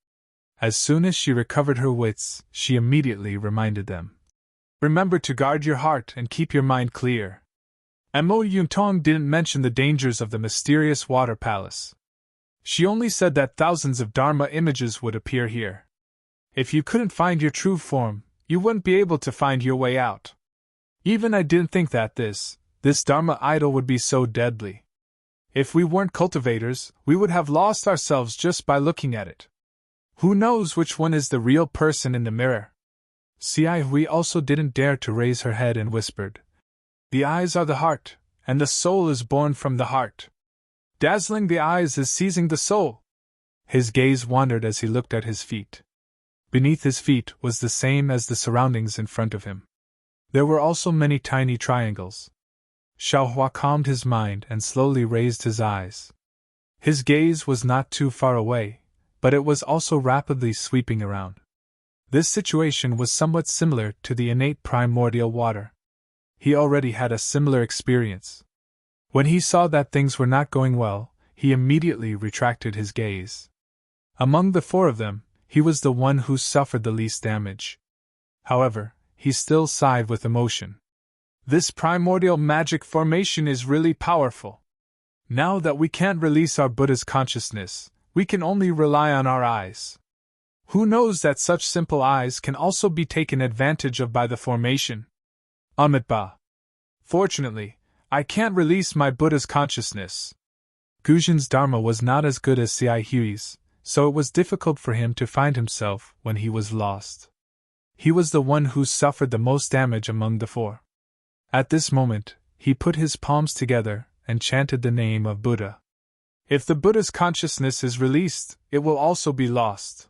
As soon as she recovered her wits, she immediately reminded them. Remember to guard your heart and keep your mind clear. Mo Yuntong didn't mention the dangers of the mysterious water palace. She only said that thousands of Dharma images would appear here. If you couldn't find your true form, you wouldn't be able to find your way out. Even I didn't think that this Dharma idol would be so deadly. If we weren't cultivators, we would have lost ourselves just by looking at it. Who knows which one is the real person in the mirror? Xia Hui also didn't dare to raise her head and whispered. The eyes are the heart, and the soul is born from the heart. Dazzling the eyes is seizing the soul. His gaze wandered as he looked at his feet. Beneath his feet was the same as the surroundings in front of him. There were also many tiny triangles. Xiaohua calmed his mind and slowly raised his eyes. His gaze was not too far away, but it was also rapidly sweeping around. This situation was somewhat similar to the innate primordial water. He already had a similar experience. When he saw that things were not going well, he immediately retracted his gaze. Among the four of them, he was the one who suffered the least damage. However, he still sighed with emotion. This primordial magic formation is really powerful. Now that we can't release our Buddha's consciousness, we can only rely on our eyes. Who knows that such simple eyes can also be taken advantage of by the formation? Amitabha. Fortunately, I can't release my Buddha's consciousness. Guzhin's Dharma was not as good as Xia Hui's, so it was difficult for him to find himself when he was lost. He was the one who suffered the most damage among the four. At this moment, he put his palms together and chanted the name of Buddha. If the Buddha's consciousness is released, it will also be lost.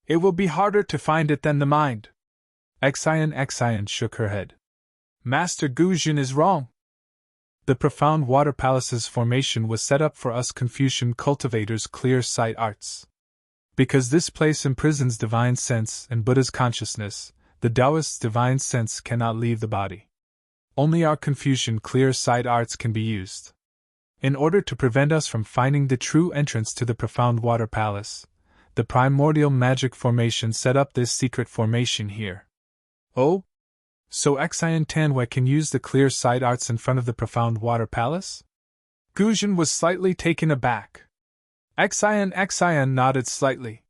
It will be harder to find it than the mind. Xian shook her head. Master Guzhin is wrong. The profound water palace's formation was set up for us Confucian cultivators' clear sight arts. Because this place imprisons divine sense and Buddha's consciousness, the Taoist's divine sense cannot leave the body. Only our Confucian clear sight arts can be used. In order to prevent us from finding the true entrance to the profound water palace, the primordial magic formation set up this secret formation here. Oh? So Xian Tanwei can use the clear sight arts in front of the profound water palace? Guzhin was slightly taken aback. Xian nodded slightly.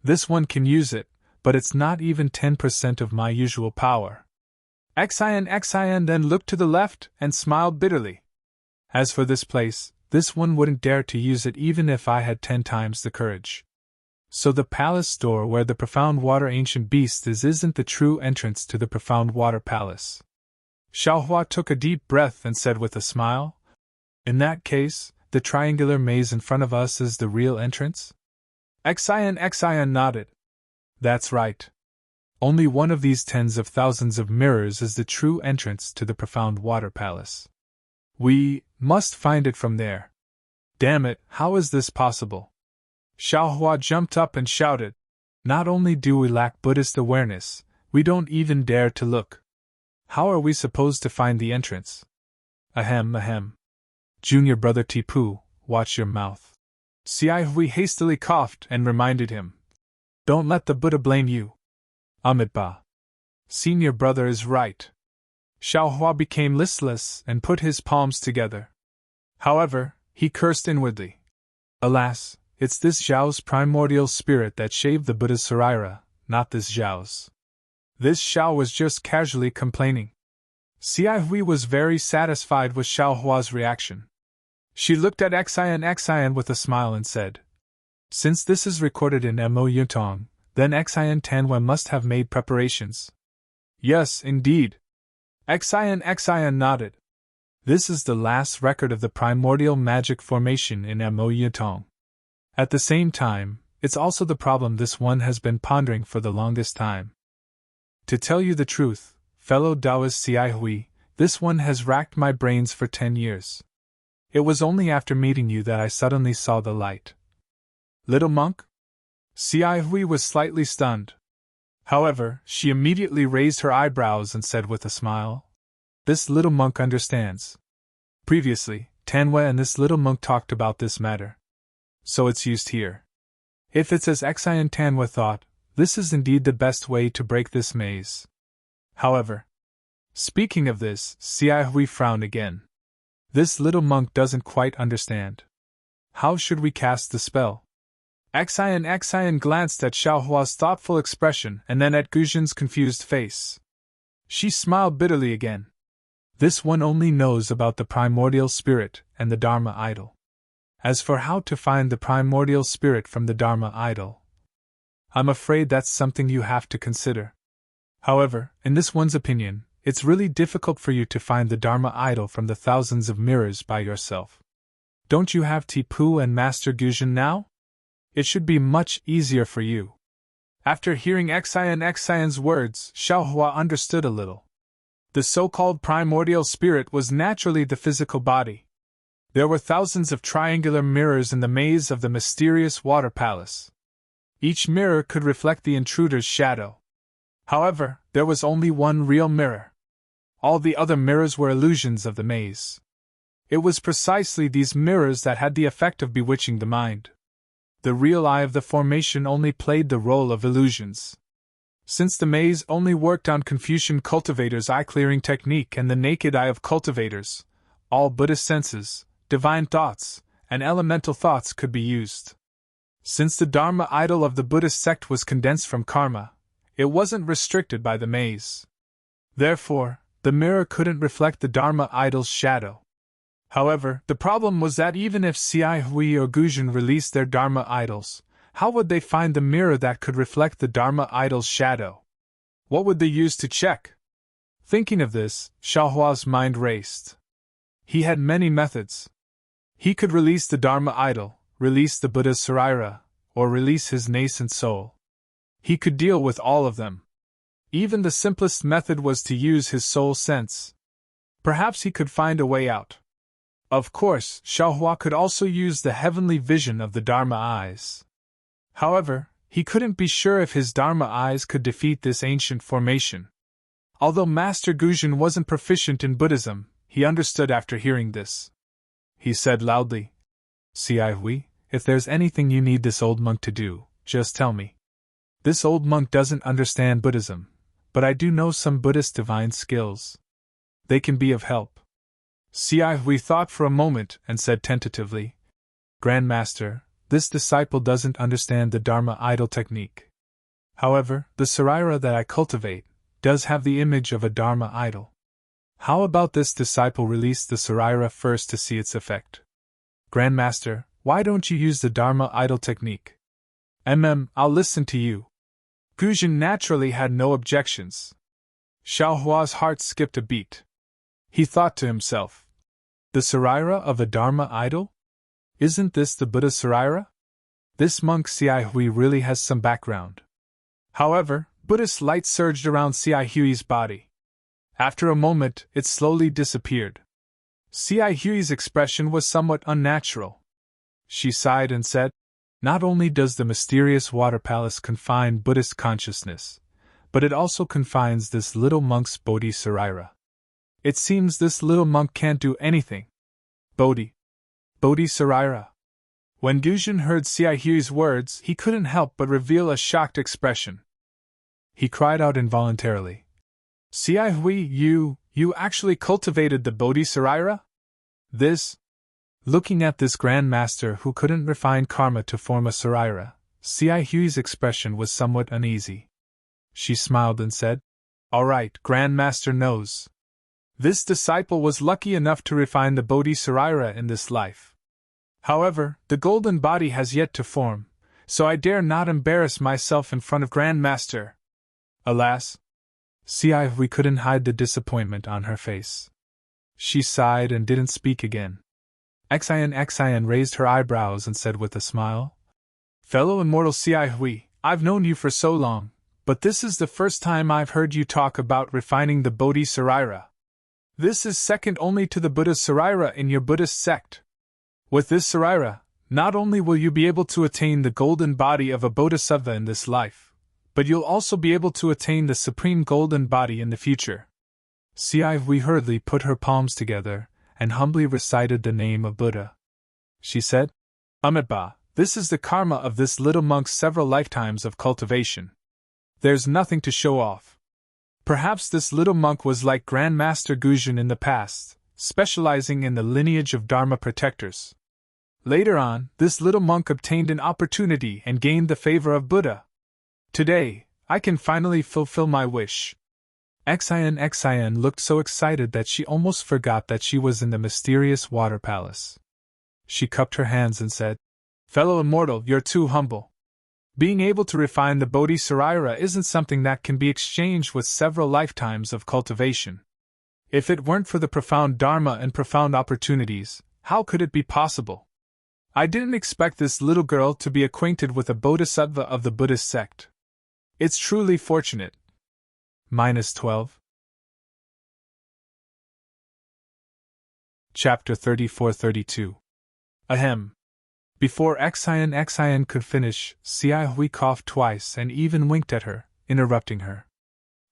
This one can use it, but it's not even 10% of my usual power. Xian then looked to the left and smiled bitterly. As for this place, this one wouldn't dare to use it even if I had 10 times the courage. So the palace door where the profound water ancient beast isn't the true entrance to the profound water palace. Xiaohua took a deep breath and said with a smile, In that case, the triangular maze in front of us is the real entrance? Xian nodded. That's right. Only one of these tens of thousands of mirrors is the true entrance to the profound water palace. We must find it from there. Damn it, how is this possible? Xiaohua jumped up and shouted. Not only do we lack Buddhist awareness, we don't even dare to look. How are we supposed to find the entrance? Ahem. Junior brother Tipu, watch your mouth. Xia Hui hastily coughed and reminded him. Don't let the Buddha blame you. Amitabha. Senior brother is right. Xiaohua became listless and put his palms together. However, he cursed inwardly. Alas, it's this Zhao's primordial spirit that shaved the Buddha's Sarira, not this Zhao's. This Xiao was just casually complaining. Xia Hui was very satisfied with Xiao Hua's reaction. She looked at Xian with a smile and said, "Since this is recorded in Mo Yutong, then Xian Tanwen must have made preparations." "Yes, indeed." Xian nodded. This is the last record of the primordial magic formation in Mo Yutong. At the same time, it's also the problem this one has been pondering for the longest time. To tell you the truth, fellow Taoist Xia Hui, this one has racked my brains for 10 years. It was only after meeting you that I suddenly saw the light. Little monk? Xia Hui was slightly stunned. However, she immediately raised her eyebrows and said with a smile, "This little monk understands. Previously, Tanwe and this little monk talked about this matter. So it's used here. If it's as Xian Tanwe thought, this is indeed the best way to break this maze. However, speaking of this," Xia Hui frowned again. "This little monk doesn't quite understand. How should we cast the spell?" Xian glanced at Xiao Hua's thoughtful expression and then at Guzhin's confused face. She smiled bitterly again. This one only knows about the primordial spirit and the Dharma idol. As for how to find the primordial spirit from the Dharma idol, I'm afraid that's something you have to consider. However, in this one's opinion, it's really difficult for you to find the Dharma idol from the thousands of mirrors by yourself. Don't you have Tipu and Master Guzhin now? It should be much easier for you. After hearing Xian's words, Xiao Hua understood a little. The so-called primordial spirit was naturally the physical body. There were thousands of triangular mirrors in the maze of the mysterious water palace. Each mirror could reflect the intruder's shadow. However, there was only one real mirror. All the other mirrors were illusions of the maze. It was precisely these mirrors that had the effect of bewitching the mind. The real eye of the formation only played the role of illusions. Since the maze only worked on Confucian cultivators' eye-clearing technique and the naked eye of cultivators, all Buddhist senses, divine thoughts, and elemental thoughts could be used. Since the Dharma idol of the Buddhist sect was condensed from karma, it wasn't restricted by the maze. Therefore, the mirror couldn't reflect the Dharma idol's shadow. However, the problem was that even if Xia Hui or Guzhin released their Dharma idols, how would they find the mirror that could reflect the Dharma idol's shadow? What would they use to check? Thinking of this, Xiao Hua's mind raced. He had many methods. He could release the Dharma idol, release the Buddha's Sarira, or release his nascent soul. He could deal with all of them. Even the simplest method was to use his soul sense. Perhaps he could find a way out. Of course, Xiao Hua could also use the heavenly vision of the Dharma eyes. However, he couldn't be sure if his Dharma eyes could defeat this ancient formation. Although Master Guzhin wasn't proficient in Buddhism, he understood after hearing this. He said loudly, "Xia Hui, if there's anything you need this old monk to do, just tell me. This old monk doesn't understand Buddhism, but I do know some Buddhist divine skills. They can be of help." Xia Hui thought for a moment and said tentatively, "Grandmaster, this disciple doesn't understand the Dharma idol technique. However, the Sarira that I cultivate does have the image of a Dharma idol. How about this disciple release the Sarira first to see its effect? Grandmaster, why don't you use the Dharma idol technique? I'll listen to you." Guzhin naturally had no objections. Xiao Hua's heart skipped a beat. He thought to himself, the Sarira of a Dharma idol? Isn't this the Buddha's Sarira? This monk Xia Hui really has some background. However, Buddhist light surged around Xia Hui's body. After a moment, it slowly disappeared. Xia Hui's expression was somewhat unnatural. She sighed and said, "Not only does the mysterious water palace confine Buddhist consciousness, but it also confines this little monk's Bodhi Sarira. It seems this little monk can't do anything. Bodhi Sarira." When Guzhin heard Xia Hui's words, he couldn't help but reveal a shocked expression. He cried out involuntarily, "Xia Hui, you actually cultivated the Bodhi Sarira? This Looking at this Grand Master who couldn't refine karma to form a Saraira, Ci Hui's expression was somewhat uneasy. She smiled and said, "All right, Grand Master knows. This disciple was lucky enough to refine the Bodhi Saraira in this life. However, the golden body has yet to form, so I dare not embarrass myself in front of Grand Master." Alas! Ci Hui couldn't hide the disappointment on her face. She sighed and didn't speak again. Xian raised her eyebrows and said with a smile, "Fellow Immortal Ci Hui, I've known you for so long, but this is the first time I've heard you talk about refining the Bodhi Saraira. This is second only to the Buddha Saraira in your Buddhist sect. With this Saraira, not only will you be able to attain the golden body of a Bodhisattva in this life, but you'll also be able to attain the supreme golden body in the future." Ci Hui hurriedly put her palms together and humbly recited the name of Buddha. She said, "Amitabha, this is the karma of this little monk's several lifetimes of cultivation. There's nothing to show off. Perhaps this little monk was like Grand Master Guzheng in the past, specializing in the lineage of Dharma protectors. Later on, this little monk obtained an opportunity and gained the favor of Buddha. Today, I can finally fulfill my wish." Xian looked so excited that she almost forgot that she was in the mysterious water palace. She cupped her hands and said, "Fellow Immortal, you're too humble. Being able to refine the Bodhi Saraira isn't something that can be exchanged with several lifetimes of cultivation. If it weren't for the profound Dharma and profound opportunities, how could it be possible? I didn't expect this little girl to be acquainted with a Bodhisattva of the Buddhist sect. It's truly fortunate." -12. Chapter 34-32. Ahem. Before Xian could finish, Ci Hui coughed twice and even winked at her, interrupting her.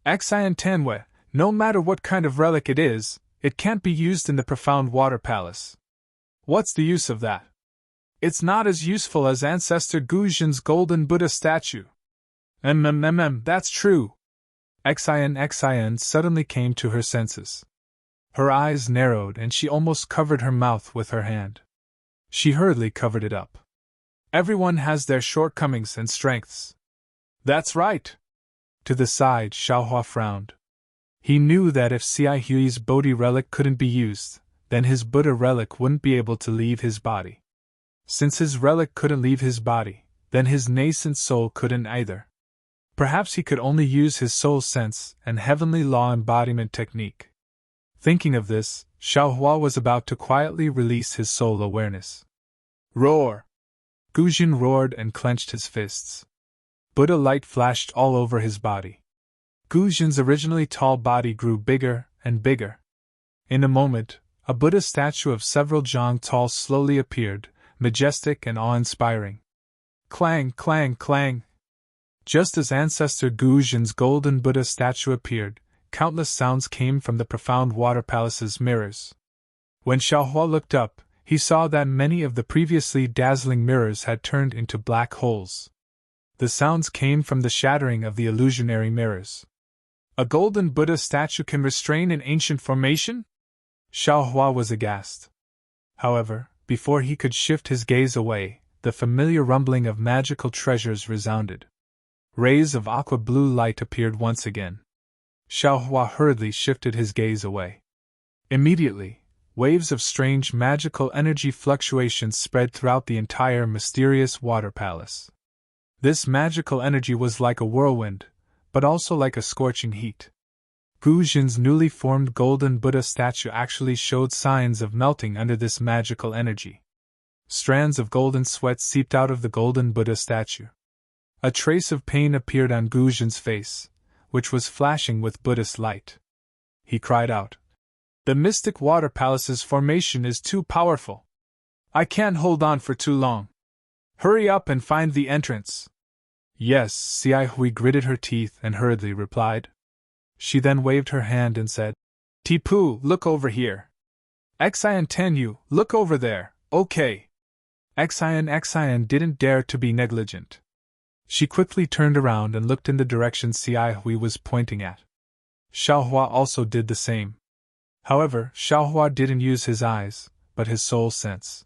"Xian Tenwei, no matter what kind of relic it is, it can't be used in the profound water palace. What's the use of that? It's not as useful as Ancestor Guzheng's golden Buddha statue." That's true." Xian suddenly came to her senses. Her eyes narrowed and she almost covered her mouth with her hand. She hurriedly covered it up. "Everyone has their shortcomings and strengths." "That's right." To the side, Xiaohua frowned. He knew that if Ci Hui's Bodhi relic couldn't be used, then his Buddha relic wouldn't be able to leave his body. Since his relic couldn't leave his body, then his nascent soul couldn't either. Perhaps he could only use his soul sense and heavenly law embodiment technique. Thinking of this, Xiaohua was about to quietly release his soul awareness. "Roar!" Guzheng roared and clenched his fists. Buddha light flashed all over his body. Guzheng's originally tall body grew bigger and bigger. In a moment, a Buddha statue of several zhang tall slowly appeared, majestic and awe-inspiring. Clang, clang, clang! Just as Ancestor Guzheng's golden Buddha statue appeared, countless sounds came from the profound water palace's mirrors. When Xiaohua looked up, he saw that many of the previously dazzling mirrors had turned into black holes. The sounds came from the shattering of the illusionary mirrors. "A golden Buddha statue can restrain an ancient formation?" Xiaohua was aghast. However, before he could shift his gaze away, the familiar rumbling of magical treasures resounded. Rays of aqua-blue light appeared once again. Xiaohua hurriedly shifted his gaze away. Immediately, waves of strange magical energy fluctuations spread throughout the entire mysterious water palace. This magical energy was like a whirlwind, but also like a scorching heat. Guzheng's newly formed golden Buddha statue actually showed signs of melting under this magical energy. Strands of golden sweat seeped out of the golden Buddha statue. A trace of pain appeared on Guzheng's face, which was flashing with Buddhist light. He cried out, "The mystic water palace's formation is too powerful. I can't hold on for too long. Hurry up and find the entrance." "Yes," Ci Hui gritted her teeth and hurriedly replied. She then waved her hand and said, "Tipu, look over here. Xian Tenyu, look over there, okay." Xian didn't dare to be negligent. She quickly turned around and looked in the direction Ci Hui was pointing at. Xiaohua also did the same. However, Xiaohua didn't use his eyes, but his soul sense.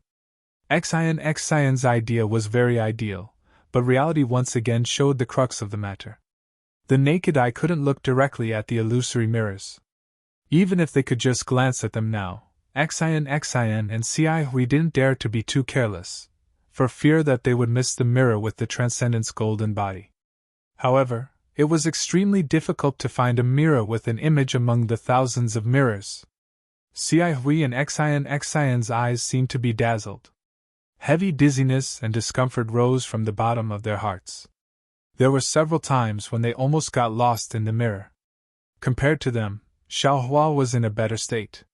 Xion's idea was very ideal, but reality once again showed the crux of the matter. The naked eye couldn't look directly at the illusory mirrors. Even if they could just glance at them now, Xion and Cihui didn't dare to be too careless, for fear that they would miss the mirror with the Transcendent's golden body. However, it was extremely difficult to find a mirror with an image among the thousands of mirrors. Cihui and Xion's eyes seemed to be dazzled. Heavy dizziness and discomfort rose from the bottom of their hearts. There were several times when they almost got lost in the mirror. Compared to them, Xiaohua was in a better state.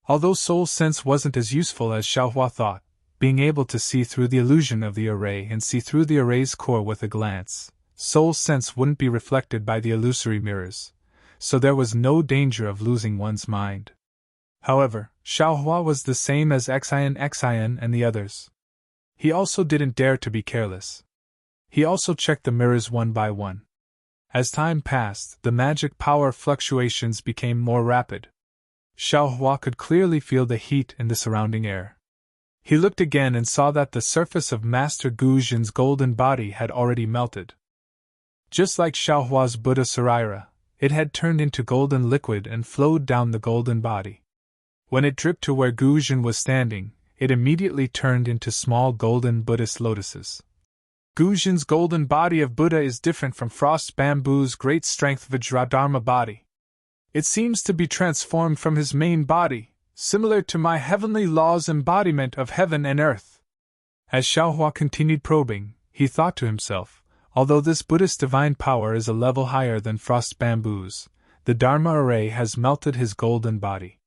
Although soul sense wasn't as useful as Xiaohua thought, being able to see through the illusion of the array and see through the array's core with a glance, soul sense wouldn't be reflected by the illusory mirrors, so there was no danger of losing one's mind. However, Xiaohua was the same as Xion and the others. He also didn't dare to be careless. He also checked the mirrors one by one. As time passed, the magic power fluctuations became more rapid. Xiaohua could clearly feel the heat in the surrounding air. He looked again and saw that the surface of Master Guzhin's golden body had already melted. Just like Xiaohua's Buddha Saraira, it had turned into golden liquid and flowed down the golden body. When it dripped to where Guzhin was standing, it immediately turned into small golden Buddhist lotuses. Guzhin's golden body of Buddha is different from Frost Bamboo's great strength Vajradharma body. It seems to be transformed from his main body, similar to my heavenly law's embodiment of heaven and earth. As Xiaohua continued probing, he thought to himself, although this Buddhist divine power is a level higher than Frost Bamboo's, the Dharma array has melted his golden body.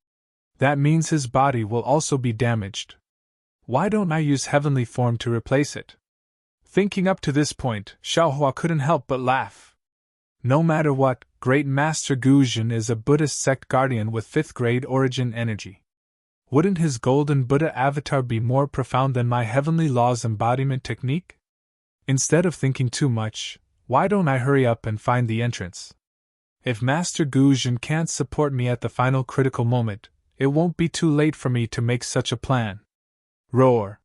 That means his body will also be damaged. Why don't I use heavenly form to replace it? Thinking up to this point, Xiaohua couldn't help but laugh. No matter what, Great Master Guzhin is a Buddhist sect guardian with 5th grade origin energy. Wouldn't his golden Buddha avatar be more profound than my heavenly law's embodiment technique? Instead of thinking too much, why don't I hurry up and find the entrance? If Master Guzhin can't support me at the final critical moment, it won't be too late for me to make such a plan. Roar.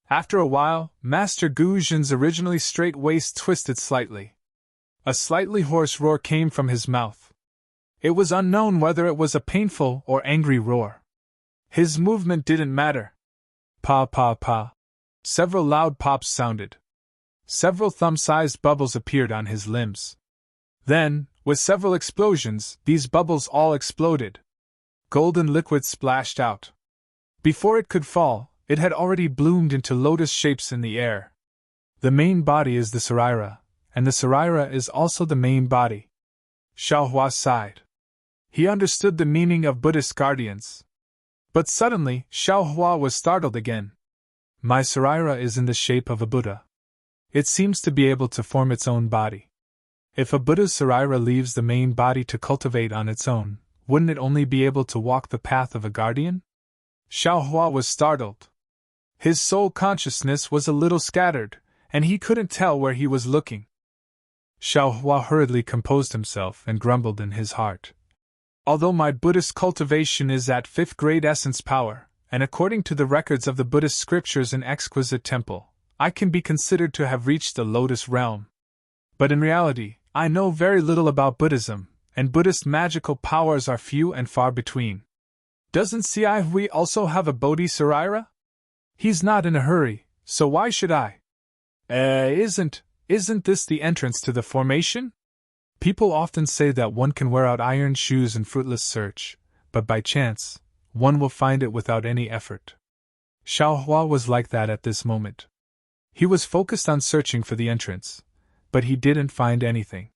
After a while, Master Guzhin's originally straight waist twisted slightly. A slightly hoarse roar came from his mouth. It was unknown whether it was a painful or angry roar. His movement didn't matter. Pa pa pa. Several loud pops sounded. Several thumb-sized bubbles appeared on his limbs. Then, with several explosions, these bubbles all exploded. Golden liquid splashed out. Before it could fall, it had already bloomed into lotus shapes in the air. The main body is the Saraira, and the Saraira is also the main body. Xiaohua sighed. He understood the meaning of Buddhist guardians. But suddenly, Xiaohua was startled again. My Saraira is in the shape of a Buddha. It seems to be able to form its own body. If a Buddha's Saraira leaves the main body to cultivate on its own, wouldn't it only be able to walk the path of a guardian? Xiaohua was startled. His soul consciousness was a little scattered, and he couldn't tell where he was looking. Xiaohua hurriedly composed himself and grumbled in his heart. Although my Buddhist cultivation is at 5th grade essence power, and according to the records of the Buddhist scriptures in Exquisite Temple, I can be considered to have reached the Lotus realm. But in reality, I know very little about Buddhism, and Buddhist magical powers are few and far between. Doesn't Cihui also have a Bodhi Saraira? He's not in a hurry, so why should I? Isn't this the entrance to the formation? People often say that one can wear out iron shoes in fruitless search, but by chance, one will find it without any effort. Xiaohua was like that at this moment. He was focused on searching for the entrance, but he didn't find anything.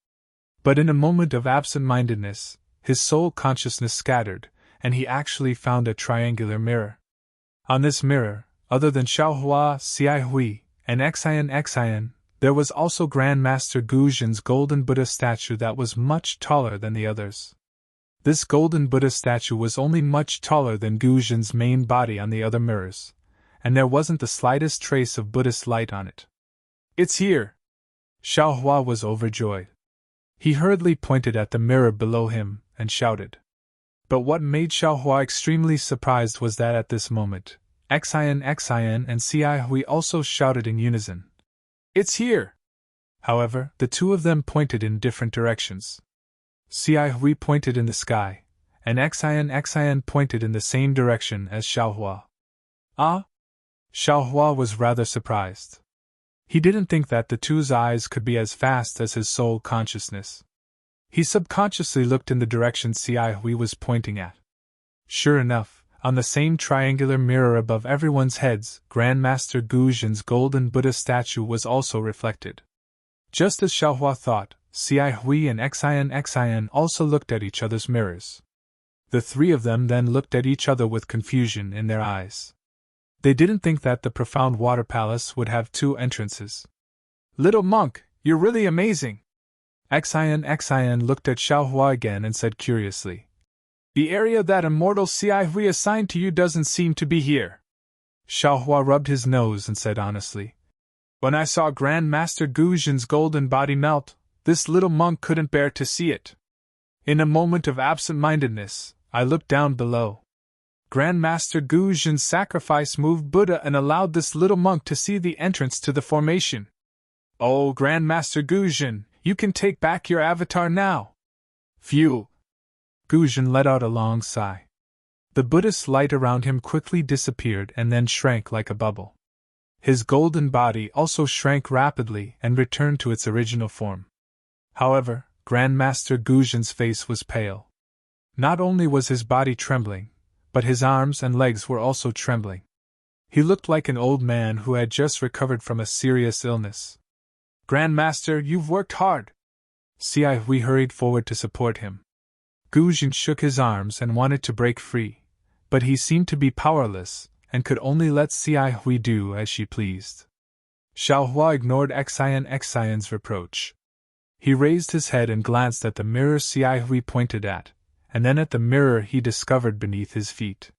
But in a moment of absent-mindedness, his soul consciousness scattered, and he actually found a triangular mirror. On this mirror, other than Xiaohua, Cihui, and Xion, there was also Grand Master Guzhin's golden Buddha statue that was much taller than the others. This golden Buddha statue was only much taller than Guzhin's main body on the other mirrors, and there wasn't the slightest trace of Buddhist light on it. It's here! Xiaohua was overjoyed. He hurriedly pointed at the mirror below him and shouted. But what made Xiaohua extremely surprised was that at this moment, Xian and Cihui also shouted in unison. It's here! However, the two of them pointed in different directions. Cihui pointed in the sky, and Xian pointed in the same direction as Xiaohua. Ah! Xiaohua was rather surprised. He didn't think that the two's eyes could be as fast as his soul consciousness. He subconsciously looked in the direction Cihui was pointing at. Sure enough, on the same triangular mirror above everyone's heads, Grandmaster Guzhin's golden Buddha statue was also reflected. Just as Xiaohua thought, Cihui and Xian also looked at each other's mirrors. The three of them then looked at each other with confusion in their eyes. They didn't think that the profound water palace would have two entrances. Little monk, you're really amazing! Xian looked at Xiaohua again and said curiously. The area that Immortal Cihui assigned to you doesn't seem to be here. Xiaohua rubbed his nose and said honestly. When I saw Grandmaster Guzhin's golden body melt, this little monk couldn't bear to see it. In a moment of absent-mindedness, I looked down below. Grandmaster Guzhin's sacrifice moved Buddha and allowed this little monk to see the entrance to the formation. Oh, Grandmaster Guzhin, you can take back your avatar now. Phew! Guzhin let out a long sigh. The Buddhist light around him quickly disappeared and then shrank like a bubble. His golden body also shrank rapidly and returned to its original form. However, Grandmaster Guzhin's face was pale. Not only was his body trembling, but his arms and legs were also trembling. He looked like an old man who had just recovered from a serious illness. Grandmaster, you've worked hard. Cihui hurried forward to support him. Guzhin shook his arms and wanted to break free, but he seemed to be powerless and could only let Cihui do as she pleased. Xiaohua ignored Xian's reproach. He raised his head and glanced at the mirror Cihui pointed at, and then at the mirror he discovered beneath his feet.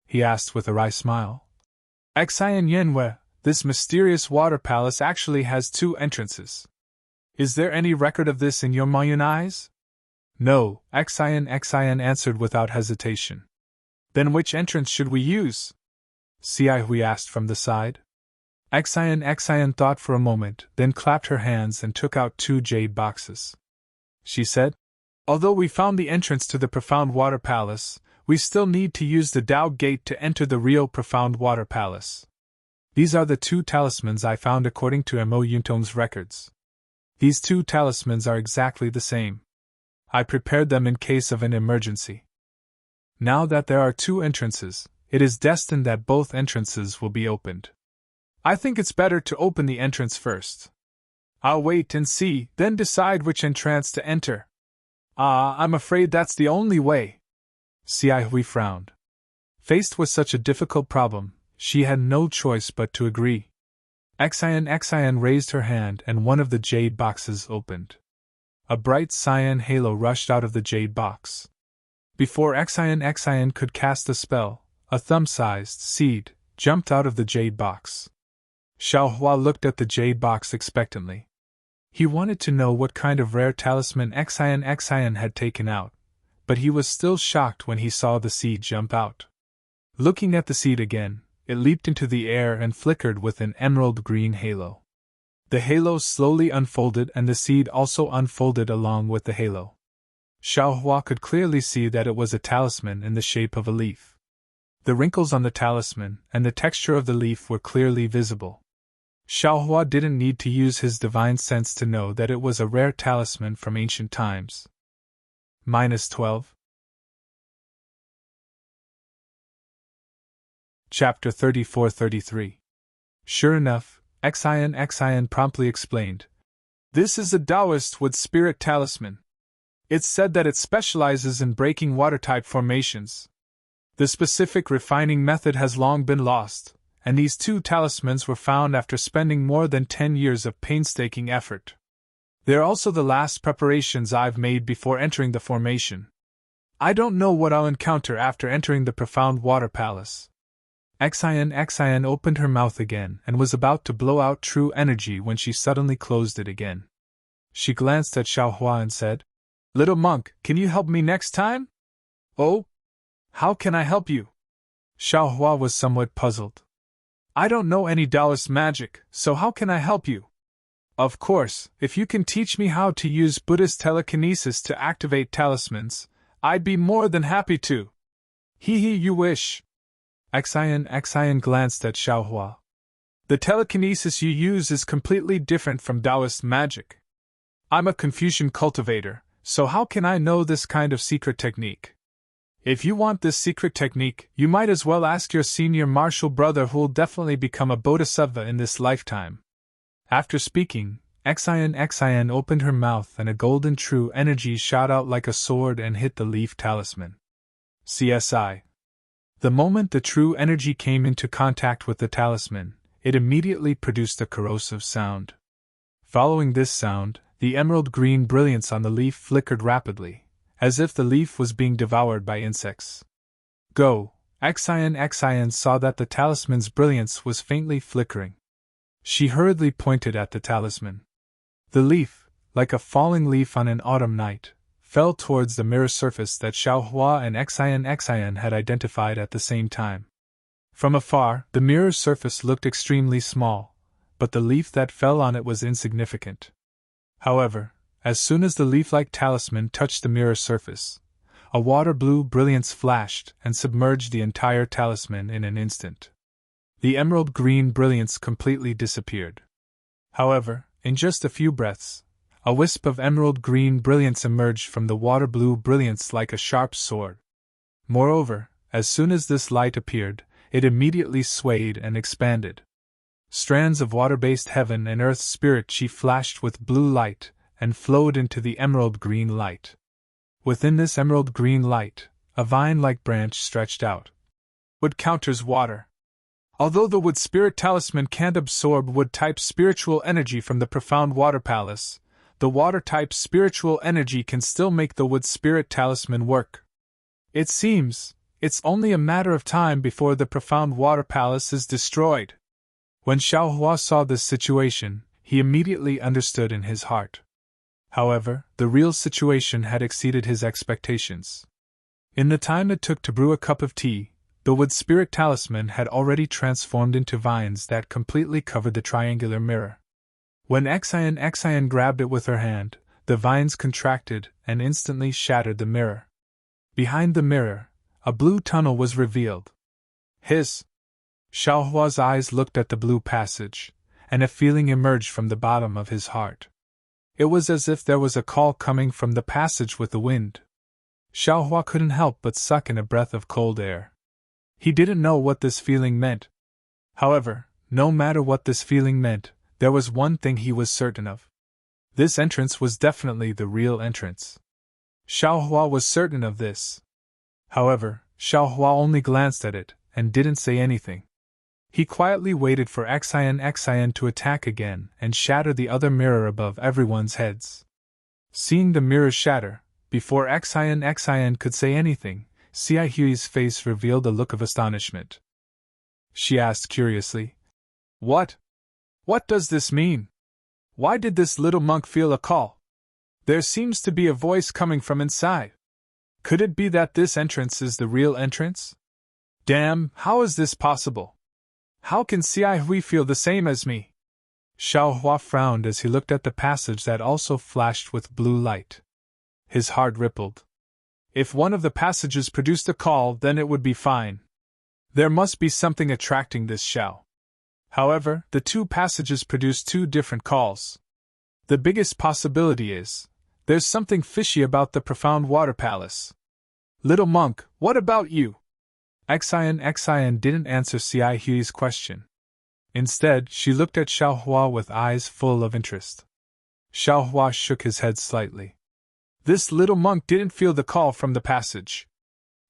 He asked with a wry smile. Xian Yanhue, this mysterious water palace actually has two entrances. Is there any record of this in your Mayan eyes? No, Xian answered without hesitation. Then which entrance should we use? Cihui asked from the side. Xian thought for a moment, then clapped her hands and took out two jade boxes. She said, although we found the entrance to the profound water palace, we still need to use the Dao Gate to enter the real profound water palace. These are the two talismans I found according to Mo Yuntong's records. These two talismans are exactly the same. I prepared them in case of an emergency. Now that there are two entrances, it is destined that both entrances will be opened. I think it's better to open the entrance first. I'll wait and see, then decide which entrance to enter. I'm afraid that's the only way. Cihui frowned. Faced with such a difficult problem, she had no choice but to agree. Xian raised her hand and one of the jade boxes opened. A bright cyan halo rushed out of the jade box. Before Xian could cast the spell, a thumb-sized seed jumped out of the jade box. Xiaohua looked at the jade box expectantly. He wanted to know what kind of rare talisman Xian had taken out, but he was still shocked when he saw the seed jump out. Looking at the seed again, it leaped into the air and flickered with an emerald green halo. The halo slowly unfolded and the seed also unfolded along with the halo. Xiaohua could clearly see that it was a talisman in the shape of a leaf. The wrinkles on the talisman and the texture of the leaf were clearly visible. Xiaohua didn't need to use his divine sense to know that it was a rare talisman from ancient times. -12. Chapter 34-33. Sure enough, Xian promptly explained. This is a Taoist wood spirit talisman. It's said that it specializes in breaking water-type formations. The specific refining method has long been lost, and these two talismans were found after spending more than 10 years of painstaking effort. They're also the last preparations I've made before entering the formation. I don't know what I'll encounter after entering the profound water palace. Xian opened her mouth again and was about to blow out true energy when she suddenly closed it again. She glanced at Xiaohua and said, Little monk, can you help me next time? Oh? How can I help you? Xiao Hua was somewhat puzzled. I don't know any Taoist magic, so how can I help you? Of course, if you can teach me how to use Buddhist telekinesis to activate talismans, I'd be more than happy to. You wish. Xian glanced at Xiao Hua. The telekinesis you use is completely different from Taoist magic. I'm a Confucian cultivator, so how can I know this kind of secret technique? If you want this secret technique, you might as well ask your senior martial brother who'll definitely become a bodhisattva in this lifetime. After speaking, Xian opened her mouth and a golden true energy shot out like a sword and hit the leaf talisman. CSI. The moment the true energy came into contact with the talisman, it immediately produced a corrosive sound. Following this sound, the emerald green brilliance on the leaf flickered rapidly, as if the leaf was being devoured by insects. Go! Xian saw that the talisman's brilliance was faintly flickering. She hurriedly pointed at the talisman. The leaf, like a falling leaf on an autumn night, fell towards the mirror surface that Xiao Hua and Xian had identified at the same time. From afar, the mirror's surface looked extremely small, but the leaf that fell on it was insignificant. However, as soon as the leaf-like talisman touched the mirror surface, a water-blue brilliance flashed and submerged the entire talisman in an instant. The emerald green brilliance completely disappeared. However, in just a few breaths, a wisp of emerald green brilliance emerged from the water-blue brilliance like a sharp sword. Moreover, as soon as this light appeared, it immediately swayed and expanded. Strands of water-based heaven and earth spirit chi flashed with blue light and flowed into the emerald green light. Within this emerald green light, a vine-like branch stretched out. Wood counters water. Although the wood spirit talisman can't absorb wood-type spiritual energy from the profound water palace, the water-type spiritual energy can still make the wood spirit talisman work. It seems it's only a matter of time before the profound water palace is destroyed. When Xiao Hua saw this situation, he immediately understood in his heart. However, the real situation had exceeded his expectations. In the time it took to brew a cup of tea, the wood spirit talisman had already transformed into vines that completely covered the triangular mirror. When Xian grabbed it with her hand, the vines contracted and instantly shattered the mirror. Behind the mirror, a blue tunnel was revealed. Xiao Hua's eyes looked at the blue passage, and a feeling emerged from the bottom of his heart. It was as if there was a call coming from the passage with the wind. Xiao Hua couldn't help but suck in a breath of cold air. He didn't know what this feeling meant. However, no matter what this feeling meant, there was one thing he was certain of. This entrance was definitely the real entrance. Xiao Hua was certain of this. However, Xiao Hua only glanced at it and didn't say anything. He quietly waited for Xian to attack again and shatter the other mirror above everyone's heads. Seeing the mirror shatter, before Xian could say anything, Xia Hui's face revealed a look of astonishment. She asked curiously, What does this mean? Why did this little monk feel a call? There seems to be a voice coming from inside. Could it be that this entrance is the real entrance? Damn, how is this possible? How can Xia Hui feel the same as me? Xiao Hua frowned as he looked at the passage that also flashed with blue light. His heart rippled. If one of the passages produced a call, then it would be fine. There must be something attracting this Xiao. However, the two passages produce two different calls. The biggest possibility is, there's something fishy about the profound water palace. Little monk, what about you? Xian didn't answer Xia Hui's question. Instead, she looked at Xiao Hua with eyes full of interest. Xiao Hua shook his head slightly. This little monk didn't feel the call from the passage.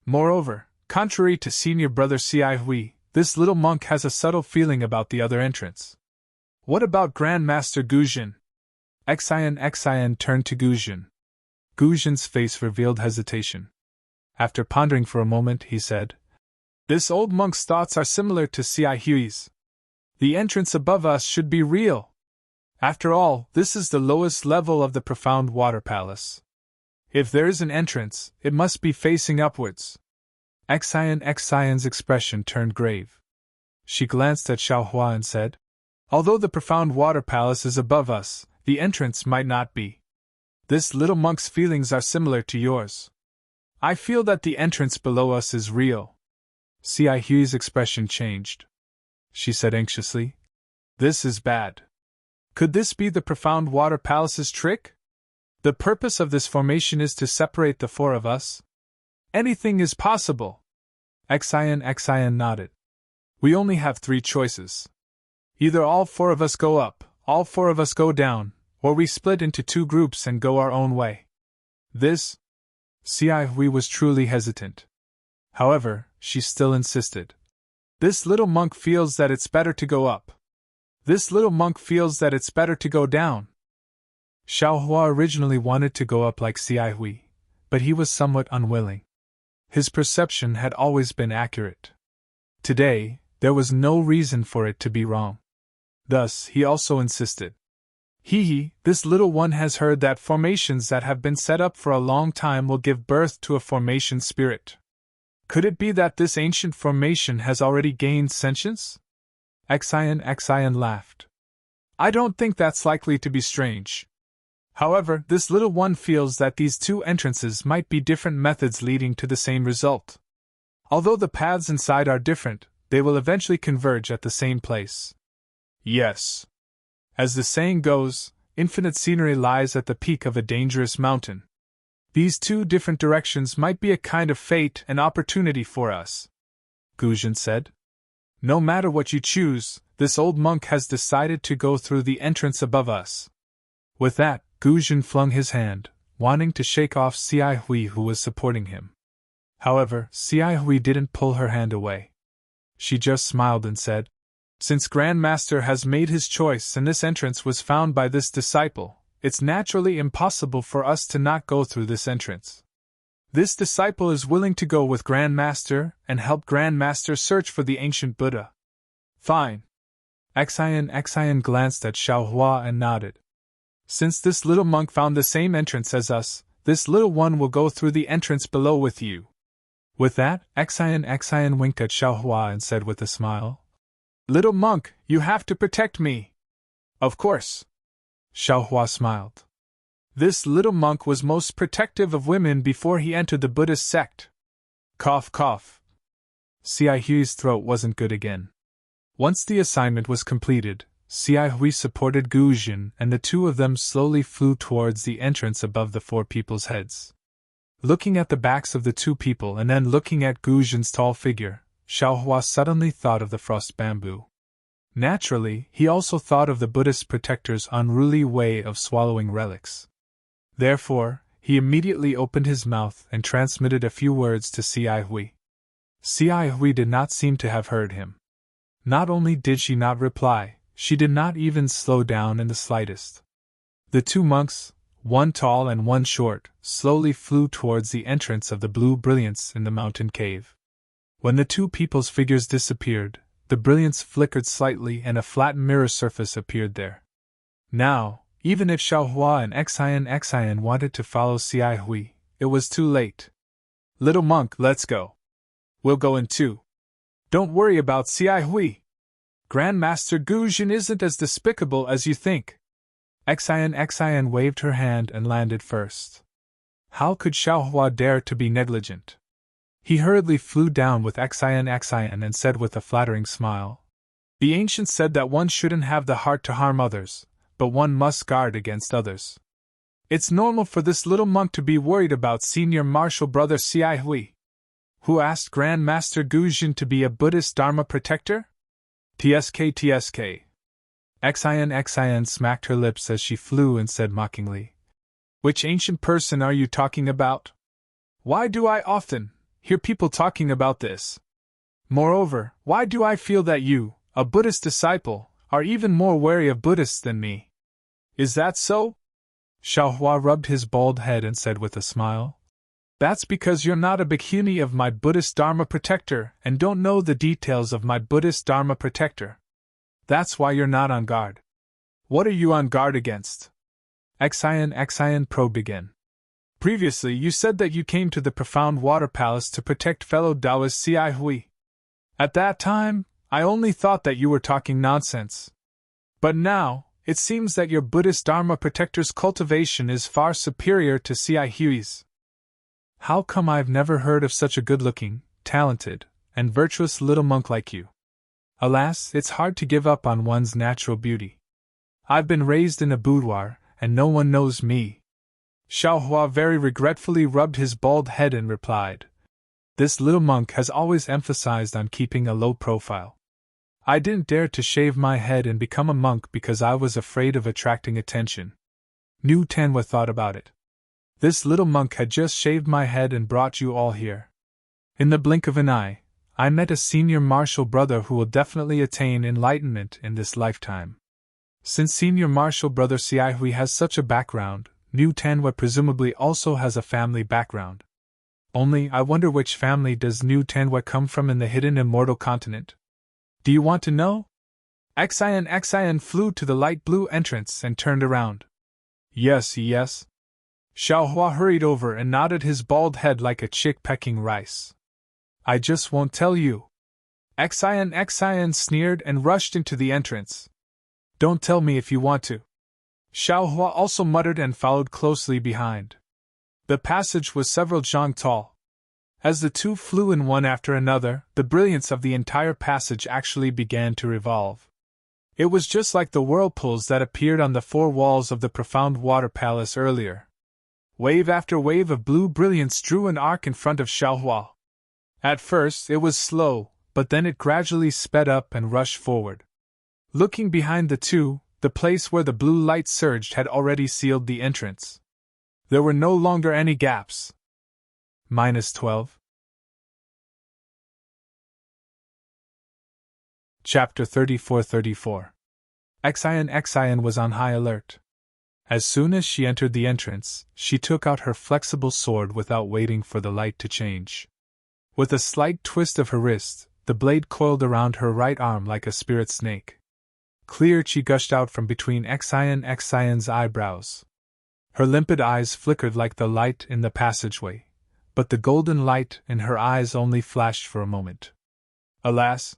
Moreover, contrary to senior brother Xia Hui, this little monk has a subtle feeling about the other entrance. What about Grand Master Guzhin? Xian turned to Guzhin. Guzhin's face revealed hesitation. After pondering for a moment, he said, This old monk's thoughts are similar to Xia Hui's. The entrance above us should be real. After all, this is the lowest level of the profound water palace. If there is an entrance, it must be facing upwards. Xian's expression turned grave. She glanced at Xiaohua and said, "Although the profound water palace is above us, the entrance might not be. This little monk's feelings are similar to yours. I feel that the entrance below us is real." Xi Hui's expression changed. She said anxiously, "This is bad. Could this be the profound water palace's trick? The purpose of this formation is to separate the four of us? Anything is possible." Xian nodded. "We only have three choices. Either all four of us go up, all four of us go down, or we split into two groups and go our own way." This? Xi Hui was truly hesitant. However, she still insisted. "This little monk feels that it's better to go up. This little monk feels that it's better to go down." Xiaohua originally wanted to go up like Xi Hui, but he was somewhat unwilling. His perception had always been accurate. Today, there was no reason for it to be wrong. Thus, he also insisted. This little one has heard that formations that have been set up for a long time will give birth to a formation spirit. Could it be that this ancient formation has already gained sentience?" Xian laughed. "I don't think that's likely to be strange. However, this little one feels that these two entrances might be different methods leading to the same result. Although the paths inside are different, they will eventually converge at the same place. Yes. As the saying goes, infinite scenery lies at the peak of a dangerous mountain. These two different directions might be a kind of fate and opportunity for us," Guzhen said. "No matter what you choose, this old monk has decided to go through the entrance above us." With that, Guzhen flung his hand, wanting to shake off Xi Hui who was supporting him. However, Xi Hui didn't pull her hand away. She just smiled and said, "Since Grand Master has made his choice and this entrance was found by this disciple, it's naturally impossible for us to not go through this entrance. This disciple is willing to go with Grand Master and help Grand Master search for the ancient Buddha." "Fine." Xian glanced at Xiaohua and nodded. "Since this little monk found the same entrance as us, this little one will go through the entrance below with you." With that, Xian winked at Xiaohua and said with a smile, "Little monk, you have to protect me." "Of course." Xiaohua smiled. This little monk was most protective of women before he entered the Buddhist sect. Cough cough. Xi Hui's throat wasn't good again. Once the assignment was completed, Xi Hui supported Guzhen and the two of them slowly flew towards the entrance above the four people's heads. Looking at the backs of the two people and then looking at Guzhen's tall figure, Xiaohua suddenly thought of the frost bamboo. Naturally, he also thought of the Buddhist protector's unruly way of swallowing relics. Therefore, he immediately opened his mouth and transmitted a few words to Xi Hui. Xi Hui did not seem to have heard him. Not only did she not reply, she did not even slow down in the slightest. The two monks, one tall and one short, slowly flew towards the entrance of the blue brilliance in the mountain cave. When the two people's figures disappeared, the brilliance flickered slightly and a flat mirror surface appeared there. Now, even if Xiaohua and Xian wanted to follow Xi Hui, it was too late. "Little monk, let's go. We'll go in too. Don't worry about Xi Hui. Grandmaster Guzhen isn't as despicable as you think." Xian waved her hand and landed first. How could Xiaohua dare to be negligent? He hurriedly flew down with Xian and said with a flattering smile, "The ancients said that one shouldn't have the heart to harm others, but one must guard against others. It's normal for this little monk to be worried about senior martial brother Xi Hui. Who asked Grand Master Guzhen to be a Buddhist Dharma protector? TSK. Xian smacked her lips as she flew and said mockingly, "Which ancient person are you talking about? Why do I often hear people talking about this? Moreover, why do I feel that you, a Buddhist disciple, are even more wary of Buddhists than me? Is that so?" Xiaohua rubbed his bald head and said with a smile, "That's because you're not a bhikkhuni of my Buddhist Dharma protector and don't know the details of my Buddhist Dharma protector. That's why you're not on guard. What are you on guard against?" Xian probed again. Previously, you said that you came to the profound water palace to protect fellow Taoist Cai Hui. At that time, I only thought that you were talking nonsense. But now, it seems that your Buddhist Dharma protector's cultivation is far superior to Cai Hui's. How come I've never heard of such a good-looking, talented, and virtuous little monk like you? Alas, it's hard to give up on one's natural beauty. I've been raised in a boudoir, and no one knows me. Xiaohua very regretfully rubbed his bald head and replied, "This little monk has always emphasized on keeping a low profile. I didn't dare to shave my head and become a monk because I was afraid of attracting attention." New Tanwa thought about it. This little monk had just shaved my head and brought you all here. In the blink of an eye, I met a senior martial brother who will definitely attain enlightenment in this lifetime. Since senior martial brother Cai Hui has such a background, New Tanwa presumably also has a family background. Only, I wonder which family does New Tanwa come from in the hidden Immortal continent? Do you want to know? Xian flew to the light blue entrance and turned around. Yes. Xiaohua hurried over and nodded his bald head like a chick pecking rice. I just won't tell you. Xian sneered and rushed into the entrance. Don't tell me if you want to. Xiaohua also muttered and followed closely behind. The passage was several zhang tall. As the two flew in one after another, the brilliance of the entire passage actually began to revolve. It was just like the whirlpools that appeared on the four walls of the profound water palace earlier. Wave after wave of blue brilliance drew an arc in front of Xiaohua. At first it was slow, but then it gradually sped up and rushed forward. Looking behind the two, the place where the blue light surged had already sealed the entrance. There were no longer any gaps. -12. Chapter 34. Xian was on high alert. As soon as she entered the entrance, she took out her flexible sword without waiting for the light to change. With a slight twist of her wrist, the blade coiled around her right arm like a spirit snake. Clear chi gushed out from between Xian's eyebrows. Her limpid eyes flickered like the light in the passageway, but the golden light in her eyes only flashed for a moment. Alas!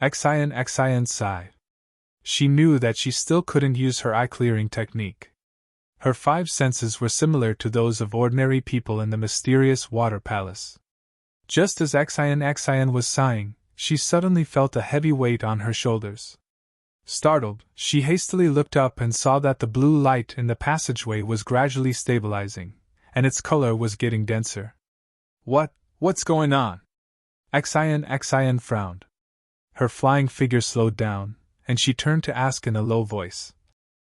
Xian sighed. She knew that she still couldn't use her eye-clearing technique. Her five senses were similar to those of ordinary people in the mysterious water palace. Just as Xian was sighing, she suddenly felt a heavy weight on her shoulders. Startled, she hastily looked up and saw that the blue light in the passageway was gradually stabilizing, and its color was getting denser. What's going on? Xian frowned. Her flying figure slowed down, and she turned to ask in a low voice.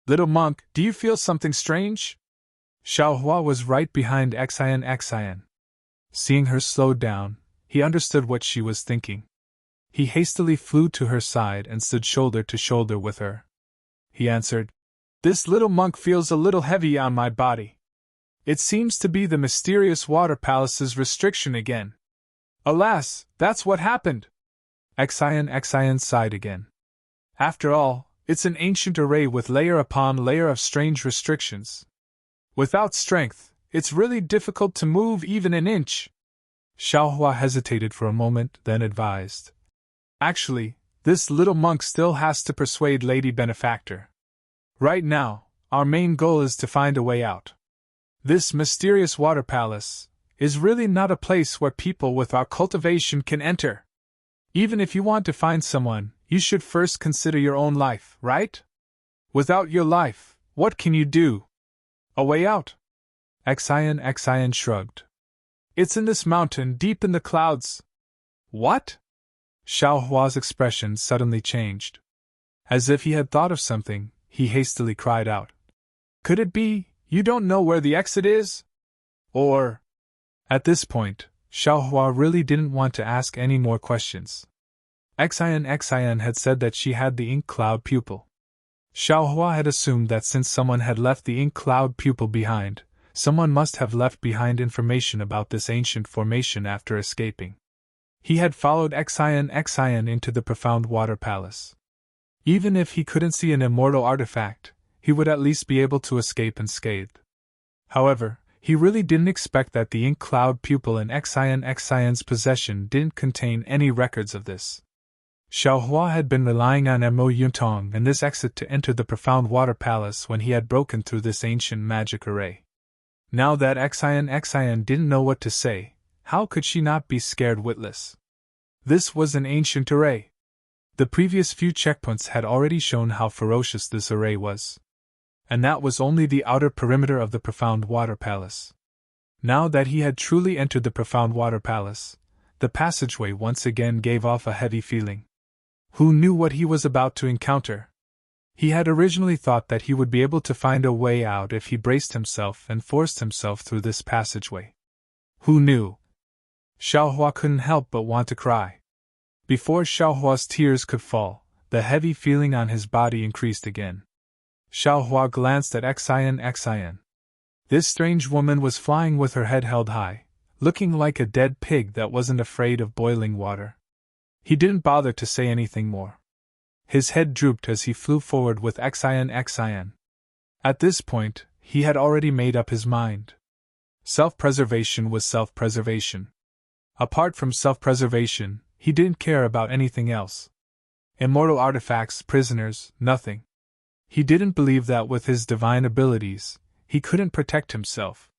Little monk, do you feel something strange? Xiaohua was right behind Xian. Seeing her slow down, he understood what she was thinking. He hastily flew to her side and stood shoulder to shoulder with her. He answered, "This little monk feels a little heavy on my body. It seems to be the mysterious water palace's restriction again. Alas, that's what happened." Xian sighed again. After all, it's an ancient array with layer upon layer of strange restrictions. Without strength, it's really difficult to move even an inch. Xiaohua hesitated for a moment, then advised. Actually, this little monk still has to persuade Lady Benefactor. Right now, our main goal is to find a way out. This mysterious water palace is really not a place where people with our cultivation can enter. Even if you want to find someone, you should first consider your own life, right? Without your life, what can you do? A way out? Xian shrugged. It's in this mountain, deep in the clouds. What? Xiaohua's expression suddenly changed. As if he had thought of something, he hastily cried out. Could it be, you don't know where the exit is? Or… At this point, Xiaohua really didn't want to ask any more questions. Xian had said that she had the ink cloud pupil. Xiaohua had assumed that since someone had left the ink cloud pupil behind, someone must have left behind information about this ancient formation after escaping. He had followed Xian into the profound water palace. Even if he couldn't see an immortal artifact, he would at least be able to escape unscathed. However, He really didn't expect that the ink cloud pupil in Xian's possession didn't contain any records of this. Xiaohua had been relying on Mo Yuntong and this exit to enter the profound water palace when he had broken through this ancient magic array. Now that Xian didn't know what to say, how could she not be scared witless? This was an ancient array. The previous few checkpoints had already shown how ferocious this array was. And that was only the outer perimeter of the profound water palace. Now that he had truly entered the profound water palace, the passageway once again gave off a heavy feeling. Who knew what he was about to encounter? He had originally thought that he would be able to find a way out if he braced himself and forced himself through this passageway. Who knew? Xiaohua couldn't help but want to cry. Before Xiaohua's tears could fall, the heavy feeling on his body increased again. Xiaohua glanced at Xian. This strange woman was flying with her head held high, looking like a dead pig that wasn't afraid of boiling water. He didn't bother to say anything more. His head drooped as he flew forward with Xian. At this point, he had already made up his mind. Self-preservation was self-preservation. Apart from self-preservation, he didn't care about anything else. Immortal artifacts, prisoners, nothing. He didn't believe that with his divine abilities, he couldn't protect himself.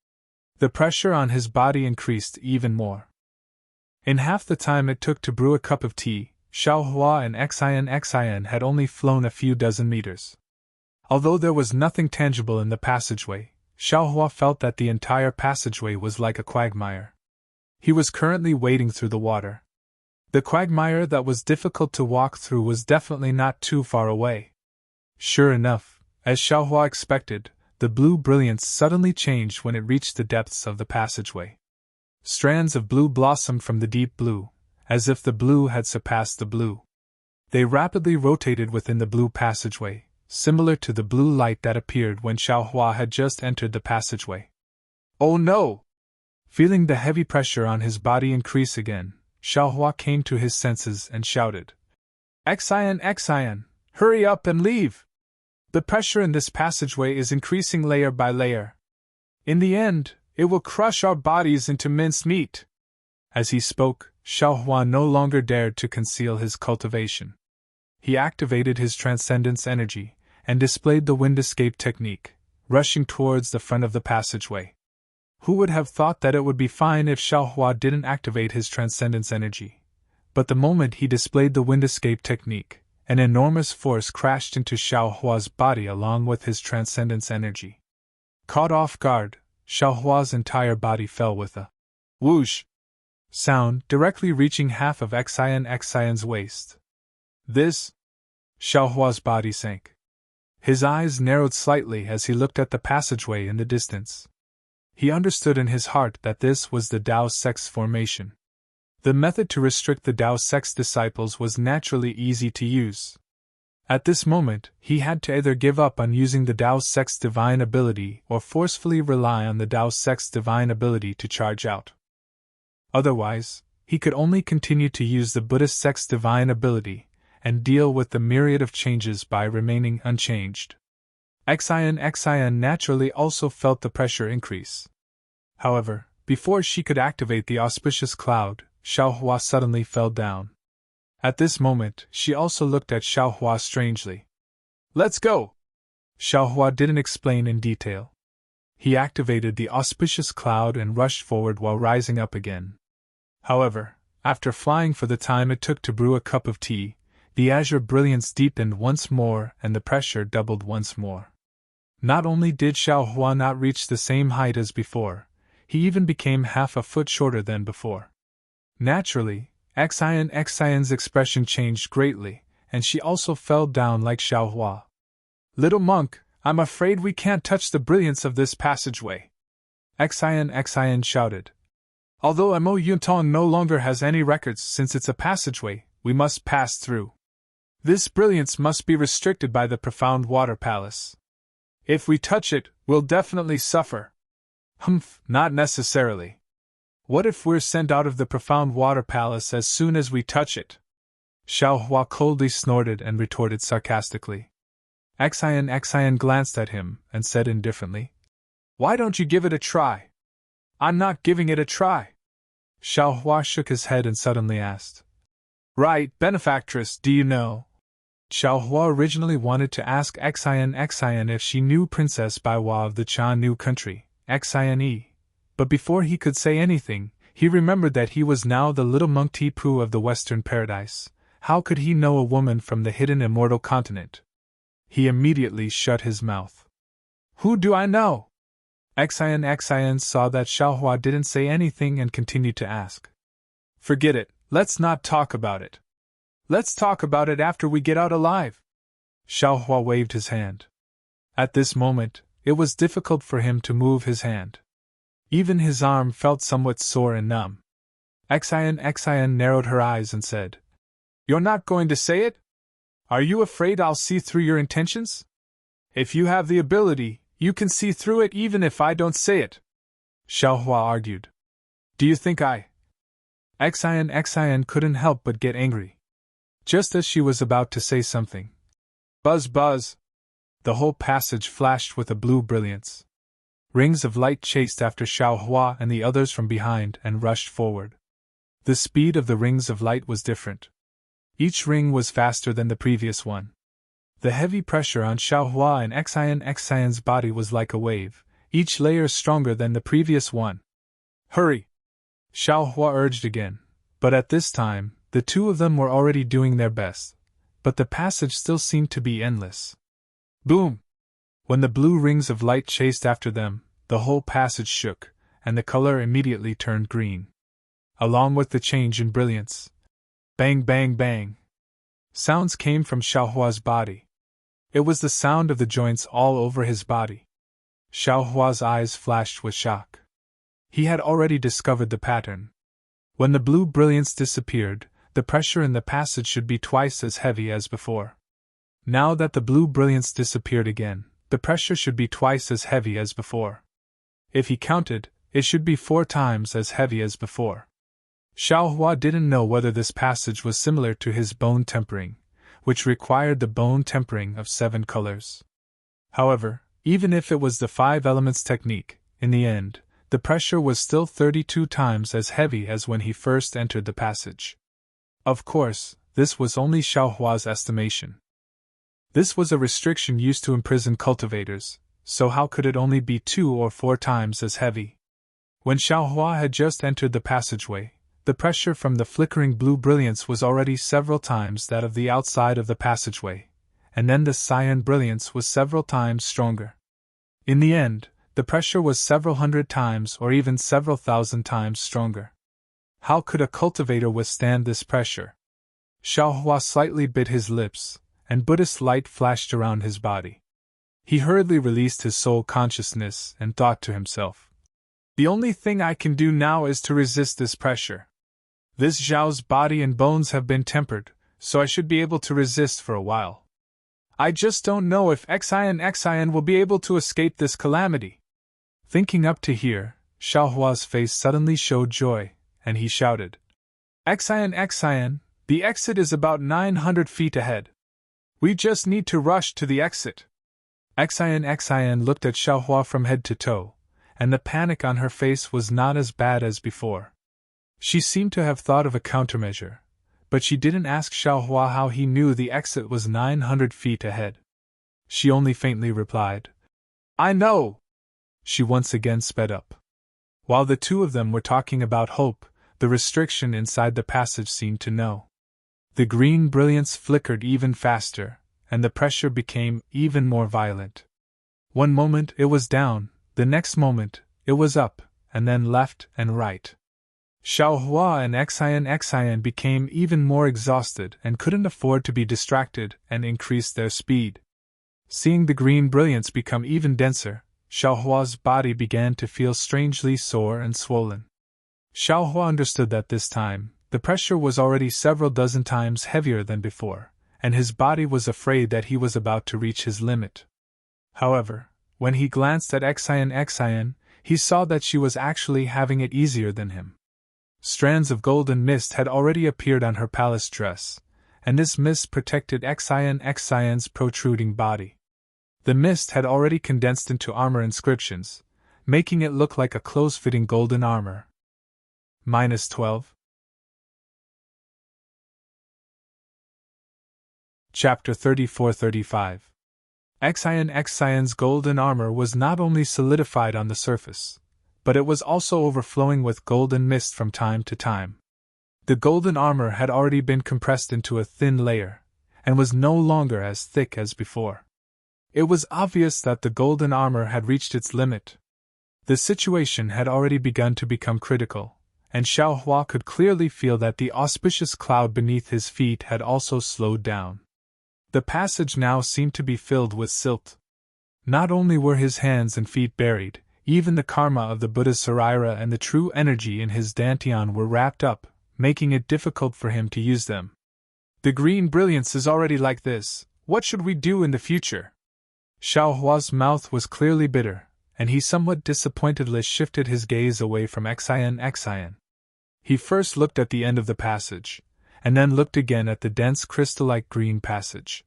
The pressure on his body increased even more. In half the time it took to brew a cup of tea, Xiaohua and Xian had only flown a few dozen meters. Although there was nothing tangible in the passageway, Xiaohua felt that the entire passageway was like a quagmire. He was currently wading through the water. The quagmire that was difficult to walk through was definitely not too far away. Sure enough, as Xiaohua expected, the blue brilliance suddenly changed when it reached the depths of the passageway. Strands of blue blossomed from the deep blue, as if the blue had surpassed the blue. They rapidly rotated within the blue passageway, similar to the blue light that appeared when Xiaohua had just entered the passageway. Oh no! Feeling the heavy pressure on his body increase again, Xiaohua came to his senses and shouted, Xian, hurry up and leave! The pressure in this passageway is increasing layer by layer. In the end, it will crush our bodies into minced meat. As he spoke, Xiaohua no longer dared to conceal his cultivation. He activated his transcendence energy and displayed the wind escape technique, rushing towards the front of the passageway. Who would have thought that it would be fine if Xiaohua didn't activate his transcendence energy? But the moment he displayed the wind escape technique, an enormous force crashed into Xiaohua's body along with his transcendence energy. Caught off guard, Xiaohua's entire body fell with a whoosh sound directly reaching half of Xian's waist. Xiaohua's body sank. His eyes narrowed slightly as he looked at the passageway in the distance. He understood in his heart that this was the Tao sect's formation. The method to restrict the Tao sect's disciples was naturally easy to use. At this moment, he had to either give up on using the Tao sect's divine ability or forcefully rely on the Tao sect's divine ability to charge out. Otherwise, he could only continue to use the Buddhist sect's divine ability and deal with the myriad of changes by remaining unchanged. Xian naturally also felt the pressure increase. However, before she could activate the auspicious cloud, Xiaohua suddenly fell down. At this moment, she also looked at Xiaohua strangely. Let's go! Xiaohua didn't explain in detail. He activated the auspicious cloud and rushed forward while rising up again. However, after flying for the time it took to brew a cup of tea, the azure brilliance deepened once more and the pressure doubled once more. Not only did Xiaohua not reach the same height as before, he even became half a foot shorter than before. Naturally, Xian's expression changed greatly, and she also fell down like Xiaohua. Little monk, I'm afraid we can't touch the brilliance of this passageway. Xian shouted. Although Mo Yuntong no longer has any records since it's a passageway, we must pass through. This brilliance must be restricted by the profound water palace. If we touch it, we'll definitely suffer. Humph, not necessarily. What if we're sent out of the profound water palace as soon as we touch it? Xiaohua coldly snorted and retorted sarcastically. Xian glanced at him and said indifferently, Why don't you give it a try? I'm not giving it a try. Xiaohua shook his head and suddenly asked. Right, benefactress, do you know? Xiaohua originally wanted to ask Xian if she knew Princess Baiwa of the Chanu country, Xian, but before he could say anything, he remembered that he was now the little monk Tipu of the Western Paradise. How could he know a woman from the hidden Immortal continent? He immediately shut his mouth. Who do I know? Xian saw that Xiaohua didn't say anything and continued to ask. Forget it, let's not talk about it. Let's talk about it after we get out alive. Xiaohua waved his hand. At this moment, it was difficult for him to move his hand. Even his arm felt somewhat sore and numb. Xian narrowed her eyes and said, You're not going to say it? Are you afraid I'll see through your intentions? If you have the ability, you can see through it even if I don't say it. Xiaohua argued. Do you think I? Xian couldn't help but get angry. Just as she was about to say something. Buzz buzz! The whole passage flashed with a blue brilliance. Rings of light chased after Xiaohua and the others from behind and rushed forward. The speed of the rings of light was different. Each ring was faster than the previous one. The heavy pressure on Xiaohua and Xian's body was like a wave, each layer stronger than the previous one. Hurry! Xiaohua urged again, but at this time, the two of them were already doing their best, but the passage still seemed to be endless. Boom! When the blue rings of light chased after them, the whole passage shook, and the color immediately turned green. Along with the change in brilliance. Bang bang bang! Sounds came from Xiaohua's body. It was the sound of the joints all over his body. Xiaohua's eyes flashed with shock. He had already discovered the pattern. When the blue brilliance disappeared, the pressure in the passage should be twice as heavy as before. Now that the blue brilliance disappeared again, the pressure should be twice as heavy as before. If he counted, it should be 4 times as heavy as before. Xiaohua didn't know whether this passage was similar to his bone tempering, which required the bone tempering of 7 colors. However, even if it was the 5 elements technique, in the end, the pressure was still 32 times as heavy as when he first entered the passage. Of course, this was only Xiaohua's estimation. This was a restriction used to imprison cultivators, so how could it only be 2 or 4 times as heavy? When Xiaohua had just entered the passageway, the pressure from the flickering blue brilliance was already several times that of the outside of the passageway, and then the cyan brilliance was several times stronger. In the end, the pressure was several hundred times or even several thousand times stronger. How could a cultivator withstand this pressure? Xiaohua slightly bit his lips, and Buddhist light flashed around his body. He hurriedly released his soul consciousness and thought to himself, The only thing I can do now is to resist this pressure. This Zhao's body and bones have been tempered, so I should be able to resist for a while. I just don't know if Xian will be able to escape this calamity. Thinking up to here, Xiaohua's face suddenly showed joy, and he shouted, Xian, the exit is about 900 feet ahead. We just need to rush to the exit. Xian looked at Xiaohua from head to toe, and the panic on her face was not as bad as before. She seemed to have thought of a countermeasure, but she didn't ask Xiaohua how he knew the exit was 900 feet ahead. She only faintly replied, I know! She once again sped up. While the two of them were talking about hope, the restriction inside the passage seemed to know. The green brilliance flickered even faster, and the pressure became even more violent. One moment it was down, the next moment it was up, and then left and right. Xiaohua and Xian became even more exhausted and couldn't afford to be distracted and increased their speed. Seeing the green brilliance become even denser, Xiaohua's body began to feel strangely sore and swollen. Xiaohua understood that this time, the pressure was already several dozen times heavier than before, and his body was afraid that he was about to reach his limit. However, when he glanced at Xian, he saw that she was actually having it easier than him. Strands of golden mist had already appeared on her palace dress, and this mist protected Xian's protruding body. The mist had already condensed into armor inscriptions, making it look like a close-fitting golden armor. -12. Chapter 34-35. Xion's golden armor was not only solidified on the surface, but it was also overflowing with golden mist from time to time. The golden armor had already been compressed into a thin layer, and was no longer as thick as before. It was obvious that the golden armor had reached its limit. The situation had already begun to become critical, and Xiaohua could clearly feel that the auspicious cloud beneath his feet had also slowed down. The passage now seemed to be filled with silt. Not only were his hands and feet buried, even the karma of the Buddha's Sarira and the true energy in his dantian were wrapped up, making it difficult for him to use them. The green brilliance is already like this. What should we do in the future? Xiaohua's mouth was clearly bitter, and he somewhat disappointedly shifted his gaze away from Xion. He first looked at the end of the passage, and then looked again at the dense crystal-like green passage.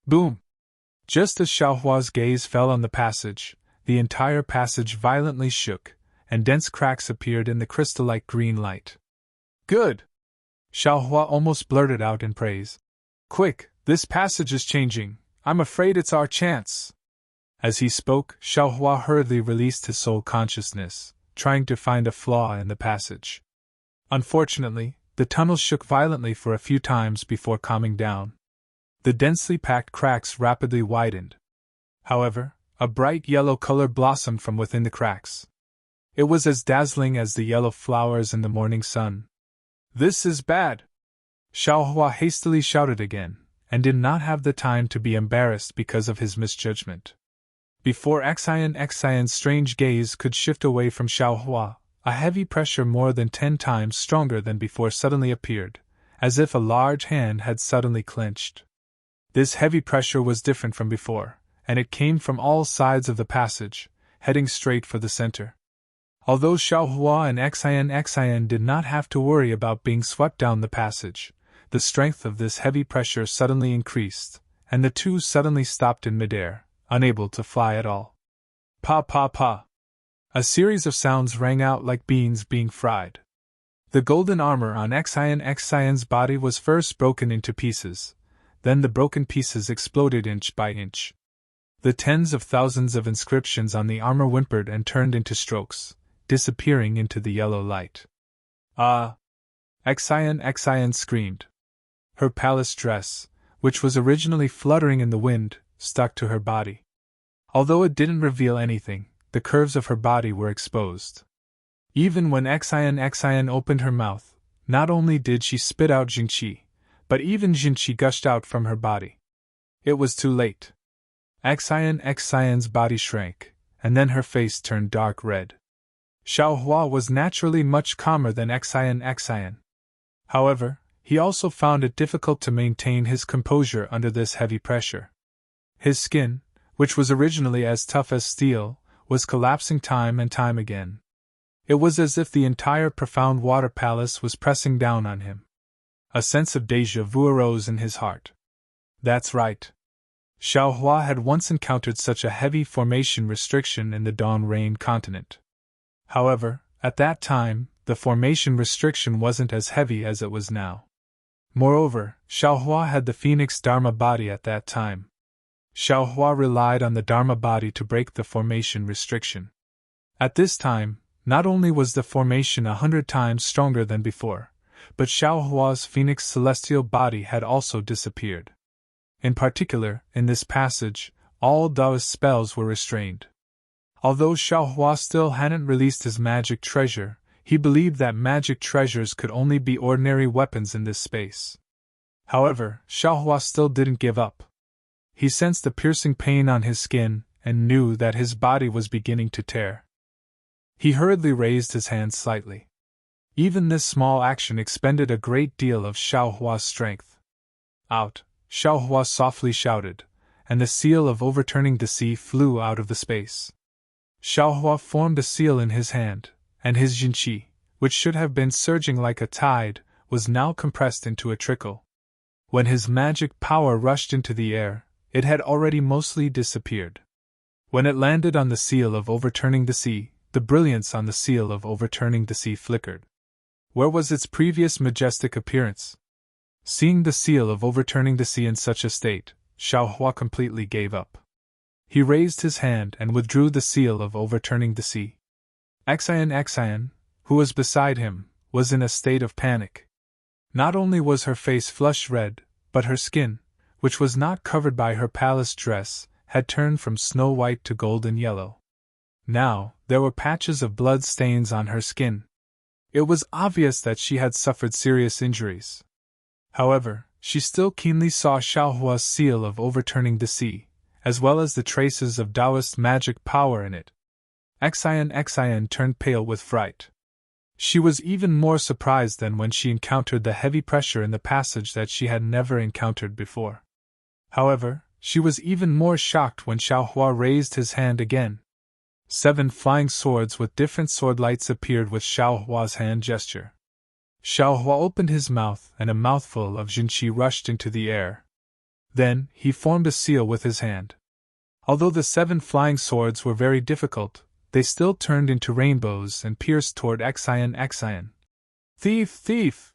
Boom! Just as Xiaohua's gaze fell on the passage, the entire passage violently shook, and dense cracks appeared in the crystal-like green light. Good! Xiaohua almost blurted out in praise. Quick, this passage is changing. I'm afraid it's our chance. As he spoke, Xiaohua hurriedly released his soul consciousness, trying to find a flaw in the passage. Unfortunately, the tunnel shook violently for a few times before calming down. The densely packed cracks rapidly widened. However, a bright yellow color blossomed from within the cracks. It was as dazzling as the yellow flowers in the morning sun. This is bad! Xiaohua hastily shouted again, and did not have the time to be embarrassed because of his misjudgment. Before Xion's strange gaze could shift away from Xiaohua, a heavy pressure more than 10 times stronger than before suddenly appeared, as if a large hand had suddenly clenched. This heavy pressure was different from before, and it came from all sides of the passage, heading straight for the center. Although Xiaohua and Xion did not have to worry about being swept down the passage, the strength of this heavy pressure suddenly increased, and the two suddenly stopped in midair, unable to fly at all. Pa pa pa! A series of sounds rang out like beans being fried. The golden armor on Xion's body was first broken into pieces, then the broken pieces exploded inch by inch. The tens of thousands of inscriptions on the armor whimpered and turned into strokes, disappearing into the yellow light. Ah! Xion screamed. Her palace dress, which was originally fluttering in the wind, stuck to her body. Although it didn't reveal anything, the curves of her body were exposed. Even when Xion opened her mouth, not only did she spit out Jingqi, but even Jingqi gushed out from her body. It was too late. Xion's body shrank, and then her face turned dark red. Xiaohua was naturally much calmer than Xion. However, he also found it difficult to maintain his composure under this heavy pressure. His skin, which was originally as tough as steel, was collapsing time and time again. It was as if the entire profound water palace was pressing down on him. A sense of déjà vu arose in his heart. That's right. Xiaohua had once encountered such a heavy formation restriction in the Dawn Rain continent. However, at that time, the formation restriction wasn't as heavy as it was now. Moreover, Xiaohua had the Phoenix Dharma body at that time. Xiaohua relied on the Dharma body to break the formation restriction. At this time, not only was the formation 100 times stronger than before, but Xiaohua's Phoenix celestial body had also disappeared. In particular, in this passage, all Taoist spells were restrained. Although Xiaohua still hadn't released his magic treasure, he believed that magic treasures could only be ordinary weapons in this space. However, Xiaohua still didn't give up. He sensed the piercing pain on his skin, and knew that his body was beginning to tear. He hurriedly raised his hands slightly. Even this small action expended a great deal of Xiaohua's strength. Out! Xiaohua softly shouted, and the seal of overturning the sea flew out of the space. Xiaohua formed a seal in his hand, and his Jingqi, which should have been surging like a tide, was now compressed into a trickle. When his magic power rushed into the air, it had already mostly disappeared. When it landed on the seal of overturning the sea, the brilliance on the seal of overturning the sea flickered. Where was its previous majestic appearance? Seeing the seal of overturning the sea in such a state, Xiaohua completely gave up. He raised his hand and withdrew the seal of overturning the sea. Xian, who was beside him, was in a state of panic. Not only was her face flush red, but her skin, which was not covered by her palace dress, had turned from snow white to golden yellow. Now, there were patches of blood stains on her skin. It was obvious that she had suffered serious injuries. However, she still keenly saw Xiaohua's seal of overturning the sea, as well as the traces of Taoist magic power in it. Xian turned pale with fright. She was even more surprised than when she encountered the heavy pressure in the passage that she had never encountered before. However, she was even more shocked when Xiaohua raised his hand again. 7 flying swords with different sword lights appeared with Xiaohua's hand gesture. Xiaohua opened his mouth and a mouthful of jinqi rushed into the air. Then, he formed a seal with his hand. Although the 7 flying swords were very difficult, they still turned into rainbows and pierced toward Xian. Thief, thief!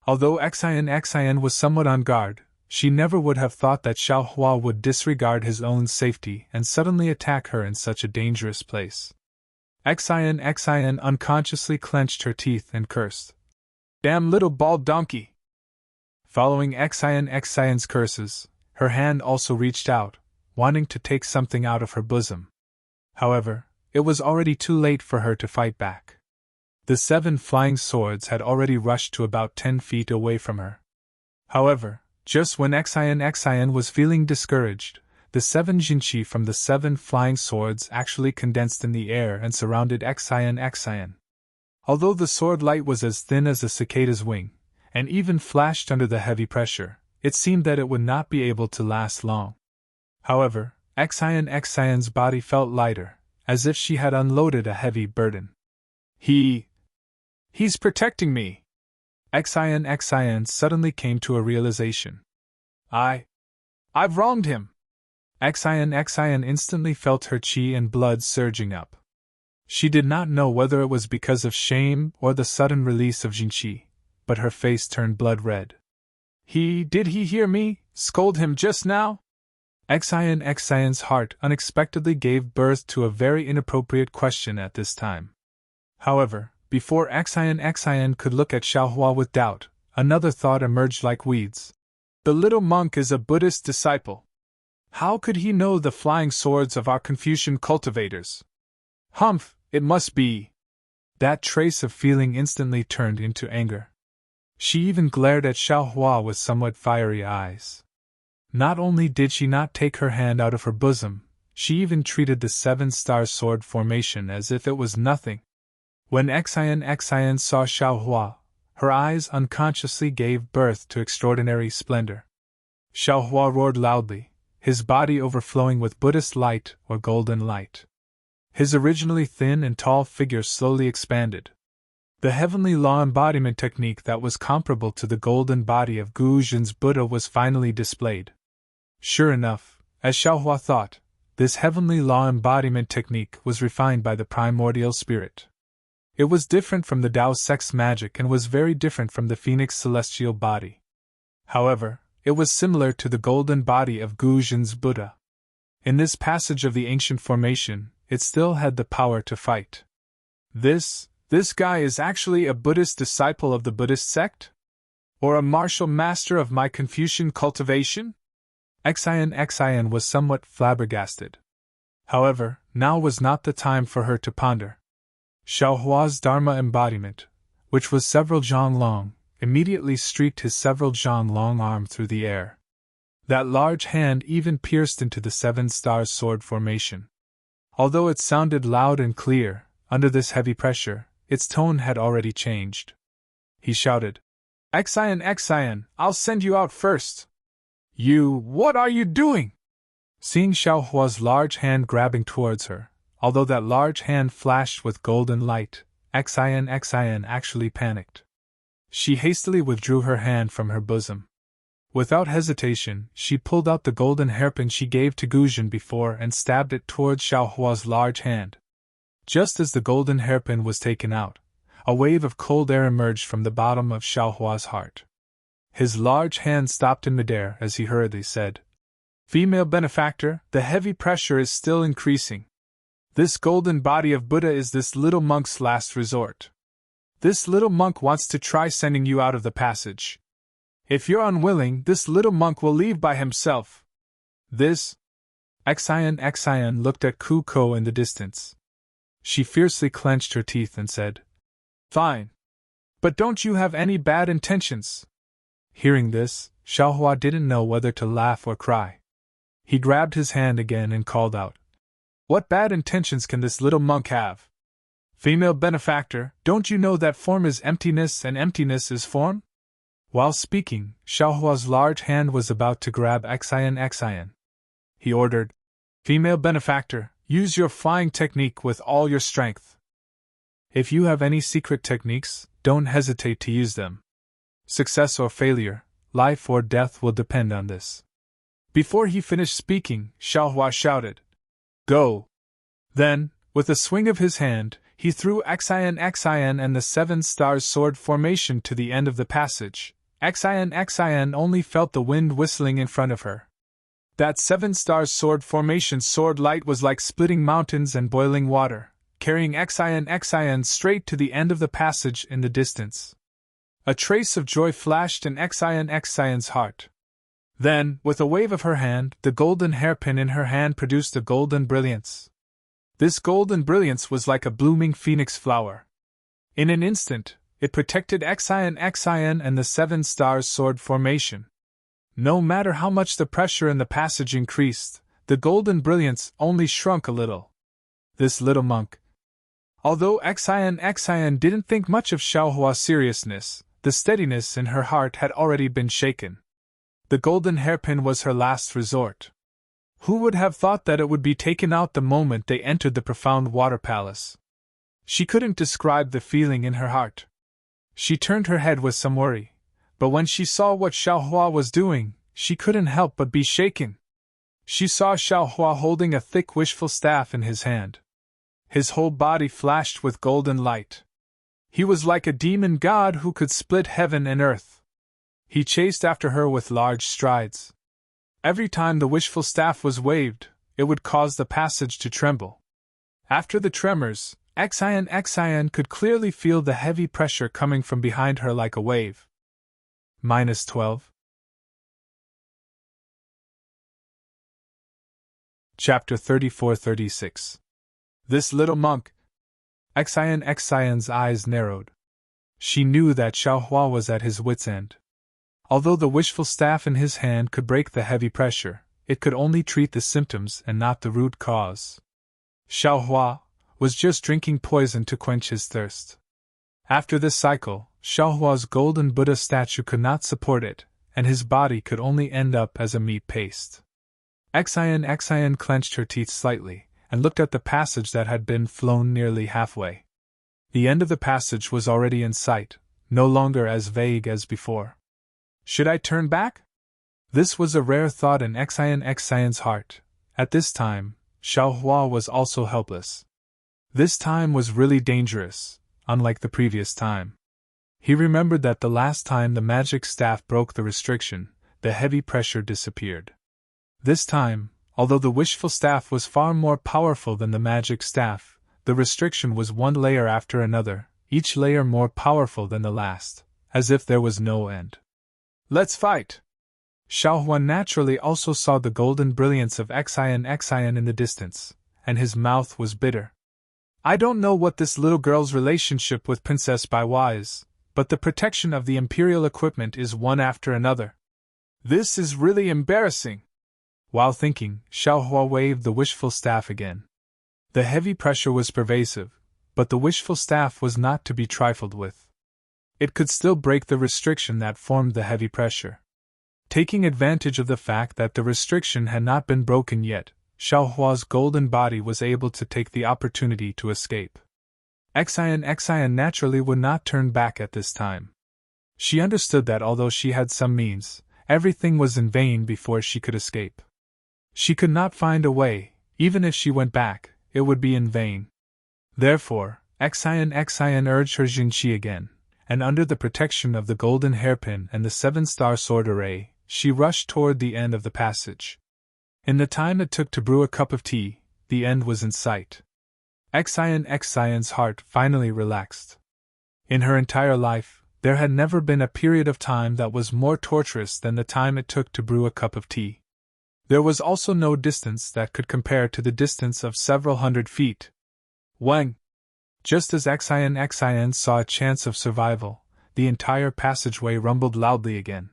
Although Xian was somewhat on guard, she never would have thought that Xiaohua would disregard his own safety and suddenly attack her in such a dangerous place. Xian unconsciously clenched her teeth and cursed. Damn little bald donkey! Following Xian's curses, her hand also reached out, wanting to take something out of her bosom. However, it was already too late for her to fight back. The 7 flying swords had already rushed to about 10 feet away from her. However, just when Xian was feeling discouraged, the 7 jinqi from the 7 flying swords actually condensed in the air and surrounded Xian. Although the sword light was as thin as a cicada's wing, and even flashed under the heavy pressure, it seemed that it would not be able to last long. However, Xian's body felt lighter, as if she had unloaded a heavy burden. He's protecting me! Xian suddenly came to a realization. I've wronged him! Xian instantly felt her chi and blood surging up. She did not know whether it was because of shame or the sudden release of jinqi, but her face turned blood red. Did he hear me scold him just now? Xian's heart unexpectedly gave birth to a very inappropriate question at this time. However, before Xian could look at Xiaohua with doubt, another thought emerged like weeds. The little monk is a Buddhist disciple. How could he know the flying swords of our Confucian cultivators? Humph, it must be. That trace of feeling instantly turned into anger. She even glared at Xiaohua with somewhat fiery eyes. Not only did she not take her hand out of her bosom, she even treated the 7-star sword formation as if it was nothing. When Xian saw Xiaohua, her eyes unconsciously gave birth to extraordinary splendor. Xiaohua roared loudly, his body overflowing with Buddhist light or golden light. His originally thin and tall figure slowly expanded. The heavenly law embodiment technique that was comparable to the golden body of Gu Xun's Buddha was finally displayed. Sure enough, as Xiaohua thought, this heavenly law embodiment technique was refined by the primordial spirit. It was different from the Tao sex magic and was very different from the phoenix celestial body. However, it was similar to the golden body of Gu Xun's Buddha. In this passage of the ancient formation, it still had the power to fight. This guy is actually a Buddhist disciple of the Buddhist sect? Or a martial master of my Confucian cultivation? Xian was somewhat flabbergasted. However, now was not the time for her to ponder. Xiaohua's Dharma embodiment, which was several zhang long, immediately streaked his several zhang long arm through the air. That large hand even pierced into the 7-star sword formation. Although it sounded loud and clear, under this heavy pressure, its tone had already changed. He shouted, Xian, I'll send you out first! What are you doing? Seeing Xiaohua's large hand grabbing towards her, although that large hand flashed with golden light, Xian actually panicked. She hastily withdrew her hand from her bosom. Without hesitation, she pulled out the golden hairpin she gave to Guzhen before and stabbed it towards Xiaohua's large hand. Just as the golden hairpin was taken out, a wave of cold air emerged from the bottom of Xiaohua's heart. His large hand stopped in midair as he hurriedly said, "Female benefactor, the heavy pressure is still increasing. This golden body of Buddha is this little monk's last resort. This little monk wants to try sending you out of the passage. If you're unwilling, this little monk will leave by himself." This. Xian looked at Ku Ko in the distance. She fiercely clenched her teeth and said, "Fine. But don't you have any bad intentions?" Hearing this, Xiaohua didn't know whether to laugh or cry. He grabbed his hand again and called out, "What bad intentions can this little monk have? Female benefactor, don't you know that form is emptiness and emptiness is form?" While speaking, Xiaohua's large hand was about to grab Xian. He ordered, "Female benefactor, use your flying technique with all your strength. If you have any secret techniques, don't hesitate to use them. Success or failure, life or death will depend on this." Before he finished speaking, Xiaohua shouted, "Go!" Then, with a swing of his hand, he threw Xian and the 7 stars sword formation to the end of the passage. Xian only felt the wind whistling in front of her. That 7 stars sword formation sword light was like splitting mountains and boiling water, carrying Xian straight to the end of the passage in the distance. A trace of joy flashed in Xian's heart. Then, with a wave of her hand, the golden hairpin in her hand produced a golden brilliance. This golden brilliance was like a blooming phoenix flower. In an instant, it protected Xian and the 7 stars sword formation. No matter how much the pressure in the passage increased, the golden brilliance only shrunk a little. This little monk. Although Xian didn't think much of Xiaohua's seriousness, the steadiness in her heart had already been shaken. The golden hairpin was her last resort. Who would have thought that it would be taken out the moment they entered the profound water palace? She couldn't describe the feeling in her heart. She turned her head with some worry, but when she saw what Xiaohua was doing, she couldn't help but be shaken. She saw Xiaohua holding a thick wishful staff in his hand. His whole body flashed with golden light. He was like a demon god who could split heaven and earth. He chased after her with large strides. Every time the wishful staff was waved, it would cause the passage to tremble. After the tremors, Xian could clearly feel the heavy pressure coming from behind her like a wave. -12. Chapter 34-36. This little monk. Xian's eyes narrowed. She knew that Xiaohua was at his wit's end. Although the wishful staff in his hand could break the heavy pressure, it could only treat the symptoms and not the root cause. Xiaohua was just drinking poison to quench his thirst. After this cycle, Xiaohua's golden Buddha statue could not support it, and his body could only end up as a meat paste. Xian clenched her teeth slightly, and looked at the passage that had been flown nearly halfway. The end of the passage was already in sight, no longer as vague as before. Should I turn back? This was a rare thought in Xian's heart. At this time, Xiaohua was also helpless. This time was really dangerous, unlike the previous time. He remembered that the last time the magic staff broke the restriction, the heavy pressure disappeared. This time, although the wishful staff was far more powerful than the magic staff, the restriction was one layer after another, each layer more powerful than the last, as if there was no end. "Let's fight!" Xiaohua naturally also saw the golden brilliance of Xian in the distance, and his mouth was bitter. "I don't know what this little girl's relationship with Princess Baiwa is, but the protection of the imperial equipment is one after another. This is really embarrassing." While thinking, Xiaohua waved the wishful staff again. The heavy pressure was pervasive, but the wishful staff was not to be trifled with. It could still break the restriction that formed the heavy pressure. Taking advantage of the fact that the restriction had not been broken yet, Xiaohua's golden body was able to take the opportunity to escape. Xian naturally would not turn back at this time. She understood that although she had some means, everything was in vain before she could escape. She could not find a way, even if she went back, it would be in vain. Therefore, Xian urged her Jinqi again, and under the protection of the golden hairpin and the 7-star sword array, she rushed toward the end of the passage. In the time it took to brew a cup of tea, the end was in sight. Xian's heart finally relaxed. In her entire life, there had never been a period of time that was more torturous than the time it took to brew a cup of tea. There was also no distance that could compare to the distance of several hundred feet. When, just as Xian saw a chance of survival, the entire passageway rumbled loudly again.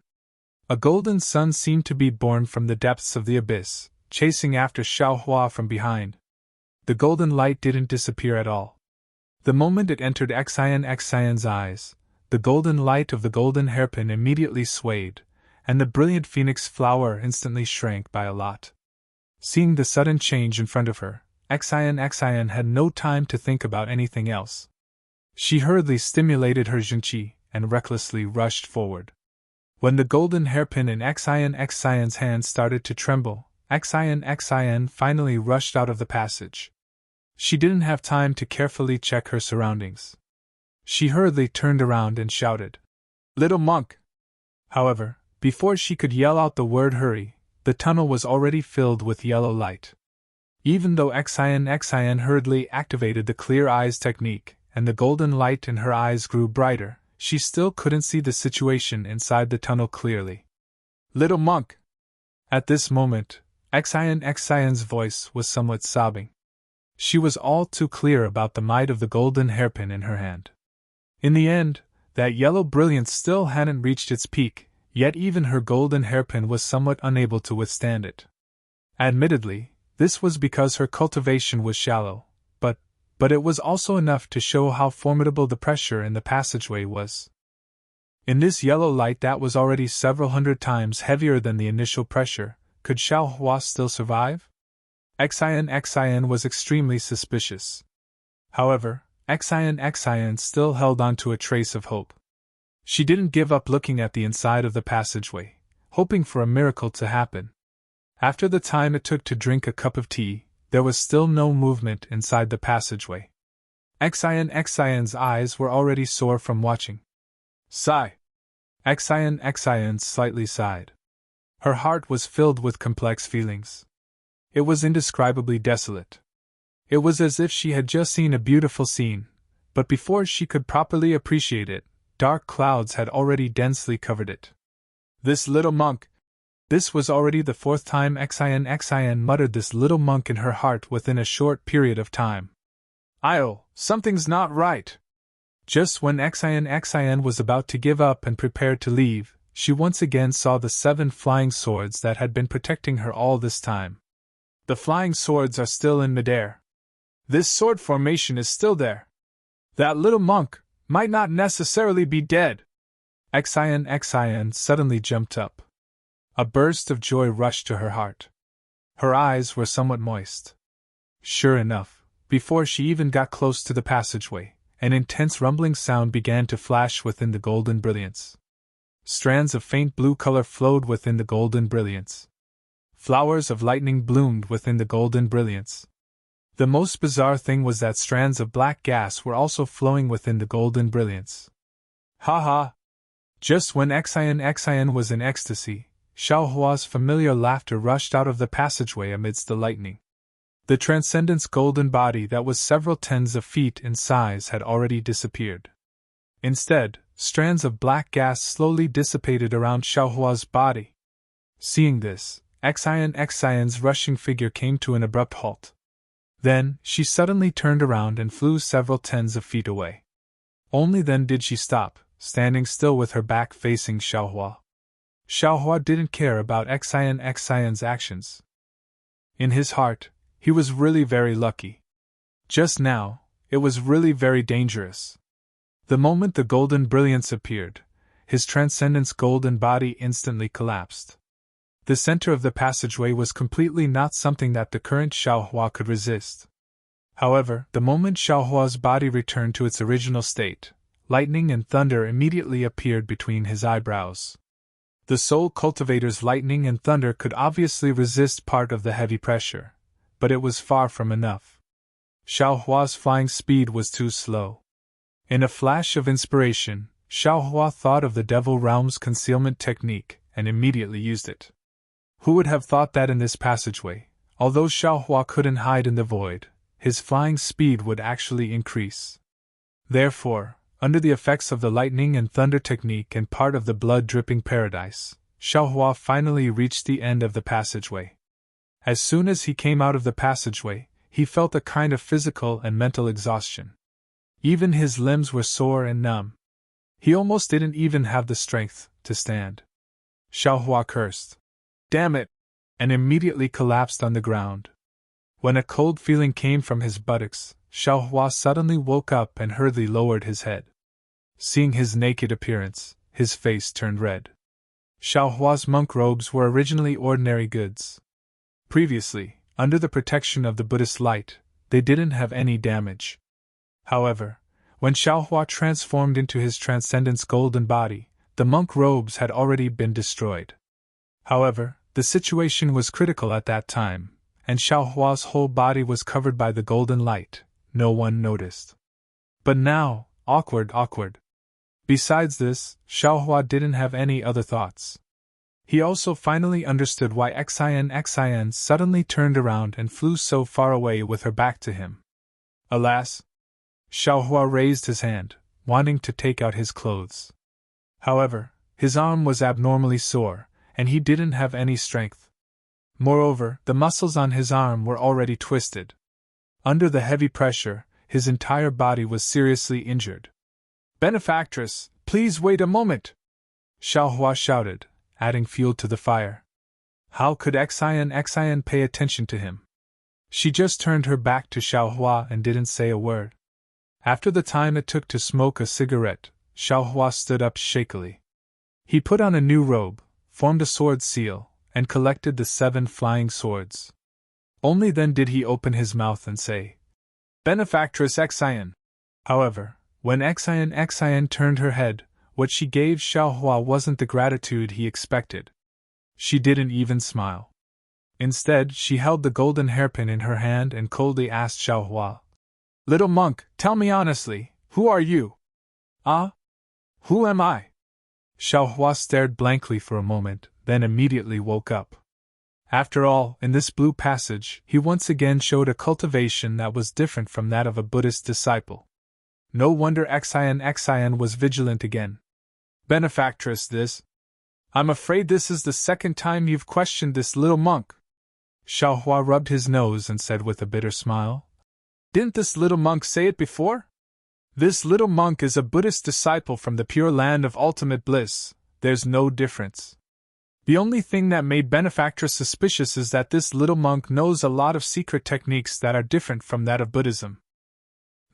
A golden sun seemed to be born from the depths of the abyss, chasing after Xiaohua from behind. The golden light didn't disappear at all. The moment it entered Xian's eyes, the golden light of the golden hairpin immediately swayed, and the brilliant phoenix flower instantly shrank by a lot. Seeing the sudden change in front of her, Xian had no time to think about anything else. She hurriedly stimulated her Jinqi and recklessly rushed forward. When the golden hairpin in Xian's hand started to tremble, Xian finally rushed out of the passage. She didn't have time to carefully check her surroundings. She hurriedly turned around and shouted, "Little monk!" However, before she could yell out the word hurry, the tunnel was already filled with yellow light. Even though Xian hurriedly activated the clear eyes technique, and the golden light in her eyes grew brighter, she still couldn't see the situation inside the tunnel clearly. "Little monk!" At this moment, Xian's voice was somewhat sobbing. She was all too clear about the might of the golden hairpin in her hand. In the end, that yellow brilliance still hadn't reached its peak, yet even her golden hairpin was somewhat unable to withstand it. Admittedly, this was because her cultivation was shallow, but it was also enough to show how formidable the pressure in the passageway was. In this yellow light that was already several hundred times heavier than the initial pressure, could Xiaohua still survive? Xian was extremely suspicious. However, Xian still held on to a trace of hope. She didn't give up looking at the inside of the passageway, hoping for a miracle to happen. After the time it took to drink a cup of tea, there was still no movement inside the passageway. Xian's eyes were already sore from watching. Sigh. Xian slightly sighed. Her heart was filled with complex feelings. It was indescribably desolate. It was as if she had just seen a beautiful scene, but before she could properly appreciate it, dark clouds had already densely covered it. This little monk. This was already the fourth time Xian muttered this little monk in her heart within a short period of time. Something's not right. Just when Xian was about to give up and prepare to leave, she once again saw the 7 flying swords that had been protecting her all this time. The flying swords are still in midair. This sword formation is still there. That little monk might not necessarily be dead. Xian suddenly jumped up. A burst of joy rushed to her heart. Her eyes were somewhat moist. Sure enough, before she even got close to the passageway, an intense rumbling sound began to flash within the golden brilliance. Strands of faint blue color flowed within the golden brilliance. Flowers of lightning bloomed within the golden brilliance. The most bizarre thing was that strands of black gas were also flowing within the golden brilliance. Ha ha! Just when Xian was in ecstasy, Xiaohua's familiar laughter rushed out of the passageway amidst the lightning. The Transcendent's golden body that was several tens of feet in size had already disappeared. Instead, strands of black gas slowly dissipated around Xiaohua's body. Seeing this, Xian's rushing figure came to an abrupt halt. Then, she suddenly turned around and flew several tens of feet away. Only then did she stop, standing still with her back facing Xiaohua. Xiaohua didn't care about Xian's actions. In his heart, he was really very lucky. Just now, it was really very dangerous. The moment the golden brilliance appeared, his transcendent's golden body instantly collapsed. The center of the passageway was completely not something that the current Xiaohua could resist. However, the moment Xiaohua's body returned to its original state, lightning and thunder immediately appeared between his eyebrows. The soul cultivator's lightning and thunder could obviously resist part of the heavy pressure, but it was far from enough. Xiaohua's flying speed was too slow. In a flash of inspiration, Xiaohua thought of the Devil Realm's concealment technique and immediately used it. Who would have thought that in this passageway, although Xiaohua couldn't hide in the void, his flying speed would actually increase? Therefore, under the effects of the lightning and thunder technique and part of the blood-dripping paradise, Xiaohua finally reached the end of the passageway. As soon as he came out of the passageway, he felt a kind of physical and mental exhaustion. Even his limbs were sore and numb. He almost didn't even have the strength to stand. Xiaohua cursed, "Damn it!" and immediately collapsed on the ground. When a cold feeling came from his buttocks, Xiaohua suddenly woke up and hurriedly lowered his head. Seeing his naked appearance, his face turned red. Xiaohua's monk robes were originally ordinary goods. Previously, under the protection of the Buddhist light, they didn't have any damage. However, when Xiaohua transformed into his transcendent's golden body, the monk robes had already been destroyed. However, the situation was critical at that time, and Xiaohua's whole body was covered by the golden light. No one noticed. But now, awkward. Besides this, Xiaohua didn't have any other thoughts. He also finally understood why Xian suddenly turned around and flew so far away with her back to him. Alas! Xiaohua raised his hand, wanting to take out his clothes. However, his arm was abnormally sore, and he didn't have any strength. Moreover, the muscles on his arm were already twisted. Under the heavy pressure, his entire body was seriously injured. "Benefactress, please wait a moment!" Xiaohua shouted, adding fuel to the fire. How could Xian pay attention to him? She just turned her back to Xiaohua and didn't say a word. After the time it took to smoke a cigarette, Xiaohua stood up shakily. He put on a new robe, formed a sword seal, and collected the 7 flying swords. Only then did he open his mouth and say, "Benefactress Xian." However, when Xian turned her head, what she gave Xiaohua wasn't the gratitude he expected. She didn't even smile. Instead, she held the golden hairpin in her hand and coldly asked Xiaohua, "Little monk, tell me honestly, who are you?" "Ah? Who am I?" Xiaohua stared blankly for a moment, then immediately woke up. After all, in this blue passage, he once again showed a cultivation that was different from that of a Buddhist disciple. No wonder Xian was vigilant again. "Benefactress, I'm afraid this is the second time you've questioned this little monk." Xiaohua rubbed his nose and said with a bitter smile, "Didn't this little monk say it before? This little monk is a Buddhist disciple from the pure land of ultimate bliss. There's no difference. The only thing that made Benefactress suspicious is that this little monk knows a lot of secret techniques that are different from that of Buddhism.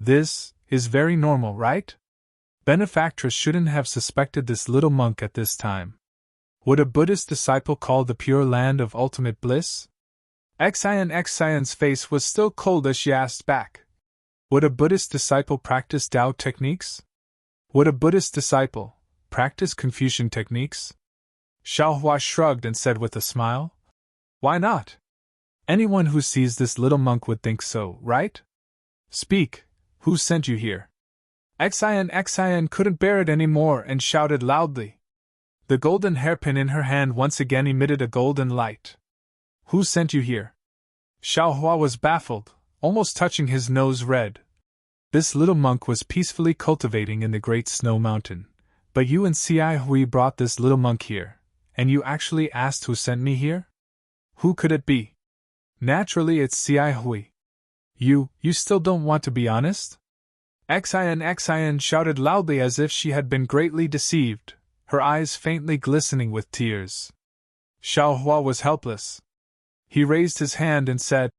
This is very normal, right? Benefactress shouldn't have suspected this little monk at this time. Would a Buddhist disciple call the pure land of ultimate bliss?" Xian's face was still cold as she asked back, "Would a Buddhist disciple practice Tao techniques? Would a Buddhist disciple practice Confucian techniques?" Xiaohua shrugged and said with a smile, "Why not? Anyone who sees this little monk would think so, right? Speak, who sent you here?" Xian couldn't bear it any more and shouted loudly. The golden hairpin in her hand once again emitted a golden light. "Who sent you here?" Xiaohua was baffled, almost touching his nose red. This little monk was peacefully cultivating in the Great Snow Mountain, but you and Hui brought this little monk here, and you actually asked who sent me here? Who could it be? Naturally it's Hui. You still don't want to be honest? Xian shouted loudly as if she had been greatly deceived, her eyes faintly glistening with tears. Xiaohua was helpless. He raised his hand and said,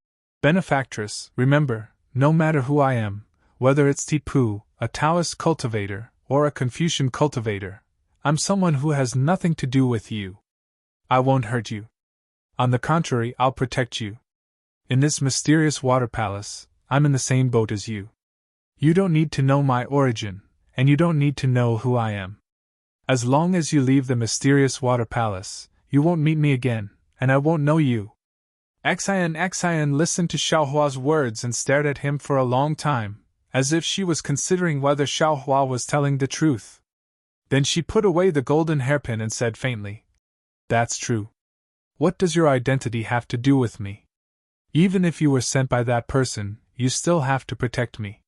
"Benefactress, remember, no matter who I am, whether it's Tipu, a Taoist cultivator, or a Confucian cultivator, I'm someone who has nothing to do with you. I won't hurt you. On the contrary, I'll protect you. In this mysterious water palace, I'm in the same boat as you. You don't need to know my origin, and you don't need to know who I am. As long as you leave the mysterious water palace, you won't meet me again, and I won't know you. Xian listened to Xiaohua's words and stared at him for a long time, as if she was considering whether Xiaohua was telling the truth. Then she put away the golden hairpin and said faintly, "That's true. What does your identity have to do with me? Even if you were sent by that person, you still have to protect me.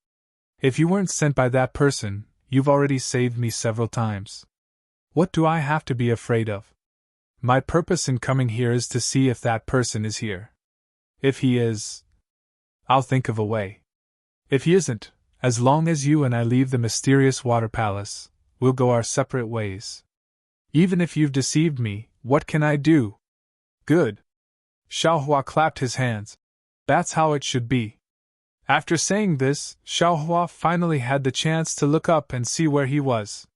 If you weren't sent by that person, you've already saved me several times. What do I have to be afraid of? My purpose in coming here is to see if that person is here. If he is, I'll think of a way. If he isn't, as long as you and I leave the mysterious water palace, we'll go our separate ways. Even if you've deceived me, what can I do?" "Good." Xiaohua clapped his hands. "That's how it should be." After saying this, Xiaohua finally had the chance to look up and see where he was.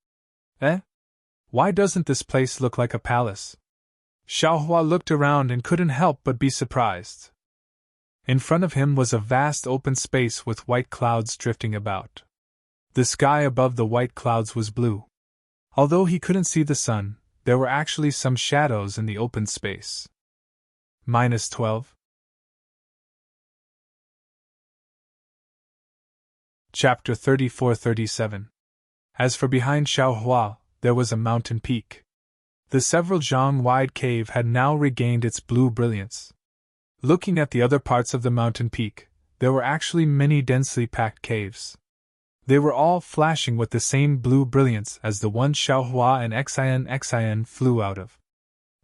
Why doesn't this place look like a palace? Xiaohua looked around and couldn't help but be surprised. In front of him was a vast open space with white clouds drifting about. The sky above the white clouds was blue. Although he couldn't see the sun, there were actually some shadows in the open space. -12. Chapter 34-37. As for behind Xiaohua, there was a mountain peak. The several zhang-wide cave had now regained its blue brilliance. Looking at the other parts of the mountain peak, there were actually many densely packed caves. They were all flashing with the same blue brilliance as the one Xiaohua and Xian flew out of.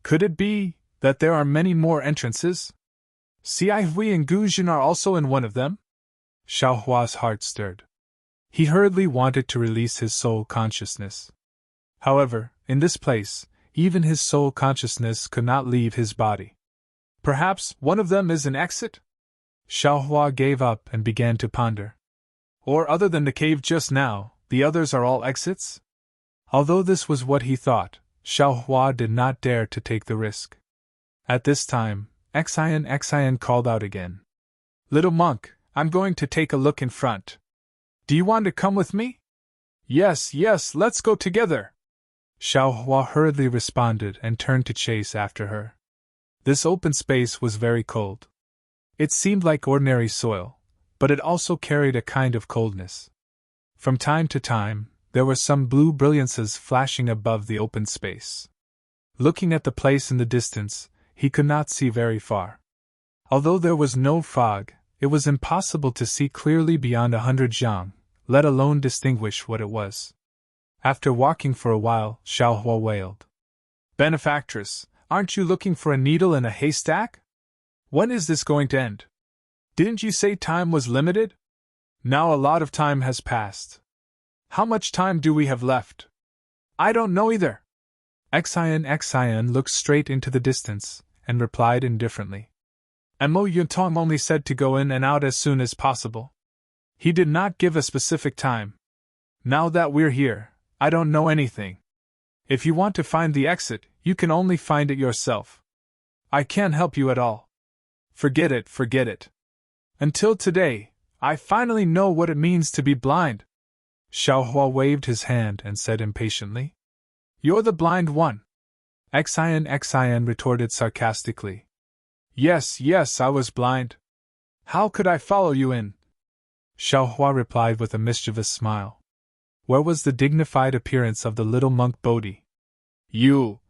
Could it be that there are many more entrances? Hui and Guzhen are also in one of them? Xiaohua's heart stirred. He hurriedly wanted to release his soul consciousness. However, in this place, even his soul consciousness could not leave his body. Perhaps one of them is an exit? Xiaohua gave up and began to ponder. Or other than the cave just now, the others are all exits? Although this was what he thought, Xiaohua did not dare to take the risk. At this time, Xian called out again. "Little monk, I'm going to take a look in front. Do you want to come with me?" Yes, let's go together." Xiaohua hurriedly responded and turned to chase after her. This open space was very cold. It seemed like ordinary soil, but it also carried a kind of coldness. From time to time, there were some blue brilliances flashing above the open space. Looking at the place in the distance, he could not see very far. Although there was no fog, it was impossible to see clearly beyond 100 zhang, let alone distinguish what it was. After walking for a while, Xiaohua wailed. "Benefactress, aren't you looking for a needle in a haystack? When is this going to end? Didn't you say time was limited? Now a lot of time has passed. How much time do we have left?" "I don't know either." Xian looked straight into the distance, and replied indifferently. "Mo Yuntong only said to go in and out as soon as possible. He did not give a specific time. Now that we're here, I don't know anything. If you want to find the exit, you can only find it yourself. I can't help you at all. Forget it. Until today, I finally know what it means to be blind." Xiaohua waved his hand and said impatiently. "You're the blind one." Xian retorted sarcastically. Yes, I was blind. How could I follow you in?" Xiaohua replied with a mischievous smile. Where was the dignified appearance of the little monk Bodhi? "You!"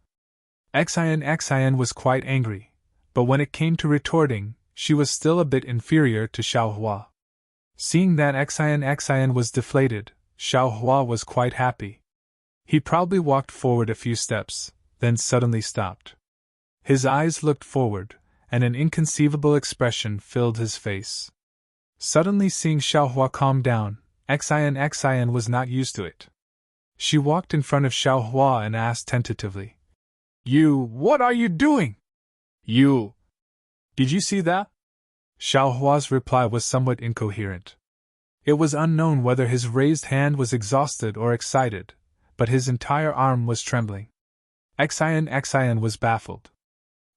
Xian was quite angry, but when it came to retorting, she was still a bit inferior to Xiaohua. Seeing that Xian was deflated, Xiaohua was quite happy. He proudly walked forward a few steps, then suddenly stopped. His eyes looked forward, and an inconceivable expression filled his face. Suddenly seeing Xiaohua calm down, Xian was not used to it. She walked in front of Xiaohua and asked tentatively, What are you doing? Did you see that?" Xiaohua's reply was somewhat incoherent. It was unknown whether his raised hand was exhausted or excited, but his entire arm was trembling. Xian was baffled.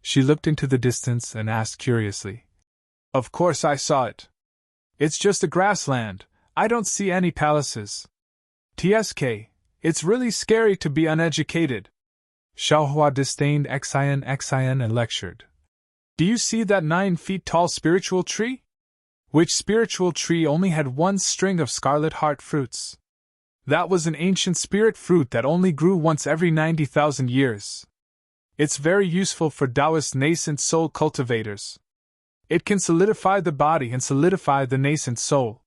She looked into the distance and asked curiously, "Of course I saw it. It's just a grassland, I don't see any palaces. TSK, It's really scary to be uneducated. Xiaohua disdained Xian and lectured. Do you see that 9 feet tall spiritual tree? Which spiritual tree only had one string of scarlet heart fruits? That was an ancient spirit fruit that only grew once every 90,000 years. It's very useful for Taoist nascent soul cultivators. It can solidify the body and solidify the nascent soul.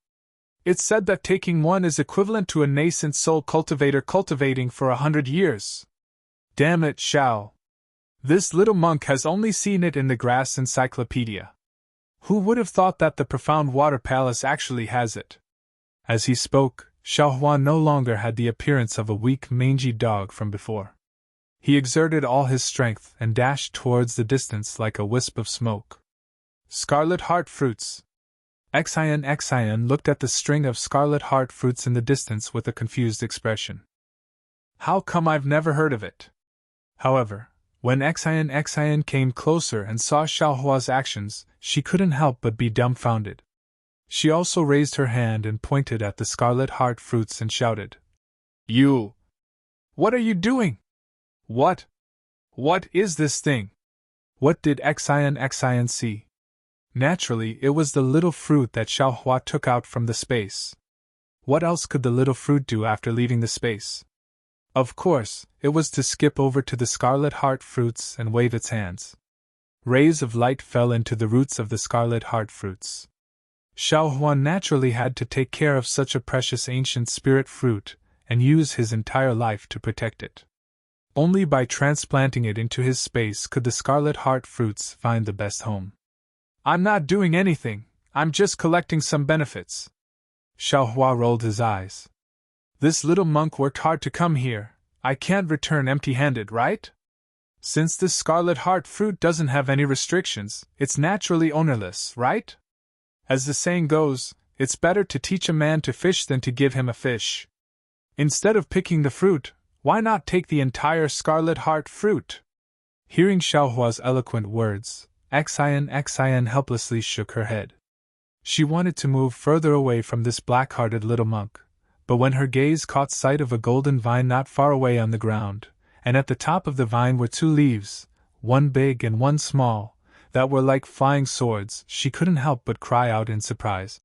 It's said that taking one is equivalent to a nascent soul cultivator cultivating for 100 years. Damn it, Xiao. This little monk has only seen it in the grass encyclopedia. Who would have thought that the profound water palace actually has it? As he spoke, Xiaohua no longer had the appearance of a weak, mangy dog from before. He exerted all his strength and dashed towards the distance like a wisp of smoke. Scarlet heart fruits. Xian looked at the string of scarlet heart fruits in the distance with a confused expression. How come I've never heard of it? However, when Xian came closer and saw Xiaohua's actions, she couldn't help but be dumbfounded. She also raised her hand and pointed at the scarlet heart fruits and shouted, You! What are you doing? What is this thing? What did Xian see? Naturally, it was the little fruit that Xiaohua took out from the space. What else could the little fruit do after leaving the space? Of course, it was to skip over to the scarlet heart fruits and wave its hands. Rays of light fell into the roots of the scarlet heart fruits. Xiaohua naturally had to take care of such a precious ancient spirit fruit and use his entire life to protect it. Only by transplanting it into his space could the scarlet heart fruits find the best home. I'm not doing anything, I'm just collecting some benefits. Xiaohua rolled his eyes. This little monk worked hard to come here, I can't return empty-handed, right? Since this scarlet heart fruit doesn't have any restrictions, it's naturally ownerless, right? As the saying goes, it's better to teach a man to fish than to give him a fish. Instead of picking the fruit, why not take the entire scarlet heart fruit? Hearing Xiaohua's eloquent words, Xian helplessly shook her head. She wanted to move further away from this black-hearted little monk, but when her gaze caught sight of a golden vine not far away on the ground, and at the top of the vine were 2 leaves, one big and one small, that were like flying swords, she couldn't help but cry out in surprise.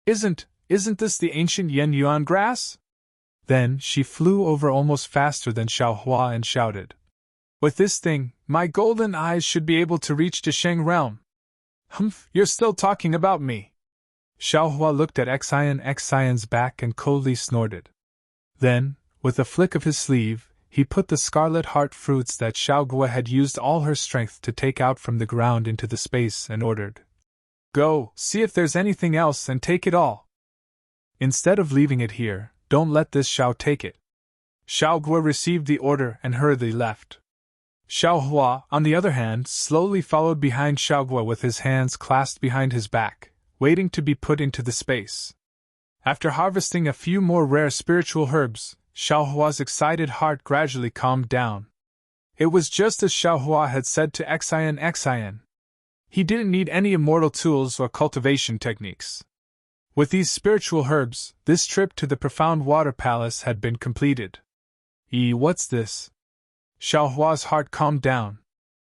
Isn't this the ancient Yen Yuan grass? Then she flew over almost faster than Xiaohua and shouted, With this thing, my golden eyes should be able to reach the Sheng realm. Humph, you're still talking about me. Xiaohua looked at Xian's back and coldly snorted. Then, with a flick of his sleeve, he put the scarlet heart fruits that Xiaohua had used all her strength to take out from the ground into the space and ordered, Go, see if there's anything else and take it all. Instead of leaving it here, don't let this Xiao take it. Xiaohua received the order and hurriedly left. Xiaohua, on the other hand, slowly followed behind Xiaohua with his hands clasped behind his back, waiting to be put into the space. After harvesting a few more rare spiritual herbs, Xiaohua's excited heart gradually calmed down. It was just as Xiaohua had said to Xian. He didn't need any immortal tools or cultivation techniques. With these spiritual herbs, this trip to the profound water palace had been completed. What's this? Xiaohua's heart calmed down.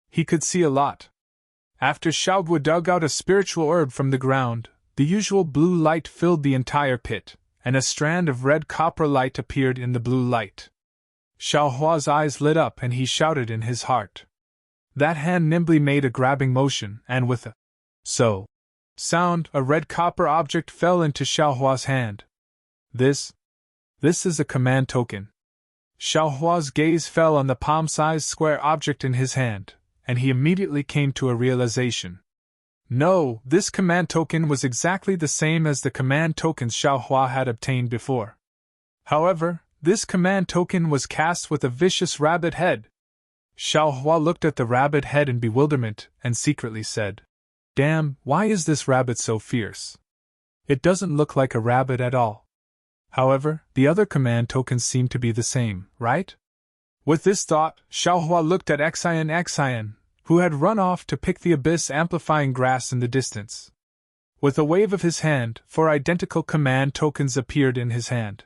He could see a lot. After Xiaohua dug out a spiritual herb from the ground, the usual blue light filled the entire pit, and a strand of red copper light appeared in the blue light. Xiaohua's eyes lit up and he shouted in his heart. That hand nimbly made a grabbing motion, and with a sound, a red copper object fell into Xiaohua's hand. This is a command token. Xiaohua's gaze fell on the palm-sized square object in his hand, and he immediately came to a realization. No, this command token was exactly the same as the command tokens Xiaohua had obtained before. However, this command token was cast with a vicious rabbit head. Xiaohua looked at the rabbit head in bewilderment and secretly said, Damn, why is this rabbit so fierce? It doesn't look like a rabbit at all. However, the other command tokens seem to be the same, right? With this thought, Xiaohua looked at Xian, who had run off to pick the abyss-amplifying grass in the distance. With a wave of his hand, 4 identical command tokens appeared in his hand.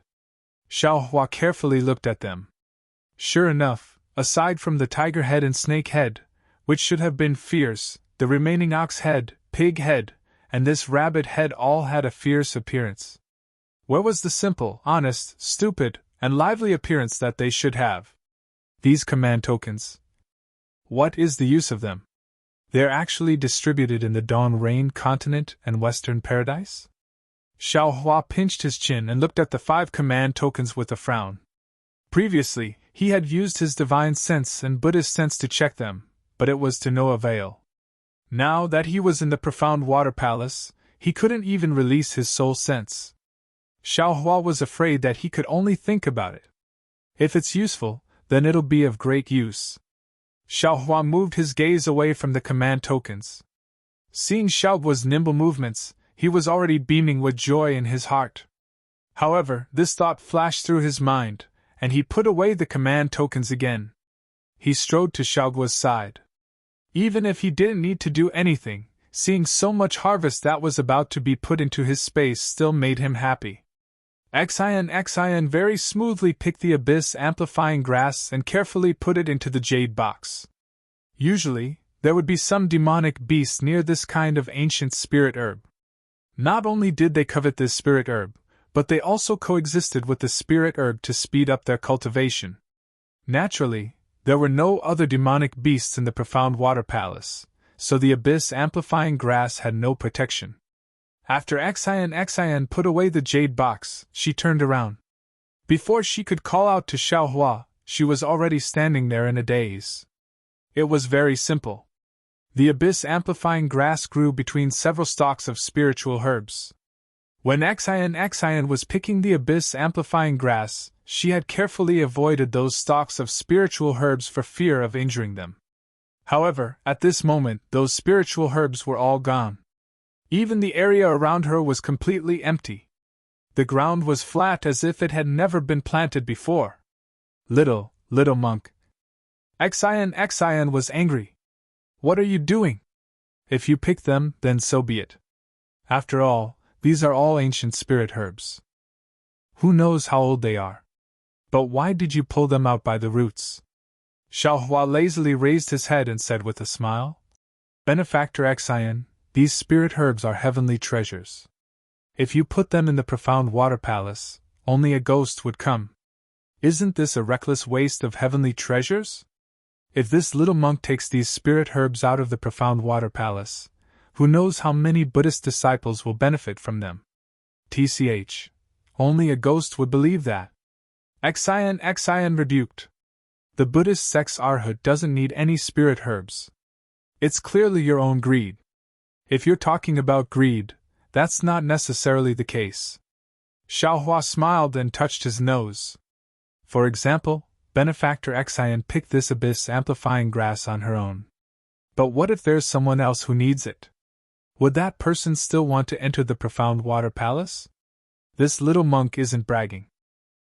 Xiaohua carefully looked at them. Sure enough, aside from the tiger head and snake head, which should have been fierce, the remaining ox head, pig head, and this rabbit head all had a fierce appearance. Where was the simple, honest, stupid, and lively appearance that they should have? These command tokens. What is the use of them? They are actually distributed in the Dawn Rain continent and Western Paradise? Xiaohua pinched his chin and looked at the 5 command tokens with a frown. Previously, he had used his divine sense and Buddhist sense to check them, but it was to no avail. Now that he was in the profound water palace, he couldn't even release his soul sense. Xiaohua was afraid that he could only think about it. If it's useful, then it'll be of great use. Xiaohua moved his gaze away from the command tokens. Seeing Xiaohua's nimble movements, he was already beaming with joy in his heart. However, this thought flashed through his mind, and he put away the command tokens again. He strode to Xiaohua's side. Even if he didn't need to do anything, seeing so much harvest that was about to be put into his space still made him happy. Xian very smoothly picked the abyss amplifying grass and carefully put it into the jade box. Usually, there would be some demonic beast near this kind of ancient spirit herb. Not only did they covet this spirit herb, but they also coexisted with the spirit herb to speed up their cultivation. Naturally, there were no other demonic beasts in the profound water palace, so the abyss amplifying grass had no protection. After Xian put away the jade box, she turned around. Before she could call out to Xiaohua, she was already standing there in a daze. It was very simple. The abyss amplifying grass grew between several stalks of spiritual herbs. When Xian was picking the abyss amplifying grass, she had carefully avoided those stalks of spiritual herbs for fear of injuring them. However, at this moment, those spiritual herbs were all gone. Even the area around her was completely empty. The ground was flat as if it had never been planted before. Little monk. Xian was angry. What are you doing? If you pick them, then so be it. After all, these are all ancient spirit herbs. Who knows how old they are? But why did you pull them out by the roots? Xiaohua lazily raised his head and said with a smile, Benefactor Xian, these spirit herbs are heavenly treasures. If you put them in the profound water palace, only a ghost would come. Isn't this a reckless waste of heavenly treasures? If this little monk takes these spirit herbs out of the profound water palace, who knows how many Buddhist disciples will benefit from them? TCH. Only a ghost would believe that. Xian rebuked. The Buddhist sect's Arhat doesn't need any spirit herbs. It's clearly your own greed. If you're talking about greed, that's not necessarily the case. Xiaohua smiled and touched his nose. For example, Benefactor Xian picked this abyss amplifying grass on her own. But what if there's someone else who needs it? Would that person still want to enter the profound water palace? This little monk isn't bragging.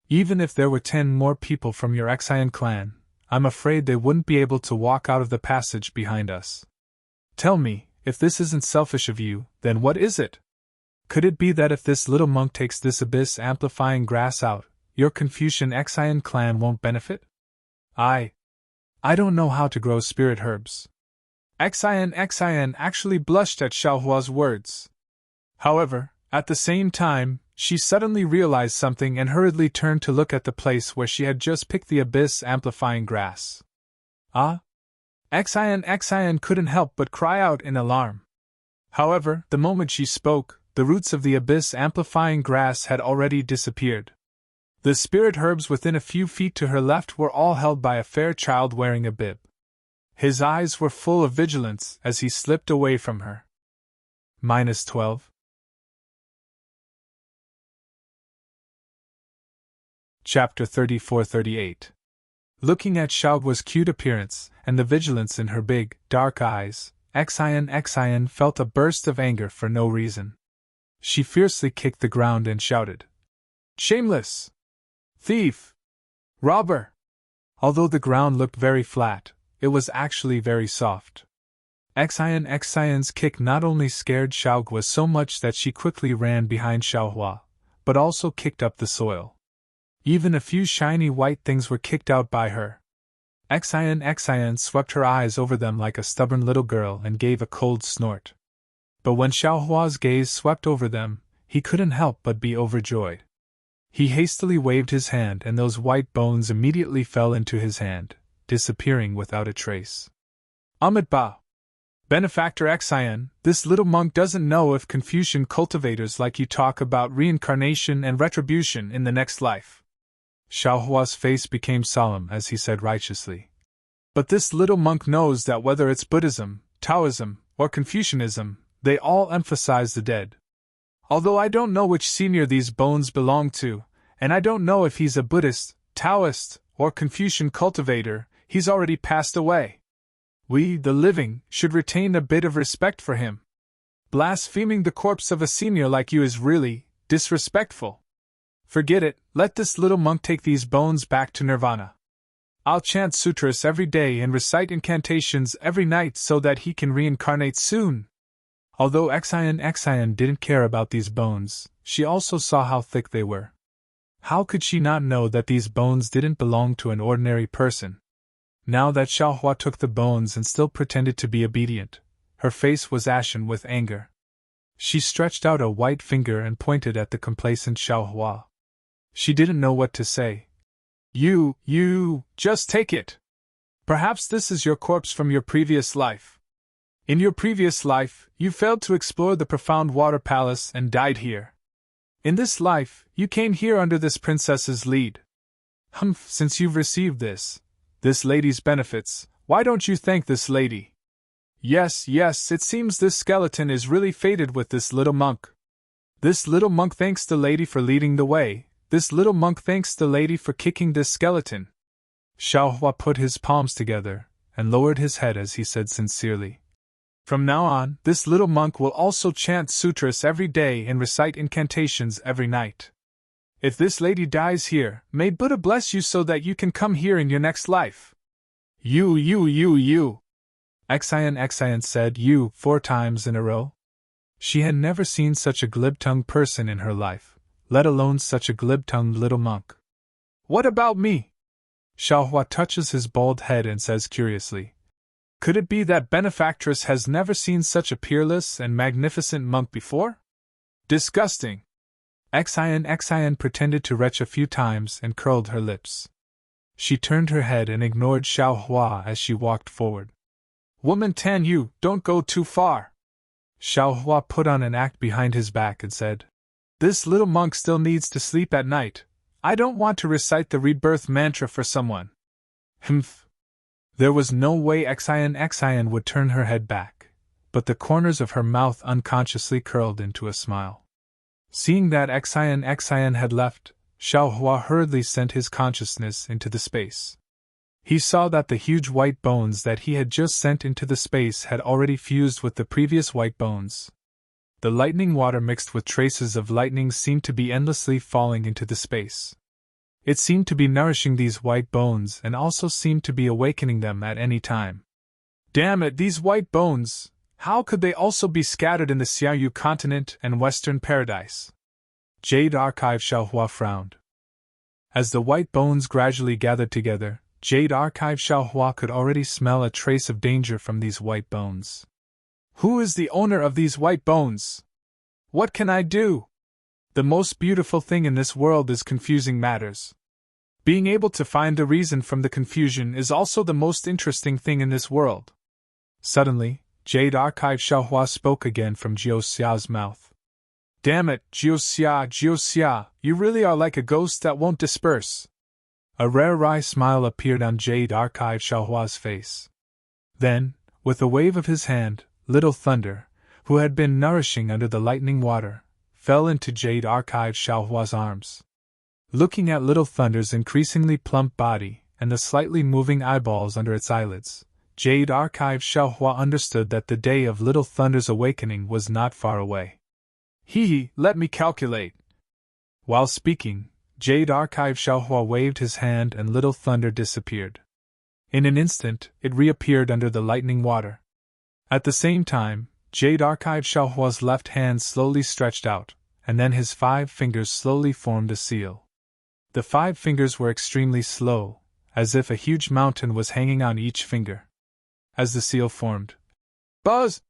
Even if there were 10 more people from your Xian clan, I'm afraid they wouldn't be able to walk out of the passage behind us. Tell me, if this isn't selfish of you, then what is it? Could it be that if this little monk takes this abyss amplifying grass out, your Confucian Xian clan won't benefit? I don't know how to grow spirit herbs. Xian actually blushed at Xiaohua's words. However, at the same time, she suddenly realized something and hurriedly turned to look at the place where she had just picked the abyss amplifying grass. Ah? Xian couldn't help but cry out in alarm. However, the moment she spoke, the roots of the abyss amplifying grass had already disappeared. The spirit herbs within a few feet to her left were all held by a fair child wearing a bib. His eyes were full of vigilance as he slipped away from her. -12. Chapter 34-38. Looking at Xiaohua's cute appearance and the vigilance in her big, dark eyes, Xian felt a burst of anger for no reason. She fiercely kicked the ground and shouted, "Shameless! Thief! Robber!" Although the ground looked very flat, it was actually very soft. Xian's kick not only scared Xiaohua so much that she quickly ran behind Xiaohua, but also kicked up the soil. Even a few shiny white things were kicked out by her. Xian swept her eyes over them like a stubborn little girl and gave a cold snort. But when Xiaohua's gaze swept over them, he couldn't help but be overjoyed. He hastily waved his hand and those white bones immediately fell into his hand, disappearing without a trace. Amitabha! Benefactor Xian, this little monk doesn't know if Confucian cultivators like you talk about reincarnation and retribution in the next life. Xiaohua's face became solemn as he said righteously. But this little monk knows that whether it's Buddhism, Taoism, or Confucianism, they all emphasize the dead. Although I don't know which senior these bones belong to, and I don't know if he's a Buddhist, Taoist, or Confucian cultivator, he's already passed away. We, the living, should retain a bit of respect for him. Blaspheming the corpse of a senior like you is really disrespectful. Forget it, let this little monk take these bones back to Nirvana. I'll chant sutras every day and recite incantations every night so that he can reincarnate soon. Although Xian didn't care about these bones, she also saw how thick they were. How could she not know that these bones didn't belong to an ordinary person? Now that Xiaohua took the bones and still pretended to be obedient, her face was ashen with anger. She stretched out a white finger and pointed at the complacent Xiaohua. She didn't know what to say. You, just take it. Perhaps this is your corpse from your previous life. In your previous life, you failed to explore the profound water palace and died here. In this life, you came here under this princess's lead. Since you've received this lady's benefits, why don't you thank this lady? Yes, it seems this skeleton is really fated with this little monk. This little monk thanks the lady for leading the way. This little monk thanks the lady for kicking this skeleton. Xiaohua put his palms together and lowered his head as he said sincerely. From now on, this little monk will also chant sutras every day and recite incantations every night. If this lady dies here, may Buddha bless you so that you can come here in your next life. You. Xian said you 4 times in a row. She had never seen such a glib-tongued person in her life, let alone such a glib-tongued little monk. What about me? Xiaohua touches his bald head and says curiously. Could it be that benefactress has never seen such a peerless and magnificent monk before? Disgusting! Xian pretended to retch a few times and curled her lips. She turned her head and ignored Xiaohua as she walked forward. Woman Tan, you don't go too far. Xiaohua put on an act behind his back and said, This little monk still needs to sleep at night. I don't want to recite the rebirth mantra for someone. There was no way Xian would turn her head back, but the corners of her mouth unconsciously curled into a smile. Seeing that Xian had left, Xiaohua hurriedly sent his consciousness into the space. He saw that the huge white bones that he had just sent into the space had already fused with the previous white bones. The lightning water mixed with traces of lightning seemed to be endlessly falling into the space. It seemed to be nourishing these white bones and also seemed to be awakening them at any time. Damn it, these white bones! How could they also be scattered in the Xiaoyu continent and Western Paradise? Jade Archive Xiaohua frowned. As the white bones gradually gathered together, Jade Archive Xiaohua could already smell a trace of danger from these white bones. Who is the owner of these white bones? What can I do? The most beautiful thing in this world is confusing matters. Being able to find the reason from the confusion is also the most interesting thing in this world. Suddenly, Jade Archive Xiaohua spoke again from Jiuxia's mouth. Damn it, Jiuxia, you really are like a ghost that won't disperse. A rare wry smile appeared on Jade Archive Xiaohua's face. Then, with a wave of his hand, Little Thunder, who had been nourishing under the lightning water, fell into Jade Archive Xiaohua's arms. Looking at Little Thunder's increasingly plump body and the slightly moving eyeballs under its eyelids, Jade Archive Xiaohua understood that the day of Little Thunder's awakening was not far away. Let me calculate. While speaking, Jade Archive Xiaohua waved his hand and Little Thunder disappeared. In an instant, it reappeared under the lightning water. At the same time, Jade Archive Xiaohua's left hand slowly stretched out, and then his 5 fingers slowly formed a seal. The 5 fingers were extremely slow, as if a huge mountain was hanging on each finger. As the seal formed, buzz!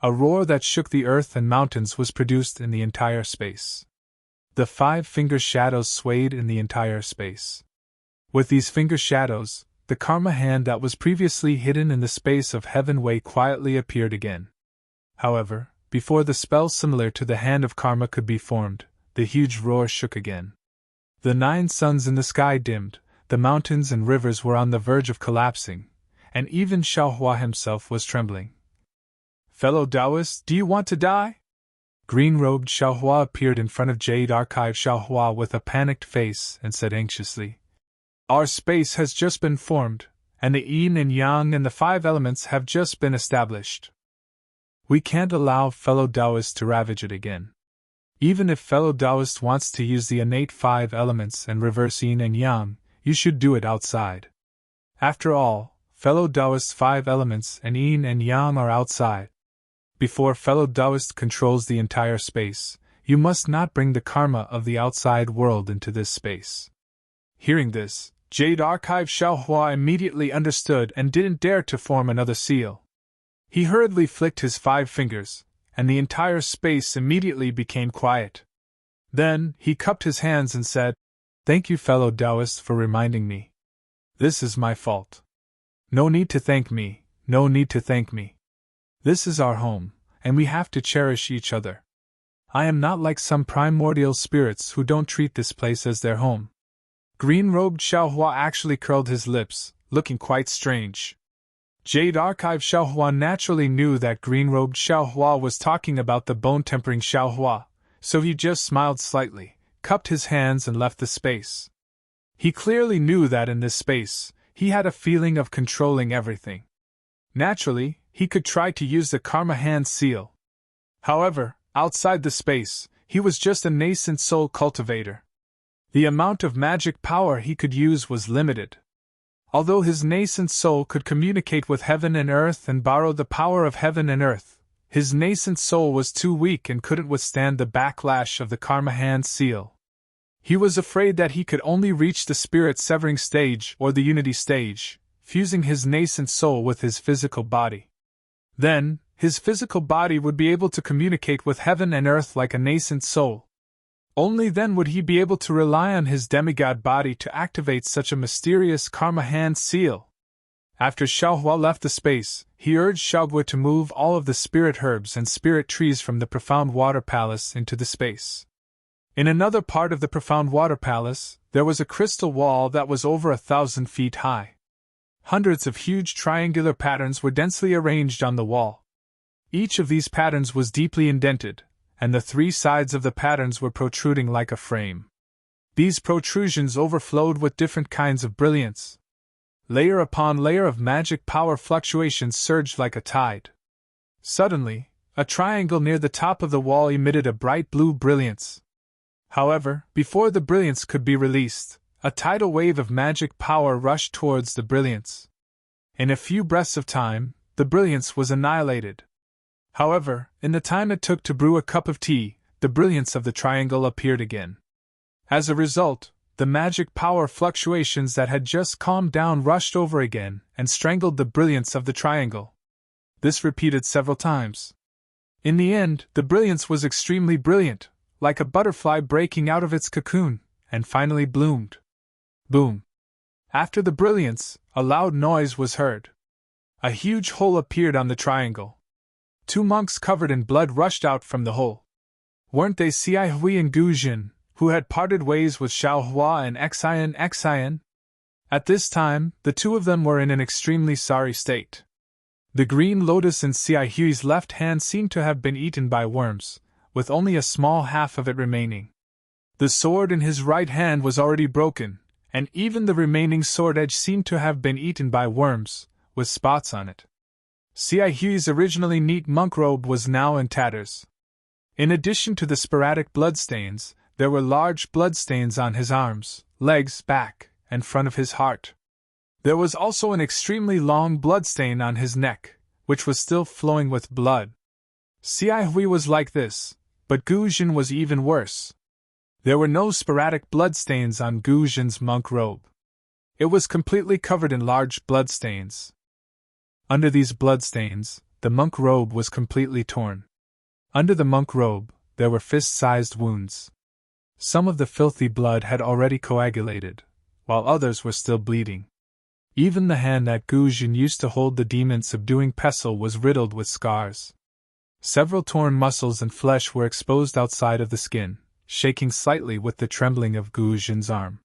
A roar that shook the earth and mountains was produced in the entire space. The 5 finger shadows swayed in the entire space. With these finger shadows, the karma hand that was previously hidden in the space of heaven way quietly appeared again. However, before the spell similar to the hand of karma could be formed, the huge roar shook again. The 9 suns in the sky dimmed, the mountains and rivers were on the verge of collapsing, and even Xiaohua himself was trembling. Fellow Taoist, do you want to die? Green-robed Xiaohua appeared in front of Jade Archive Xiaohua with a panicked face and said anxiously, Our space has just been formed, and the yin and yang and the 5 elements have just been established. We can't allow fellow Taoist to ravage it again. Even if fellow Taoist wants to use the innate 5 elements and reverse yin and yang, you should do it outside. After all, fellow Taoist's 5 elements and yin and yang are outside. Before fellow Taoist controls the entire space, you must not bring the karma of the outside world into this space. Hearing this, Jade Archive Xiaohua immediately understood and didn't dare to form another seal. He hurriedly flicked his 5 fingers, and the entire space immediately became quiet. Then, he cupped his hands and said, Thank you, fellow Taoists, for reminding me. This is my fault. No need to thank me, no need to thank me. This is our home, and we have to cherish each other. I am not like some primordial spirits who don't treat this place as their home. Green-robed Xiaohua actually curled his lips, looking quite strange. Jade Archive Xiaohua naturally knew that green-robed Xiaohua was talking about the bone-tempering Xiaohua, so he just smiled slightly, cupped his hands and left the space. He clearly knew that in this space, he had a feeling of controlling everything. Naturally, he could try to use the karma hand seal. However, outside the space, he was just a nascent soul cultivator. The amount of magic power he could use was limited. Although his nascent soul could communicate with heaven and earth and borrow the power of heaven and earth, his nascent soul was too weak and couldn't withstand the backlash of the karma hand seal. He was afraid that he could only reach the spirit-severing stage or the unity stage, fusing his nascent soul with his physical body. Then, his physical body would be able to communicate with heaven and earth like a nascent soul. Only then would he be able to rely on his demigod body to activate such a mysterious karma hand seal. After Xiaohua left the space, he urged Xiaogui to move all of the spirit herbs and spirit trees from the profound water palace into the space. In another part of the profound water palace, there was a crystal wall that was over 1,000 feet high. Hundreds of huge triangular patterns were densely arranged on the wall. Each of these patterns was deeply indented, and the 3 sides of the patterns were protruding like a frame. These protrusions overflowed with different kinds of brilliance. Layer upon layer of magic power fluctuations surged like a tide. Suddenly, a triangle near the top of the wall emitted a bright blue brilliance. However, before the brilliance could be released, a tidal wave of magic power rushed towards the brilliance. In a few breaths of time, the brilliance was annihilated. However, in the time it took to brew a cup of tea, the brilliance of the triangle appeared again. As a result, the magic power fluctuations that had just calmed down rushed over again and strangled the brilliance of the triangle. This repeated several times. In the end, the brilliance was extremely brilliant, like a butterfly breaking out of its cocoon, and finally bloomed. Boom! After the brilliance, a loud noise was heard. A huge hole appeared on the triangle. 2 monks covered in blood rushed out from the hole. Weren't they Cai Hui and Gu Jin, who had parted ways with Xiaohua and Xian? At this time, the 2 of them were in an extremely sorry state. The green lotus in Cai Hui's left hand seemed to have been eaten by worms, with only a small half of it remaining. The sword in his right hand was already broken, and even the remaining sword edge seemed to have been eaten by worms, with spots on it. Cai Hui's originally neat monk robe was now in tatters. In addition to the sporadic bloodstains, there were large bloodstains on his arms, legs, back, and front of his heart. There was also an extremely long bloodstain on his neck, which was still flowing with blood. Cai Hui was like this, but Gu Jin was even worse. There were no sporadic bloodstains on Gu Jin's monk robe. It was completely covered in large bloodstains. Under these bloodstains, the monk robe was completely torn. Under the monk robe, there were fist-sized wounds. Some of the filthy blood had already coagulated, while others were still bleeding. Even the hand that Gu Jin used to hold the demon-subduing pestle was riddled with scars. Several torn muscles and flesh were exposed outside of the skin, shaking slightly with the trembling of Gu Jin's arm.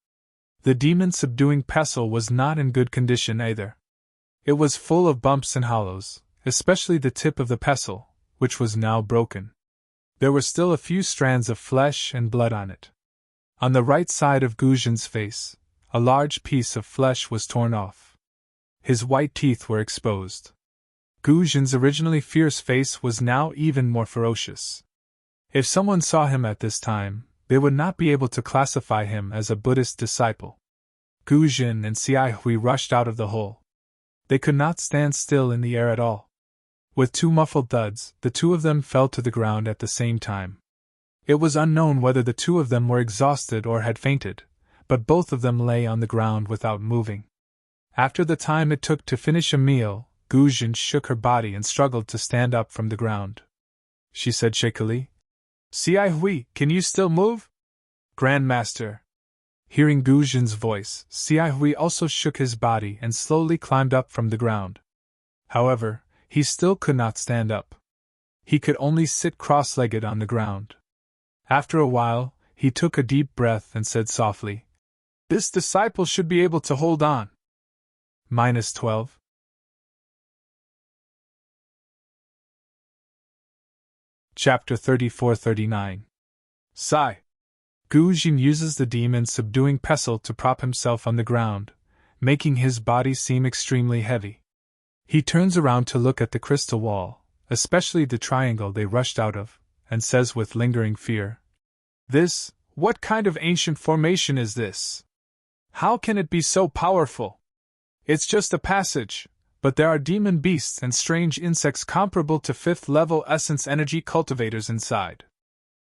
The demon-subduing pestle was not in good condition either. It was full of bumps and hollows, especially the tip of the pestle, which was now broken. There were still a few strands of flesh and blood on it. On the right side of Gu Jin's face, a large piece of flesh was torn off. His white teeth were exposed. Gu Jin's originally fierce face was now even more ferocious. If someone saw him at this time, they would not be able to classify him as a Buddhist disciple. Gu Jin and Xiai Hui rushed out of the hole. They could not stand still in the air at all. With two muffled thuds, the two of them fell to the ground at the same time. It was unknown whether the two of them were exhausted or had fainted, but both of them lay on the ground without moving. After the time it took to finish a meal, Gu Jin shook her body and struggled to stand up from the ground. She said shakily, "Xiai Hui, can you still move?" "Grandmaster." Hearing Gu Jin's voice, Xiai Hui also shook his body and slowly climbed up from the ground. However, he still could not stand up. He could only sit cross-legged on the ground. After a while, he took a deep breath and said softly, "This disciple should be able to hold on." -12. Chapter 34-39. Sigh. Gu Jin uses the demon-subduing pestle to prop himself on the ground, making his body seem extremely heavy. He turns around to look at the crystal wall, especially the triangle they rushed out of, and says with lingering fear, What kind of ancient formation is this? How can it be so powerful? It's just a passage, but there are demon beasts and strange insects comparable to 5th-level essence energy cultivators inside.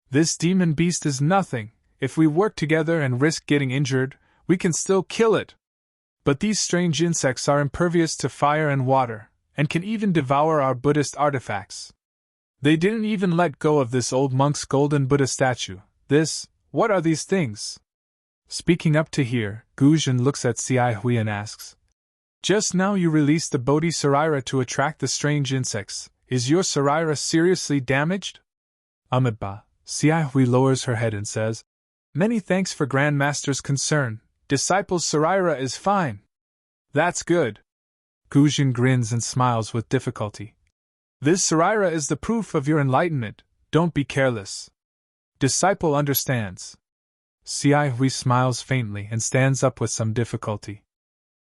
This demon beast is nothing. If we work together and risk getting injured, we can still kill it. But these strange insects are impervious to fire and water, and can even devour our Buddhist artifacts. They didn't even let go of this old monk's golden Buddha statue. What are these things? Speaking up to hear, Gu Jin looks at Xiai Hui and asks, "Just now you released the Bodhi Sarira to attract the strange insects. Is your Sarira seriously damaged?" Amitabha, Xiai Hui lowers her head and says, "Many thanks for Grandmaster's concern. Disciple's Sarira is fine." "That's good." Gu Jin grins and smiles with difficulty. "This Sarira is the proof of your enlightenment. Don't be careless." Disciple understands. Xiai Hui smiles faintly and stands up with some difficulty.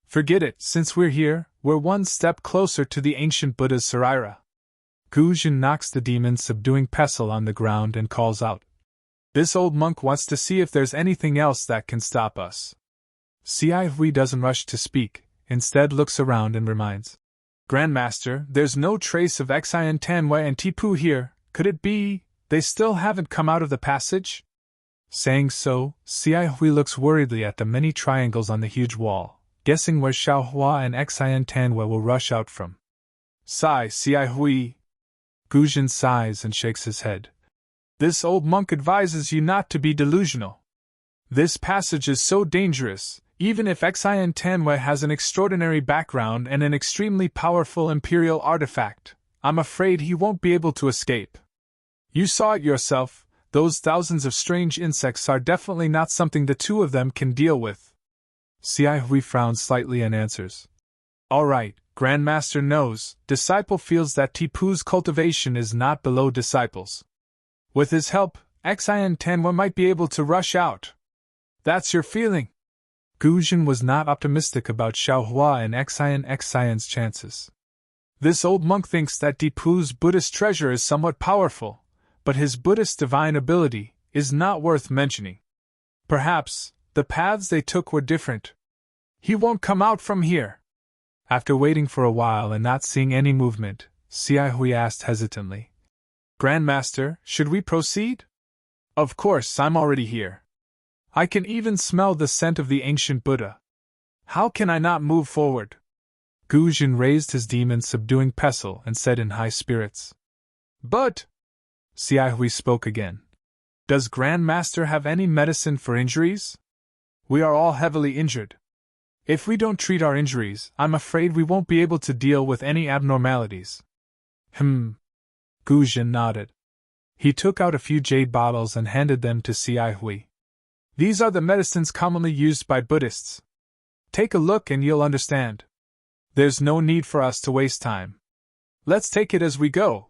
"Forget it, since we're here, we're one step closer to the ancient Buddha's Sarira." Gu Jin knocks the demon-subduing pestle on the ground and calls out, "This old monk wants to see if there's anything else that can stop us." Xiai Hui doesn't rush to speak, instead looks around and reminds, "Grandmaster, there's no trace of Xian Tanwei and Tipu here. Could it be they still haven't come out of the passage?" Saying so, Xiai Hui looks worriedly at the many triangles on the huge wall, guessing where Xiaohua and Xian Tanwei will rush out from. "Sigh, Xiai Hui." Gu Jin sighs and shakes his head. "This old monk advises you not to be delusional. This passage is so dangerous. Even if Xian Tanwei has an extraordinary background and an extremely powerful imperial artifact, I'm afraid he won't be able to escape. You saw it yourself, those thousands of strange insects are definitely not something the two of them can deal with." Xiai Hui frowns slightly and answers, "All right, Grandmaster knows, Disciple feels that Tipu's cultivation is not below Disciple's. With his help, Xian Tanwei might be able to rush out. That's your feeling?" Gu Jin was not optimistic about Xiaohua and Xian's chances. "This old monk thinks that Tipu's Buddhist treasure is somewhat powerful, but his Buddhist divine ability is not worth mentioning. Perhaps the paths they took were different. He won't come out from here." After waiting for a while and not seeing any movement, Xiai Hui asked hesitantly, "Grandmaster, should we proceed?" "Of course, I'm already here. I can even smell the scent of the ancient Buddha. How can I not move forward? Guzhin raised his demon-subduing pestle and said in high spirits. But, Xiaohui spoke again. Does Grand Master have any medicine for injuries? We are all heavily injured. If we don't treat our injuries, I'm afraid we won't be able to deal with any abnormalities. Guzhin nodded. He took out a few jade bottles and handed them to Xiaohui. These are the medicines commonly used by Buddhists. Take a look and you'll understand. There's no need for us to waste time. Let's take it as we go.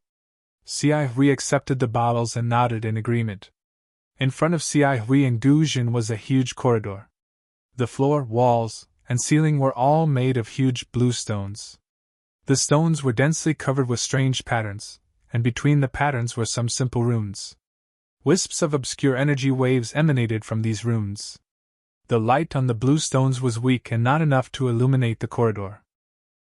Xiaohui accepted the bottles and nodded in agreement. In front of Xiaohui and Guzhin was a huge corridor. The floor, walls, and ceiling were all made of huge blue stones. The stones were densely covered with strange patterns, and between the patterns were some simple runes. Wisps of obscure energy waves emanated from these runes. The light on the blue stones was weak and not enough to illuminate the corridor.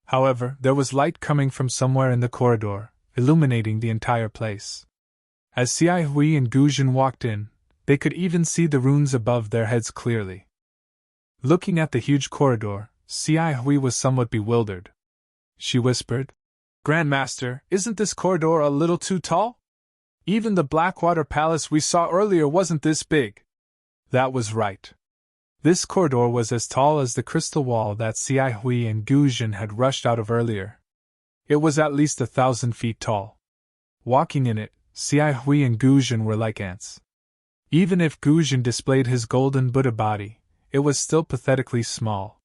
However, there was light coming from somewhere in the corridor, illuminating the entire place. As Xiaohui and Guzhin walked in, they could even see the runes above their heads clearly. Looking at the huge corridor, Xiaohui was somewhat bewildered. She whispered, Grandmaster, isn't this corridor a little too tall? Even the Blackwater Palace we saw earlier wasn't this big. That was right. This corridor was as tall as the crystal wall that Xiaohui and Guzhin had rushed out of earlier. It was at least 1,000 feet tall. Walking in it, Xiaohui and Guzhin were like ants. Even if Guzhin displayed his golden Buddha body, it was still pathetically small.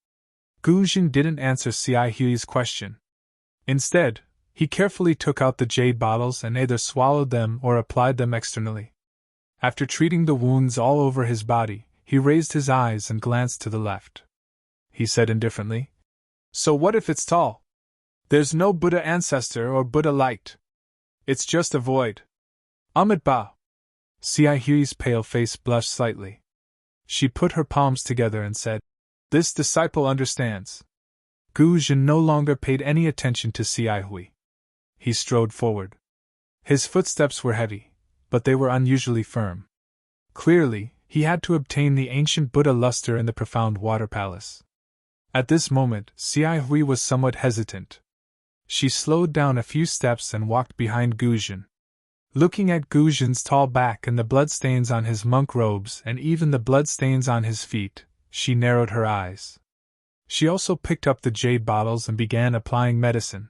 Guzhin didn't answer Xiaohui's question. Instead, he carefully took out the jade bottles and either swallowed them or applied them externally. After treating the wounds all over his body, he raised his eyes and glanced to the left. He said indifferently, So what if it's tall? There's no Buddha ancestor or Buddha light. It's just a void. Ba. Xiaohui's pale face blushed slightly. She put her palms together and said, This disciple understands. Guzhin no longer paid any attention to Xiaohui. He strode forward. His footsteps were heavy, but they were unusually firm. Clearly, he had to obtain the ancient Buddha luster in the profound water palace. At this moment, Xiaohui was somewhat hesitant. She slowed down a few steps and walked behind Guzhin. Looking at Guzhin's tall back and the bloodstains on his monk robes and even the bloodstains on his feet, she narrowed her eyes. She also picked up the jade bottles and began applying medicine.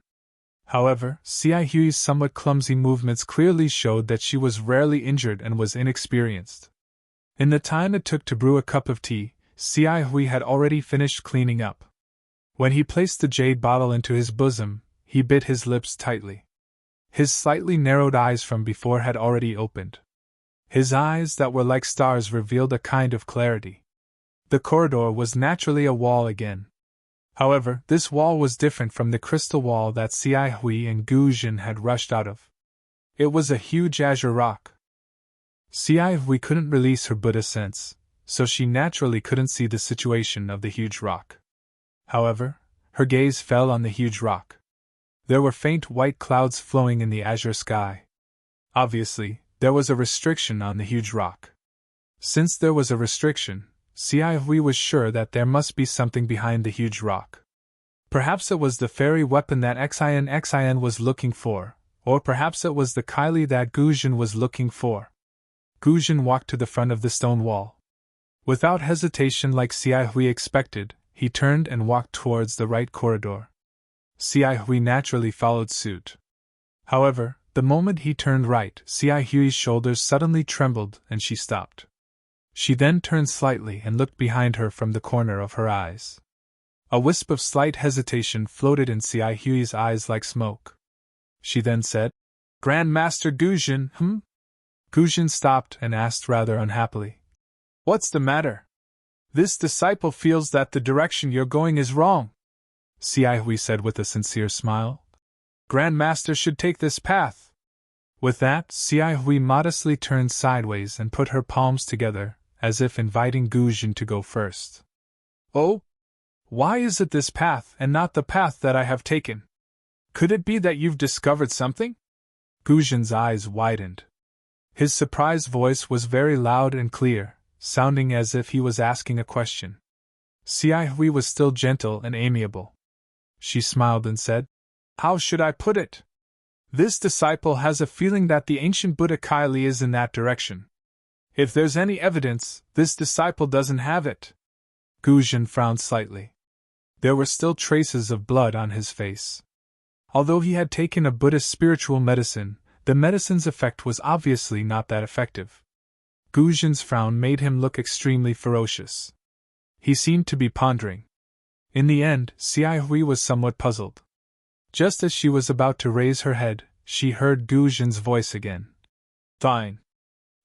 However, Xiaohui's somewhat clumsy movements clearly showed that she was rarely injured and was inexperienced. In the time it took to brew a cup of tea, Xiaohui had already finished cleaning up. When he placed the jade bottle into his bosom, he bit his lips tightly. His slightly narrowed eyes from before had already opened. His eyes that were like stars revealed a kind of clarity. The corridor was naturally a wall again. However, this wall was different from the crystal wall that Xiaohui and Guzhin had rushed out of. It was a huge azure rock. Xiaohui couldn't release her Buddha sense, so she naturally couldn't see the situation of the huge rock. However, her gaze fell on the huge rock. There were faint white clouds flowing in the azure sky. Obviously, there was a restriction on the huge rock. Since there was a restriction, Xiaohui was sure that there must be something behind the huge rock. Perhaps it was the fairy weapon that Xian was looking for, or perhaps it was the Kylie that Guzhin was looking for. Guzhin walked to the front of the stone wall. Without hesitation like Xiaohui expected, he turned and walked towards the right corridor. Xiaohui naturally followed suit. However, the moment he turned right, Xiaohui's shoulders suddenly trembled and she stopped. She then turned slightly and looked behind her from the corner of her eyes. A wisp of slight hesitation floated in Xiaohui's eyes like smoke. She then said, Grand Master Guzhin, Guzhin stopped and asked rather unhappily, What's the matter? This disciple feels that the direction you're going is wrong. Xiaohui said with a sincere smile. Grand Master should take this path. With that, Xiaohui modestly turned sideways and put her palms together, as if inviting Guzhin to go first. Oh? Why is it this path and not the path that I have taken? Could it be that you've discovered something? Guzhin's eyes widened. His surprised voice was very loud and clear, sounding as if he was asking a question. Xiai Hui was still gentle and amiable. She smiled and said, "How should I put it? This disciple has a feeling that the ancient Buddha Kylie is in that direction. If there's any evidence, this disciple doesn't have it." Guzhen frowned slightly. There were still traces of blood on his face. Although he had taken a Buddhist spiritual medicine, the medicine's effect was obviously not that effective. Guzhen's frown made him look extremely ferocious. He seemed to be pondering. In the end, Xiai Hui was somewhat puzzled. Just as she was about to raise her head, she heard Guzhen's voice again. "Fine.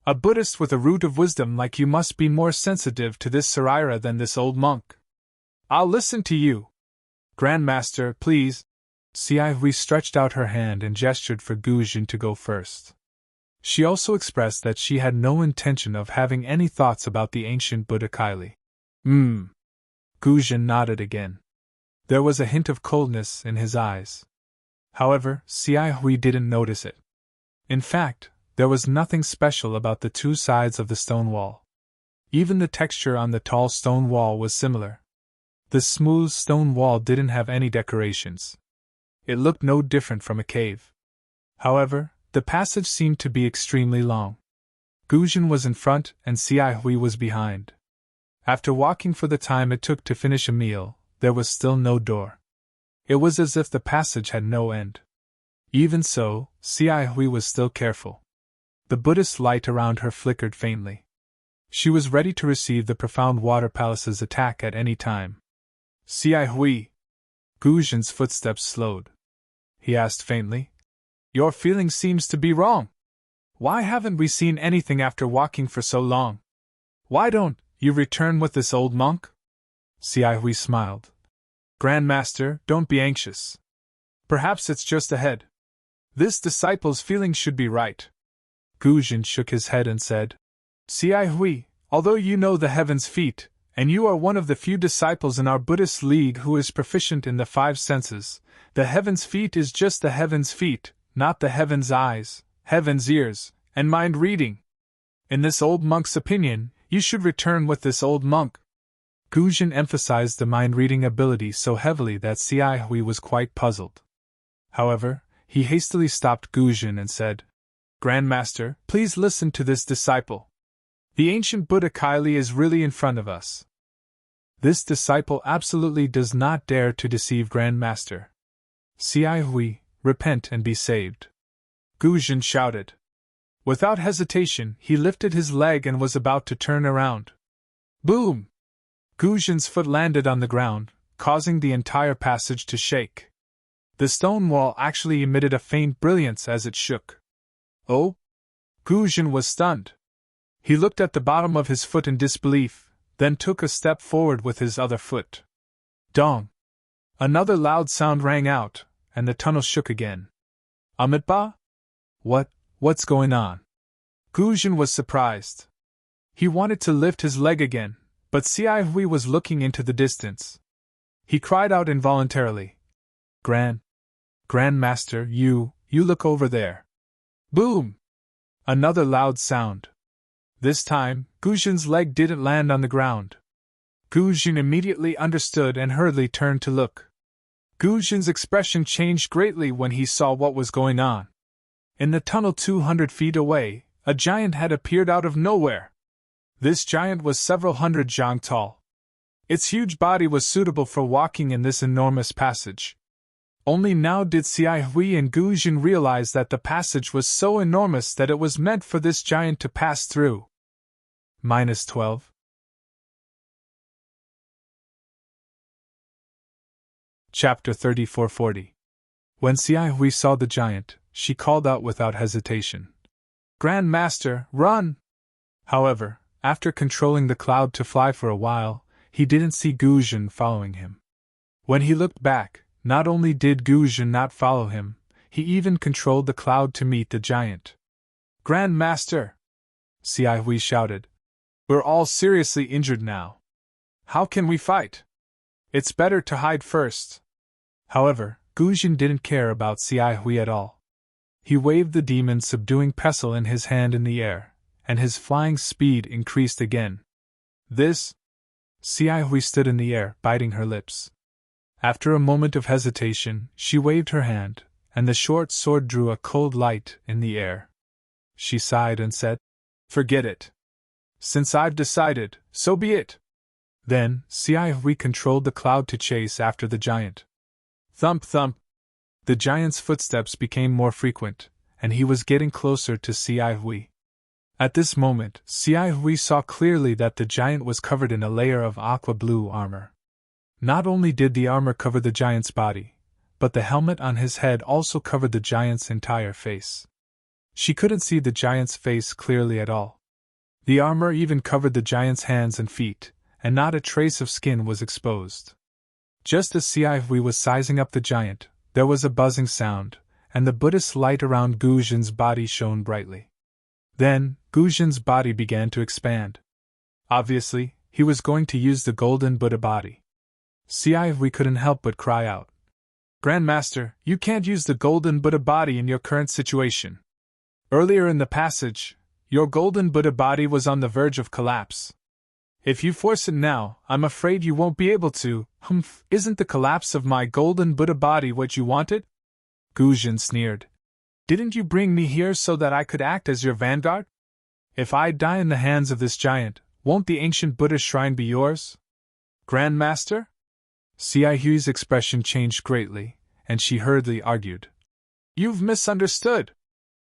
A Buddhist with a root of wisdom like you must be more sensitive to this Saraira than this old monk. I'll listen to you. Grandmaster, please." Xiai Hui stretched out her hand and gestured for Guzhen to go first. She also expressed that she had no intention of having any thoughts about the ancient Buddha Kylie. Guzhen nodded again. There was a hint of coldness in his eyes. However, Xiai Hui didn't notice it. In fact, there was nothing special about the two sides of the stone wall. Even the texture on the tall stone wall was similar. The smooth stone wall didn't have any decorations. It looked no different from a cave. However, the passage seemed to be extremely long. Guzhen was in front and Xiai Hui was behind. After walking for the time it took to finish a meal, there was still no door. It was as if the passage had no end. Even so, Xiai Hui was still careful. The Buddhist light around her flickered faintly. She was ready to receive the profound water palace's attack at any time. "Xiai Hui." Guzhen's footsteps slowed. He asked faintly, "Your feeling seems to be wrong. Why haven't we seen anything after walking for so long? Why don't you return with this old monk?" Xiai Hui smiled. "Grandmaster, don't be anxious. Perhaps it's just ahead. This disciple's feelings should be right." Guzhen shook his head and said, "Xiai Hui, although you know the heaven's feet, and you are one of the few disciples in our Buddhist league who is proficient in the five senses, the heaven's feet is just the heaven's feet, not the heaven's eyes, heaven's ears, and mind reading. In this old monk's opinion, you should return with this old monk." Guzhen emphasized the mind-reading ability so heavily that Xiai Hui was quite puzzled. However, he hastily stopped Guzhen and said, "Grandmaster, please listen to this disciple. The ancient Buddha Kylie is really in front of us. This disciple absolutely does not dare to deceive Grandmaster. Xiai Hui, repent and be saved." Guzhen shouted. Without hesitation, he lifted his leg and was about to turn around. Boom! Guzhen's foot landed on the ground, causing the entire passage to shake. The stone wall actually emitted a faint brilliance as it shook. "Oh?" Guzhen was stunned. He looked at the bottom of his foot in disbelief, then took a step forward with his other foot. Dong! Another loud sound rang out, and the tunnel shook again. Amitabha? What's going on? Guzhen was surprised. He wanted to lift his leg again, but Xiai Hui was looking into the distance. He cried out involuntarily. Grandmaster, you look over there. Boom! Another loud sound. This time, Guzhen's leg didn't land on the ground. Guzhen immediately understood and hurriedly turned to look. Guzhen's expression changed greatly when he saw what was going on. In the tunnel 200 feet away, a giant had appeared out of nowhere. This giant was several hundred zhang tall. Its huge body was suitable for walking in this enormous passage. Only now did Xiai Hui and Guzhen realize that the passage was so enormous that it was meant for this giant to pass through. -12. Chapter 3440. When Xiai Hui saw the giant, she called out without hesitation. Grandmaster, run! However, after controlling the cloud to fly for a while, he didn't see Guzhen following him. When he looked back, not only did Guzhen not follow him, he even controlled the cloud to meet the giant. Grandmaster! Xiai Hui shouted. We're all seriously injured now. How can we fight? It's better to hide first. However, Guzhen didn't care about Xiai Hui at all. He waved the demon subduing pestle in his hand in the air, and his flying speed increased again. This? Hui stood in the air, biting her lips. After a moment of hesitation, she waved her hand, and the short sword drew a cold light in the air. She sighed and said, "Forget it. Since I've decided, so be it." Then, Hui controlled the cloud to chase after the giant. Thump thump! The giant's footsteps became more frequent, and he was getting closer to Hui. At this moment, Hui saw clearly that the giant was covered in a layer of aqua blue armor. Not only did the armor cover the giant's body, but the helmet on his head also covered the giant's entire face. She couldn't see the giant's face clearly at all. The armor even covered the giant's hands and feet, and not a trace of skin was exposed. Just as Hui was sizing up the giant, there was a buzzing sound, and the Buddhist light around Guzhin's body shone brightly. Then, Guzhin's body began to expand. Obviously, he was going to use the golden Buddha body. Hui couldn't help but cry out, "Grandmaster, you can't use the golden Buddha body in your current situation. Earlier in the passage, your golden Buddha body was on the verge of collapse. If you force it now, I'm afraid you won't be able to. Isn't the collapse of my golden Buddha body what you wanted?" Guzhin sneered. "Didn't you bring me here so that I could act as your vanguard? If I die in the hands of this giant, won't the ancient Buddha shrine be yours? Grandmaster?" Hui's expression changed greatly, and she hurriedly argued. "You've misunderstood.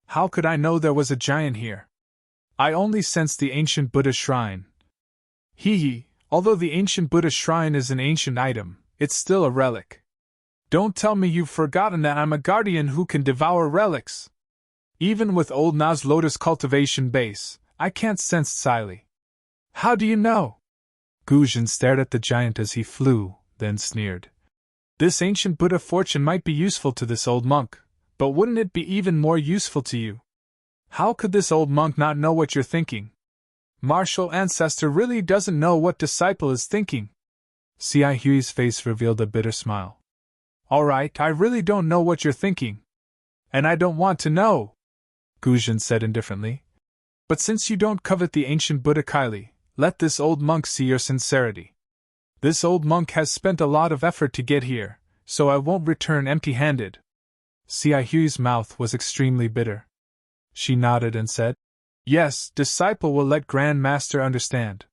How could I know there was a giant here? I only sensed the ancient Buddha shrine. Although the ancient Buddha shrine is an ancient item, it's still a relic. Don't tell me you've forgotten that I'm a guardian who can devour relics. Even with old Na's lotus cultivation base, I can't sense Xyli." "How do you know?" Guzhin stared at the giant as he flew, then sneered. "This ancient Buddha fortune might be useful to this old monk, but wouldn't it be even more useful to you? How could this old monk not know what you're thinking? Martial ancestor really doesn't know what disciple is thinking." Hui's face revealed a bitter smile. "All right, I really don't know what you're thinking. And I don't want to know," Guzhin said indifferently. "But since you don't covet the ancient Buddha Kylie, let this old monk see your sincerity. This old monk has spent a lot of effort to get here, so I won't return empty-handed." Hui's mouth was extremely bitter. She nodded and said, "Yes, disciple will let Grandmaster understand.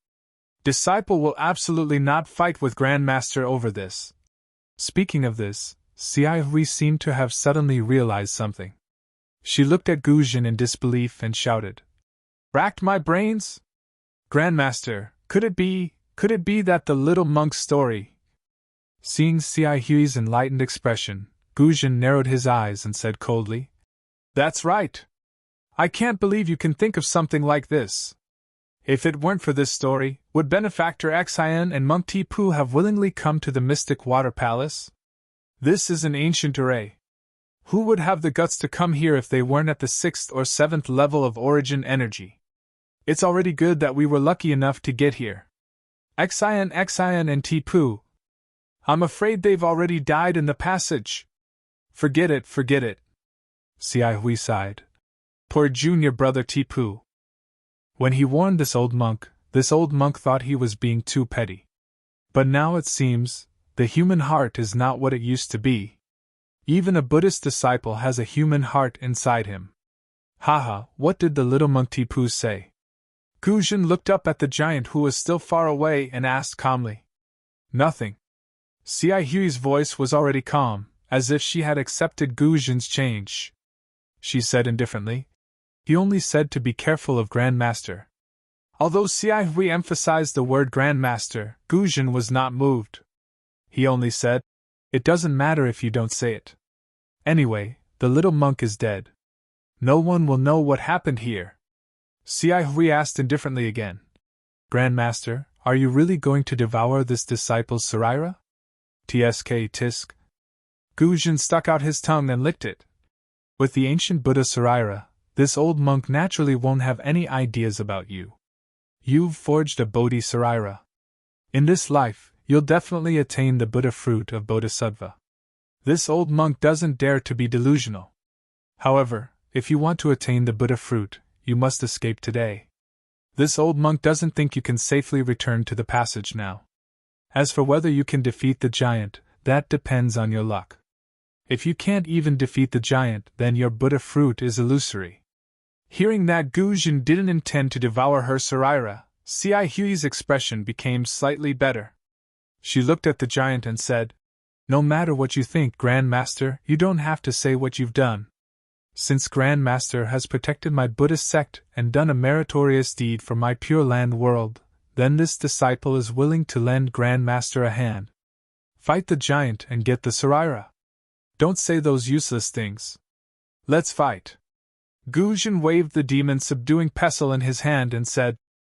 Disciple will absolutely not fight with Grandmaster over this." Speaking of this, Hui seemed to have suddenly realized something. She looked at Guzhin in disbelief and shouted, "Racked my brains? Grandmaster, could it be that the little monk's story?" Seeing Hui's enlightened expression, Guzhin narrowed his eyes and said coldly, "That's right. I can't believe you can think of something like this. If it weren't for this story, would Benefactor Xian and Monk Tipu have willingly come to the Mystic Water Palace? This is an ancient array. Who would have the guts to come here if they weren't at the 6th or 7th level of origin energy? It's already good that we were lucky enough to get here. Xian and Tipu. I'm afraid they've already died in the passage. Forget it. Hui sighed. Poor junior brother Tipu. When he warned this old monk thought he was being too petty. But now it seems, the human heart is not what it used to be. Even a Buddhist disciple has a human heart inside him. Haha, what did the little monk Tipu say? Guzhin looked up at the giant who was still far away and asked calmly. Nothing. Hui's voice was already calm, as if she had accepted Guzhin's change. She said indifferently, "He only said to be careful of Grandmaster." Although Hui emphasized the word Grandmaster, Guzhin was not moved. He only said, "It doesn't matter if you don't say it. Anyway, the little monk is dead. No one will know what happened here." Hui asked indifferently again, "Grandmaster, are you really going to devour this disciple's Sarira?" Tisk. Guzhin stuck out his tongue and licked it. With the ancient Buddha Sarira, this old monk naturally won't have any ideas about you. You've forged a Bodhi Sarira. In this life, you'll definitely attain the Buddha fruit of Bodhisattva. This old monk doesn't dare to be delusional. However, if you want to attain the Buddha fruit, you must escape today. This old monk doesn't think you can safely return to the passage now. As for whether you can defeat the giant, that depends on your luck. If you can't even defeat the giant, then your Buddha fruit is illusory. Hearing that Gu Jin didn't intend to devour her Saraira, Cai Hui's expression became slightly better. She looked at the giant and said, "No matter what you think, Grand Master, you don't have to say what you've done. Since Grand Master has protected my Buddhist sect and done a meritorious deed for my Pure Land world, then this disciple is willing to lend Grand Master a hand. Fight the giant and get the Saraira. Don't say those useless things. Let's fight." Gu Jin waved the demon-subduing pestle in his hand and said,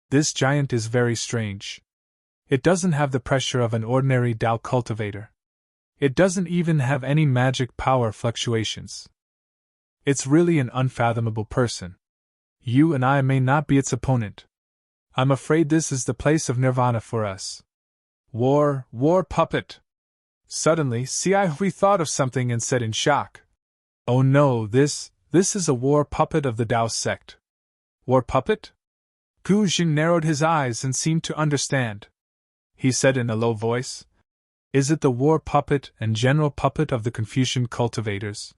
"This giant is very strange. It doesn't have the pressure of an ordinary Tao cultivator. It doesn't even have any magic power fluctuations. It's really an unfathomable person. You and I may not be its opponent. I'm afraid this is the place of nirvana for us." War puppet! Suddenly, Cai Hui thought of something and said in shock, "Oh no, this is a war puppet of the Tao sect." War puppet? Gu Jin narrowed his eyes and seemed to understand. He said in a low voice, "Is it the war puppet and general puppet of the Confucian cultivators?"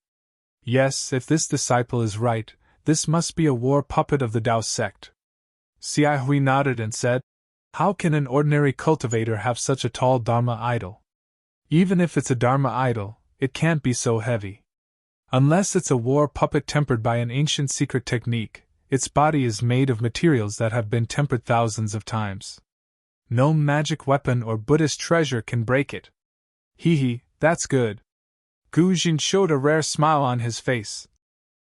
Yes, if this disciple is right, this must be a war puppet of the Tao sect. Cai Hui nodded and said, "How can an ordinary cultivator have such a tall Dharma idol? Even if it's a Dharma idol, it can't be so heavy. Unless it's a war puppet tempered by an ancient secret technique, its body is made of materials that have been tempered thousands of times. No magic weapon or Buddhist treasure can break it." Hee, that's good. Gu Jin showed a rare smile on his face.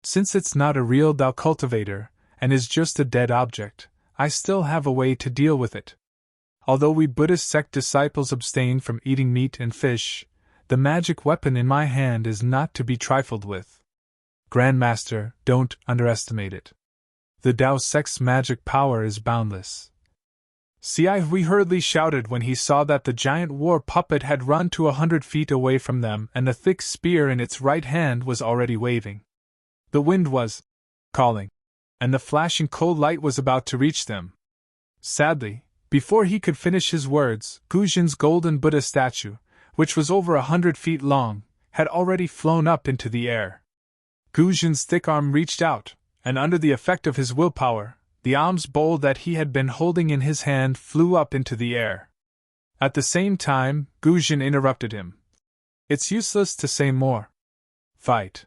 "Since it's not a real Tao cultivator, and is just a dead object, I still have a way to deal with it. Although we Buddhist sect disciples abstain from eating meat and fish, the magic weapon in my hand is not to be trifled with. Grand Master, don't underestimate it. The Tao sect's magic power is boundless." Cai Hui hurriedly shouted when he saw that the giant war puppet had run to 100 feet away from them and the thick spear in its right hand was already waving. The wind was calling, and the flashing cold light was about to reach them. Sadly, before he could finish his words, Gu Jin's golden Buddha statue, which was over 100 feet long, had already flown up into the air. Gu Jin's thick arm reached out, and under the effect of his willpower, the alms bowl that he had been holding in his hand flew up into the air. At the same time, Gu Jin interrupted him. "It's useless to say more. Fight."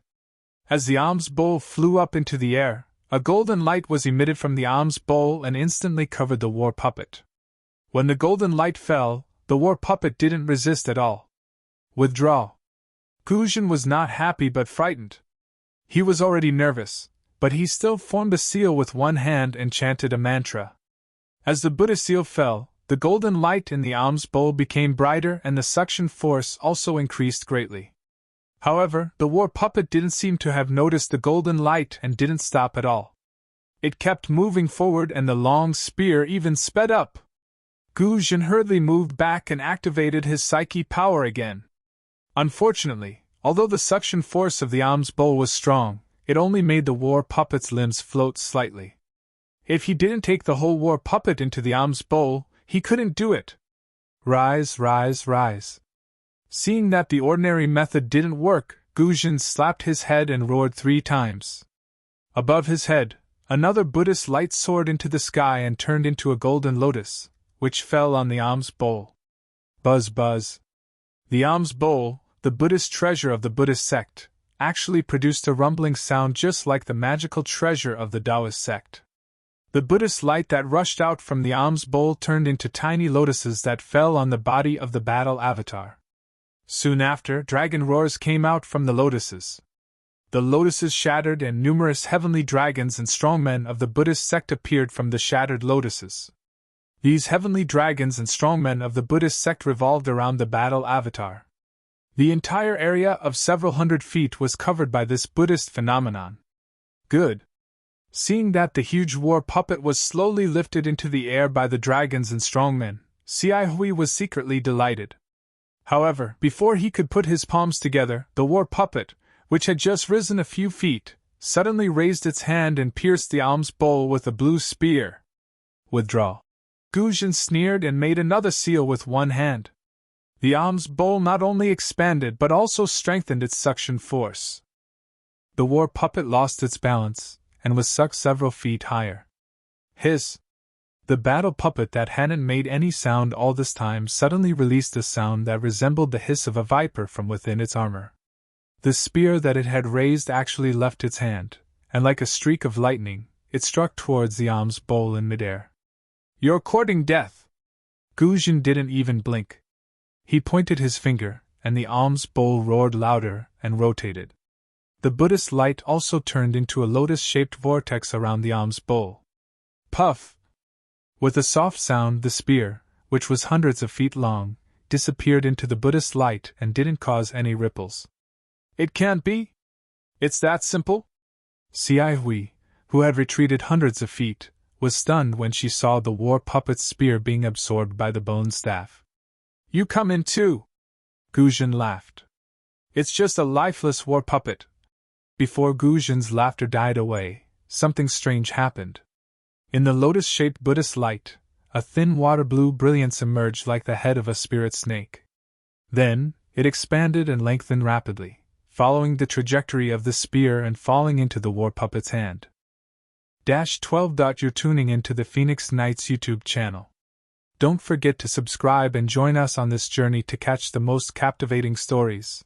As the alms bowl flew up into the air, a golden light was emitted from the alms bowl and instantly covered the war puppet. When the golden light fell, the war puppet didn't resist at all. "Withdraw." Gu Jin was not happy but frightened. He was already nervous, but he still formed a seal with one hand and chanted a mantra. As the Buddha seal fell, the golden light in the alms bowl became brighter and the suction force also increased greatly. However, the war puppet didn't seem to have noticed the golden light and didn't stop at all. It kept moving forward and the long spear even sped up. Gu Jin hurriedly moved back and activated his psyche power again. Unfortunately, although the suction force of the alms bowl was strong, it only made the war puppet's limbs float slightly. If he didn't take the whole war puppet into the alms bowl, he couldn't do it. Rise, rise, rise. Seeing that the ordinary method didn't work, Gu Jin slapped his head and roared 3 times. Above his head, another Buddhist light soared into the sky and turned into a golden lotus, which fell on the alms bowl. Buzz, buzz. The alms bowl, the Buddhist treasure of the Buddhist sect, actually produced a rumbling sound just like the magical treasure of the Taoist sect. The Buddhist light that rushed out from the alms bowl turned into tiny lotuses that fell on the body of the battle avatar. Soon after, dragon roars came out from the lotuses. The lotuses shattered and numerous heavenly dragons and strongmen of the Buddhist sect appeared from the shattered lotuses. These heavenly dragons and strongmen of the Buddhist sect revolved around the battle avatar. The entire area of several hundred feet was covered by this Buddhist phenomenon. Good. Seeing that the huge war puppet was slowly lifted into the air by the dragons and strongmen, Cai Hui was secretly delighted. However, before he could put his palms together, the war puppet, which had just risen a few feet, suddenly raised its hand and pierced the alms bowl with a blue spear. Withdraw. Guzhin sneered and made another seal with one hand. The alms bowl not only expanded but also strengthened its suction force. The war puppet lost its balance and was sucked several feet higher. The battle puppet that hadn't made any sound all this time suddenly released a sound that resembled the hiss of a viper from within its armor. The spear that it had raised actually left its hand, and like a streak of lightning, it struck towards the alms bowl in midair. "You're courting death!" Guzhin didn't even blink. He pointed his finger, and the alms bowl roared louder and rotated. The Buddhist light also turned into a lotus-shaped vortex around the alms bowl. Puff! With a soft sound, the spear, which was hundreds of feet long, disappeared into the Buddhist light and didn't cause any ripples. "It can't be? It's that simple?" Hui, who had retreated hundreds of feet, was stunned when she saw the war puppet's spear being absorbed by the bone staff. "You come in too!" Guzhin laughed. "It's just a lifeless war puppet." Before Guzhin's laughter died away, something strange happened. In the lotus-shaped Buddhist light, a thin water-blue brilliance emerged like the head of a spirit snake. Then, it expanded and lengthened rapidly, following the trajectory of the spear and falling into the war puppet's hand. 12. You're tuning into the Phoenix Knights YouTube channel. Don't forget to subscribe and join us on this journey to catch the most captivating stories.